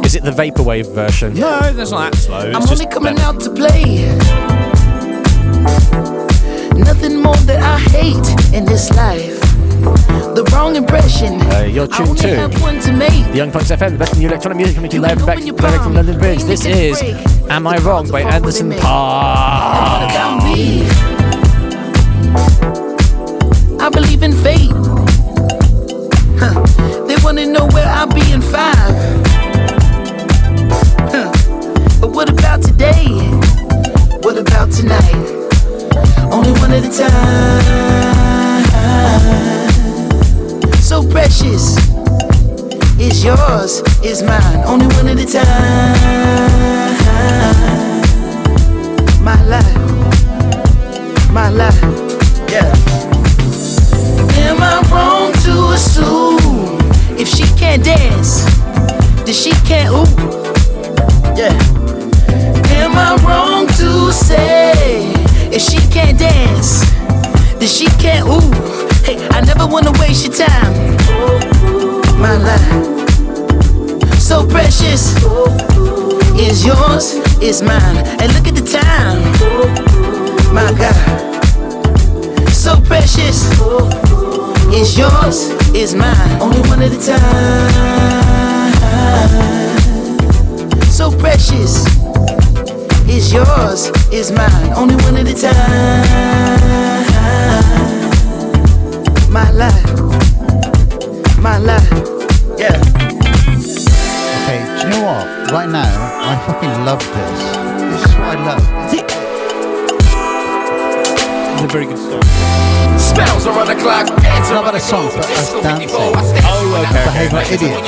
Is it the vaporwave version? No, that's not that slow. It's I'm just only coming better. out to play. Nothing more that I hate in this life. The wrong impression. You're I tuned only to have one to make. the Young Punks FM, the best new electronic music coming to you live back direct from London Bridge. This is Am I Wrong by Anderson Paak. About me. I believe in fate. They wanna know where I'll be in 5. But what about today? What about tonight? Only one at a time. So precious. It's yours, it's mine. Only one at a time. My life, yeah. Am I wrong to assume if she can't dance, then she can't ooh? Yeah. Am I wrong to say if she can't dance, then she can't ooh? Hey, I never wanna waste your time. My life, so precious. Is yours, is mine. And look at the time. My God, so precious. Is yours, is mine. Only one at a time. So precious. Is yours, is mine. Only one at a time. My life, yeah. Okay, do you know what? Right now, I fucking is a very good song. Spells around the clock. It's not about a song, but us dancing. Oh, okay. Behave like idiots.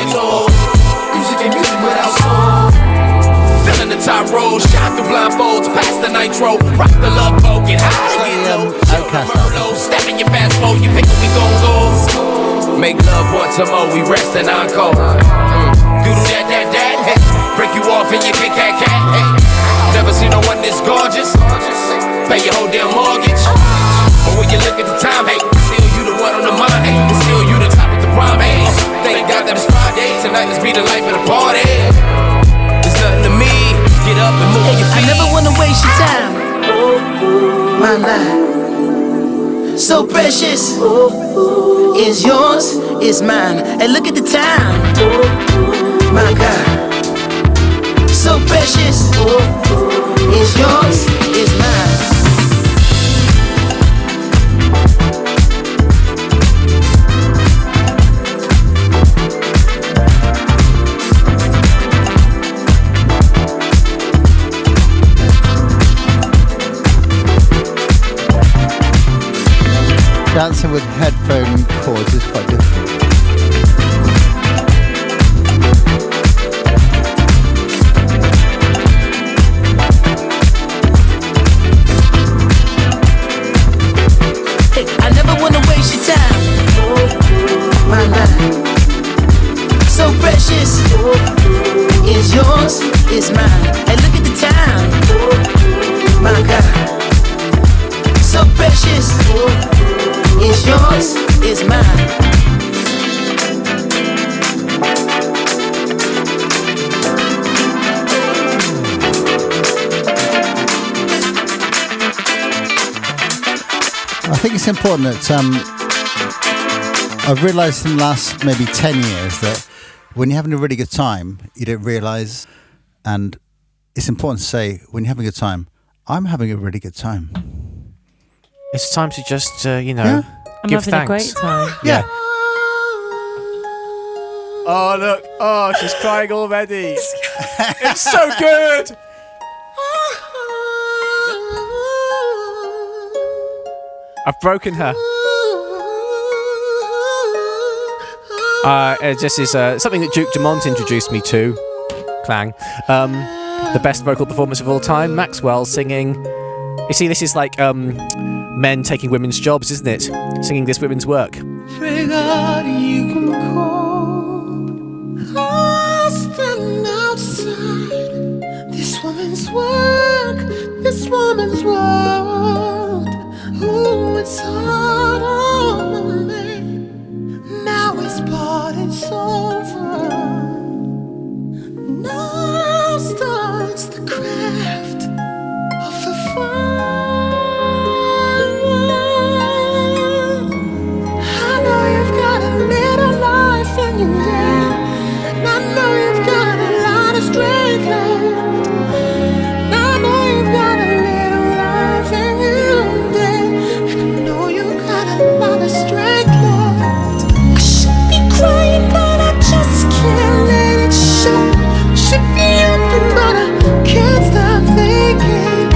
Music ain't music without song. Filling the top road, shot through blindfolds, past the nitro, rock the love boat, get high, get low, Merlot, step in your fast mode, you pick up, we gon' go. Make love once more, we rest and encore. Do that, hey. Break you off in your Kit Kat cat, hey. Never seen no one this gorgeous. Pay your whole damn mortgage. But when you look at the time, hey, still you the one on the mind, hey. Still you the top of the rhyme, hey. Thank God that it's Friday, tonight let's be the life of the party. There's nothing to me, get up and move your feet. I never wanna waste your time. My life, so precious, is yours, is mine. And look at the time, my God, so precious, is yours, is mine. Dancing with headphone cords is quite difficult. Hey, I never wanna waste your time. My life, so precious, is yours, is mine. And look at the time, my God, so precious. Is yours, is mine. I think it's important that I've realised in the last maybe 10 years that when you're having a really good time, you don't realise, and it's important to say when you're having a good time, I'm having a really good time. It's time to just, I'm give having thanks. a great time. Yeah. Oh, look. Oh, she's crying already. It's so good. I've broken her. This is something that Duke Dumont introduced me to. Clang. The best vocal performance of all time. Maxwell singing. You see, this is like men taking women's jobs, isn't it? Singing this women's work. Pray God you can call. I'll stand outside this woman's work, this woman's world. Ooh, it's hard on me. Now it's part, it's over. Now starts the craft of the fire. I know you've got a little life in you, yeah. And I know you've got a lot of strength left. And I know you've got a little life in you, yeah. And I know you've got a lot of strength left. I should be crying, but I just can't let it show. Should be open, but I can't stop thinking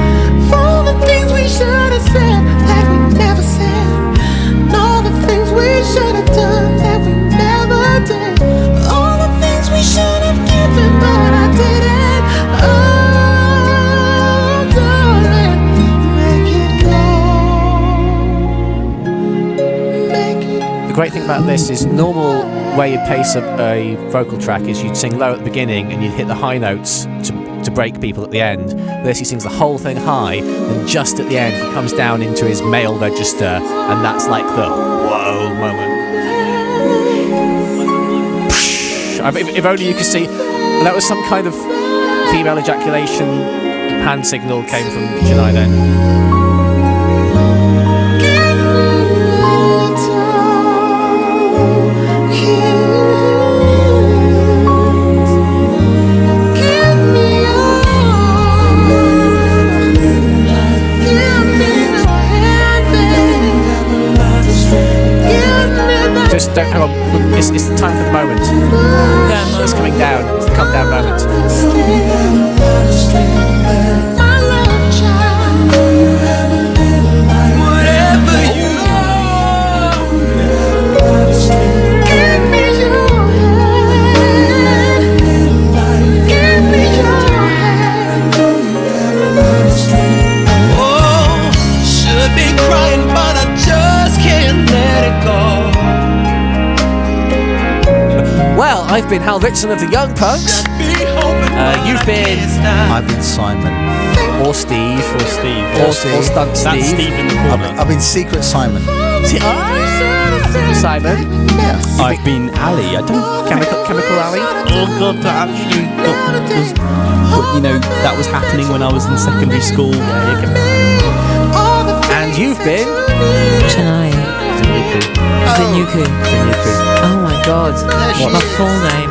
of all the things we should have said that we never said, and all the things we should have done that we never did, all the things we should have given but I didn't. Oh, darling, make it go, make it. The great thing about this is normal way you pace a vocal track is you'd sing low at the beginning and you'd hit the high notes to break people at the end. This, he sings the whole thing high, and just at the end he comes down into his male register, and that's like the whoa moment. If only you could see, that was some kind of female ejaculation hand signal came from Chennai then. Just don't, hang on, it's the time for the moment. It's coming down, it's the come down moment. Whatever I've been Hal Ritson of the Young Punks. You've been... I've been Simon. Or Steve. Or Steve. Or Stunt Steve. That's Steve in the corner. I've been Secret Simon. Simon. Yeah. I've been Ali. I don't... Chemical Ali. Oh God, that actually that was happening when I was in secondary school. And you've been... Chenai. Zanuku. Oh my God. What my full name?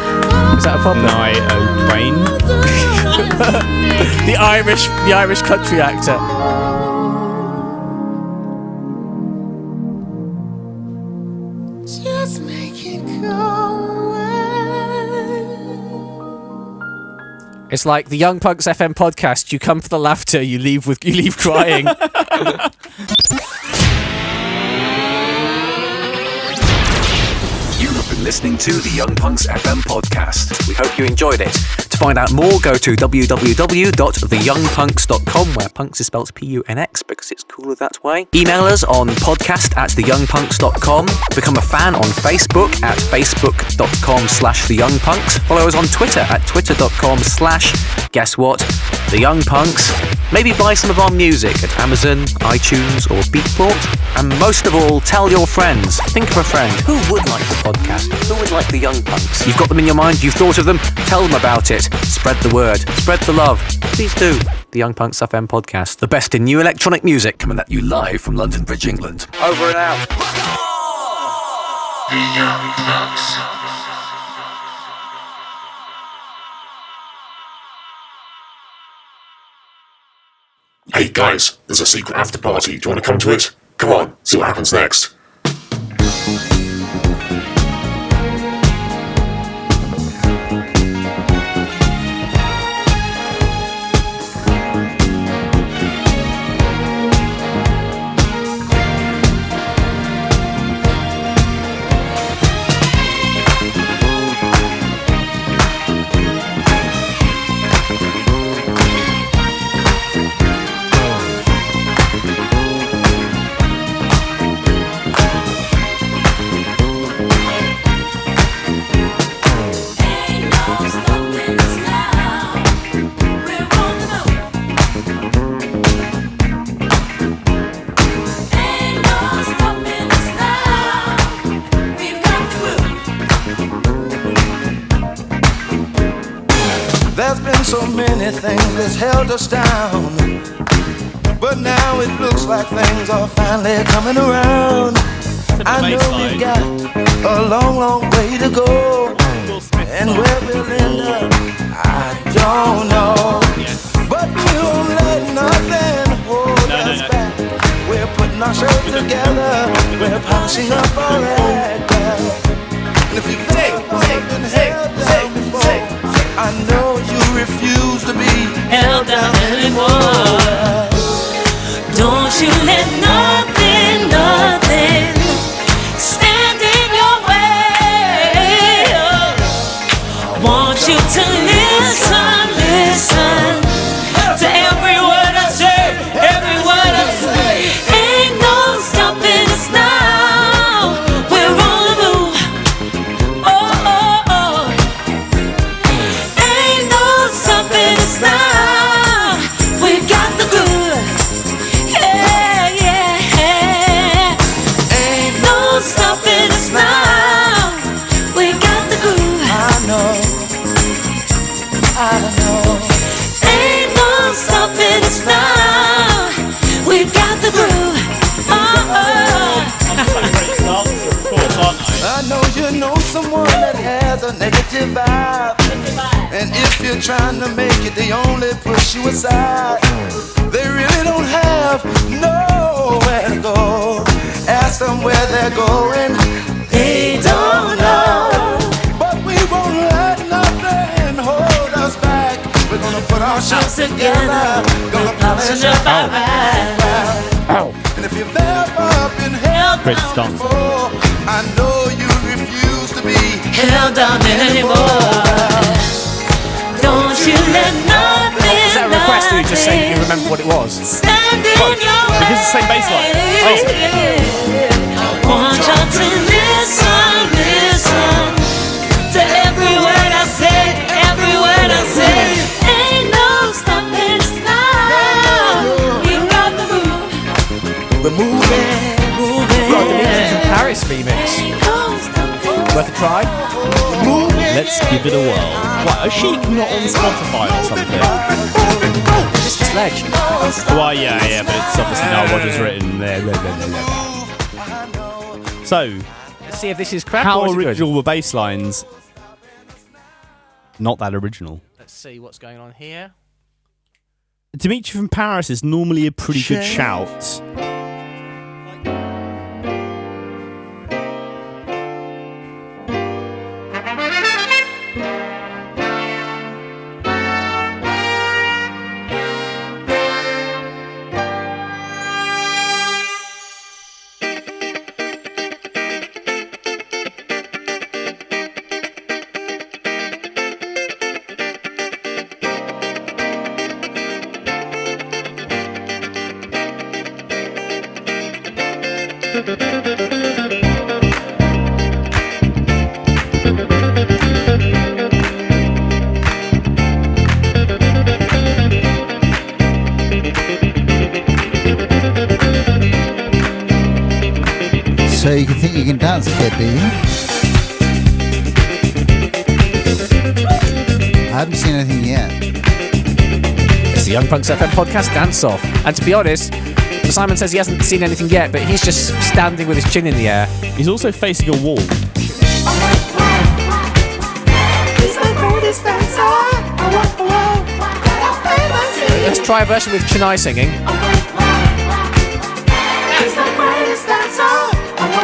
Is that a problem? Nye O'Twain. the Irish country actor. Just make it go away. It's like the Young Punks FM podcast. You come for the laughter, you leave crying. You have been listening to the Young Punks FM podcast. We hope you enjoyed it. To find out more, go to www.theyoungpunks.com, where punks is spelled Punx because it's cooler that way. Email us on podcast@theyoungpunks.com. Become a fan on Facebook at facebook.com/theyoungpunks. Follow us on Twitter at twitter.com/guess what? The Young Punks. Maybe buy some of our music at Amazon, iTunes or Beatport. And most of all, tell your friends. Think of a friend who would like the podcast, who would like the Young Punks. You've got them in your mind, you've thought of them, tell them about it. Spread the word, spread the love. Please do. The Young Punks FM podcast. The best in new electronic music. Coming at you live from London Bridge, England. Over and out. The Young Punks. Hey guys, there's a secret after party. Do you want to come to it? Come on, see what happens next. So many things that's held us down, but now it looks like things are finally coming around. I know we've got a long, long way to go, and where we'll end up, I don't know. But we won't let nothing hold us back. We're putting our show together, we're polishing up our act. And if you've ever been held down before, I know you refuse to be held down anymore. Don't you let nothing stand in your way. Want you to listen to every word I say, every word I say. Ain't no stopping us now. We're on the move. Oh, oh, oh. Ain't no stopping us now. We've got the groove. Yeah, yeah. Ain't no stopping us now. We got the groove. I know. Ain't no stopping us now. We've got the groove. I know you know someone that has a negative vibe, and if you're trying to make it, they only push you aside. They really don't have nowhere to go. Ask them where they're going, they don't know. But we won't let nothing hold us back. We're gonna put our shots together, gonna polish up our act. And if you've ever been held down before, I know you refuse to be held down anymore. Don't you let nothing. Is that a request or you just saying you remember what it was? Stand in your Because it's the same bass line. I want you to listen to every We're moving. Vladimir from Paris remix. Worth a try? Let's give it a whirl. What, is she not on Spotify or something? This is Sledge. Well, yeah, but it's obviously now Roger's written there. So, let's see if this is crap. How or is it good? original were bass lines? Not that original. Let's see what's going on here. Dimitri from Paris is normally a pretty good shout. So you can think you can dance, kid, do you? I haven't seen anything yet. It's the Young Punks FM podcast dance off. And to be honest, Simon says he hasn't seen anything yet, but he's just standing with his chin in the air. He's also facing a wall. Let's try a version with Chenai singing.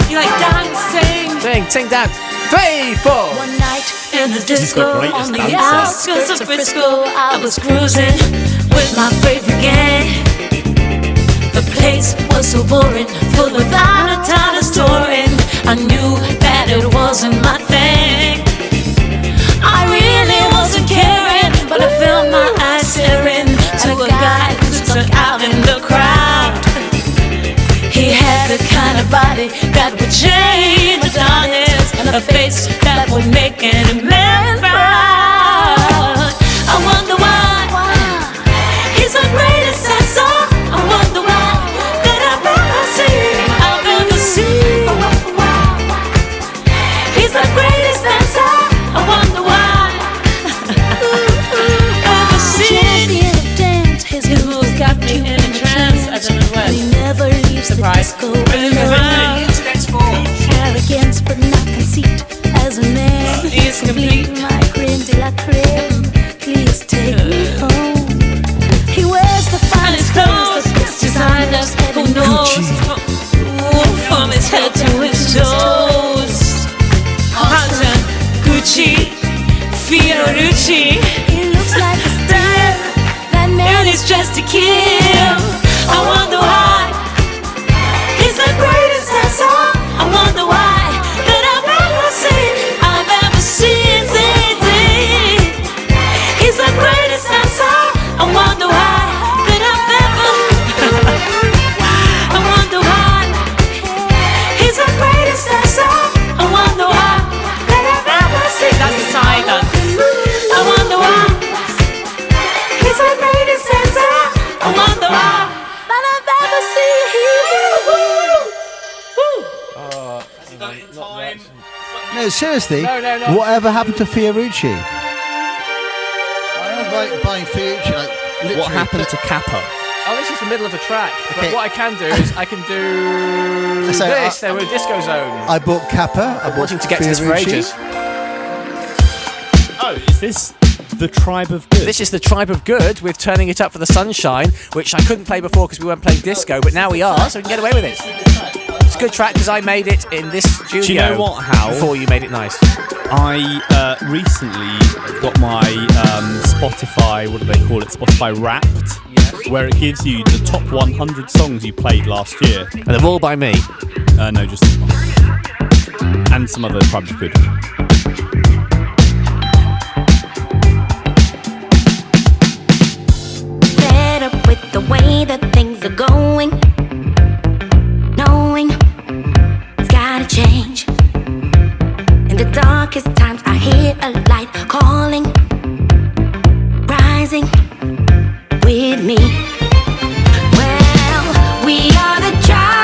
You like dancing? Sing, dance. 3, 4. One night in a disco on the outskirts of Frisco, I was cruising with my favorite gang. The place was so boring, full without a ton of storing. I knew that it wasn't my thing. I really wasn't caring, but I felt my eyes staring to a guy who stuck out in the crowd. He had the kind of body that would change the darkness, and a face that would make any man proud. I wonder why he's the greatest dancer. I wonder why that I've ever seen. He's the greatest dancer. I wonder why. Ever seen dance? His moves got me in a trance. I don't know what. He never leaves Surprise. the disco. Arrogance, but not conceit. As a man, he's complete. My creme de la creme. Please take me home. He wears the finest clothes, the best designers. Who knows? Ooh, from his head to his toes. Hunter, Gucci, Fiorucci. He looks like a star. That man is just a kill. I wonder why he's the greatest dancer. I wonder why that I've ever seen. He's the greatest dancer. I wonder why that I've ever. I wonder why he's the greatest dancer. I wonder why that I've ever seen. That's the side dance. I wonder why he's the greatest dancer. I wonder why that I've ever seen. No, seriously. No. Whatever happened to Fiorucci? I don't buying Fiorucci. What happened to Kappa? Oh, this is the middle of a track. Okay. But what I can do is I can do So, this. There with Disco Zone. I bought Kappa. I bought Wanting to get to this for Fiorucci. ages. Oh, is this the Tribe of Good? This is the Tribe of Good with Turning It Up for the Sunshine, which I couldn't play before because we weren't playing disco, but now we are, so we can get away with it. It's a good track because I made it in this studio. Do you know what, Hal? Before you made it nice. I recently got my Spotify, what do they call it? Spotify Wrapped, where it gives you the top 100 songs you played last year. And they're all by me. No, just this one. And some other Tribe of Good. Fed up with the way that things are going, knowing it's gotta change. In the darkest times I hear a light calling, rising with me. Well, we are the tribe.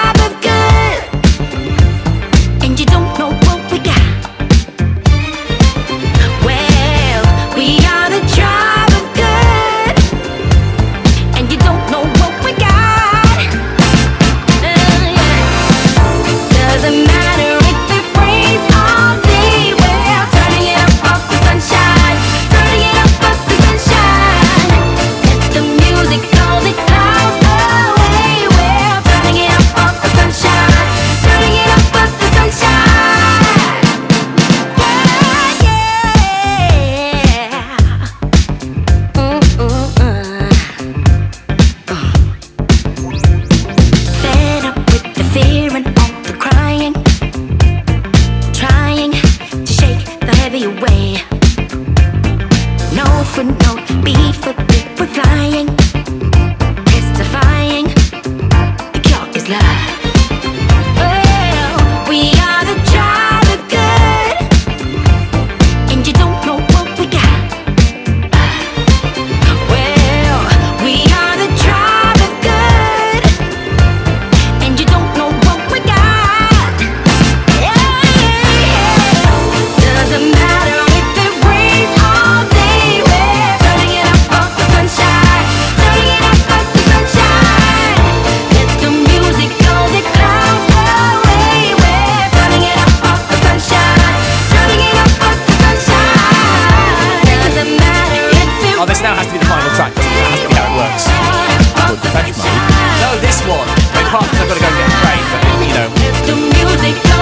apart from I've got to go and get a train, but you know,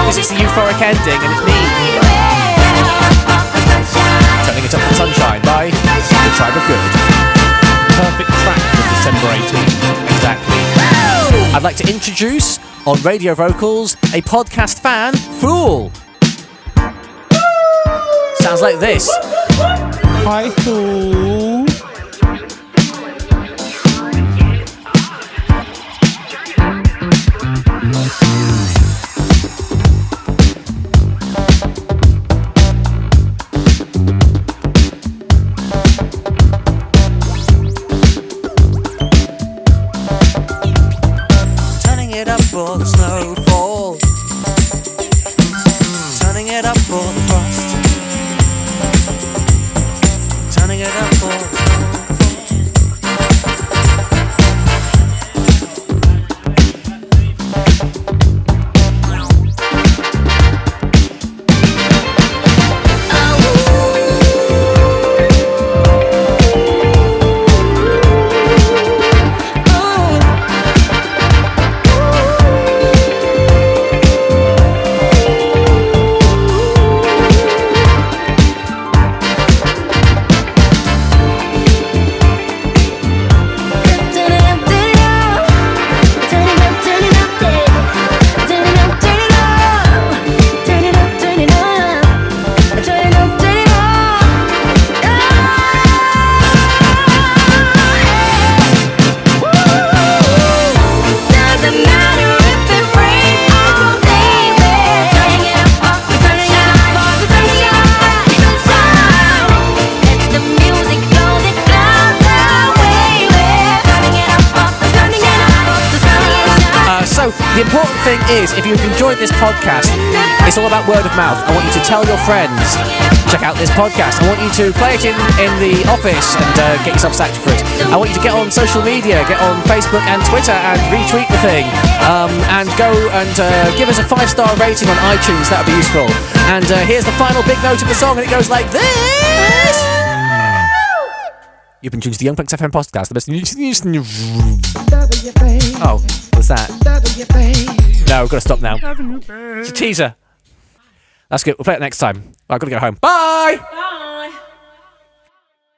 this is the euphoric ending, and it's me turning it up for Sunshine by The Tribe of Good. Perfect track for December 18th, exactly. I'd like to introduce on radio vocals a podcast fan, Fool. Sounds like this. Hi, Fool. Turning it up for the snowfall, turning it up for the frost, turning it up for the The important thing is, if you've enjoyed this podcast, it's all about word of mouth. I want you to tell your friends, check out this podcast. I want you to play it in the office and get yourself sacked for it. I want you to get on social media, get on Facebook and Twitter and retweet the thing. And go and give us a 5-star rating on iTunes. That would be useful. And here's the final big note of the song, and it goes like this. You've been tuned to the Young Punks FM podcast, the best news. Oh, what's that? No, we've got to stop now. It's a teaser. That's good. We'll play it next time. I've got to go home. Bye!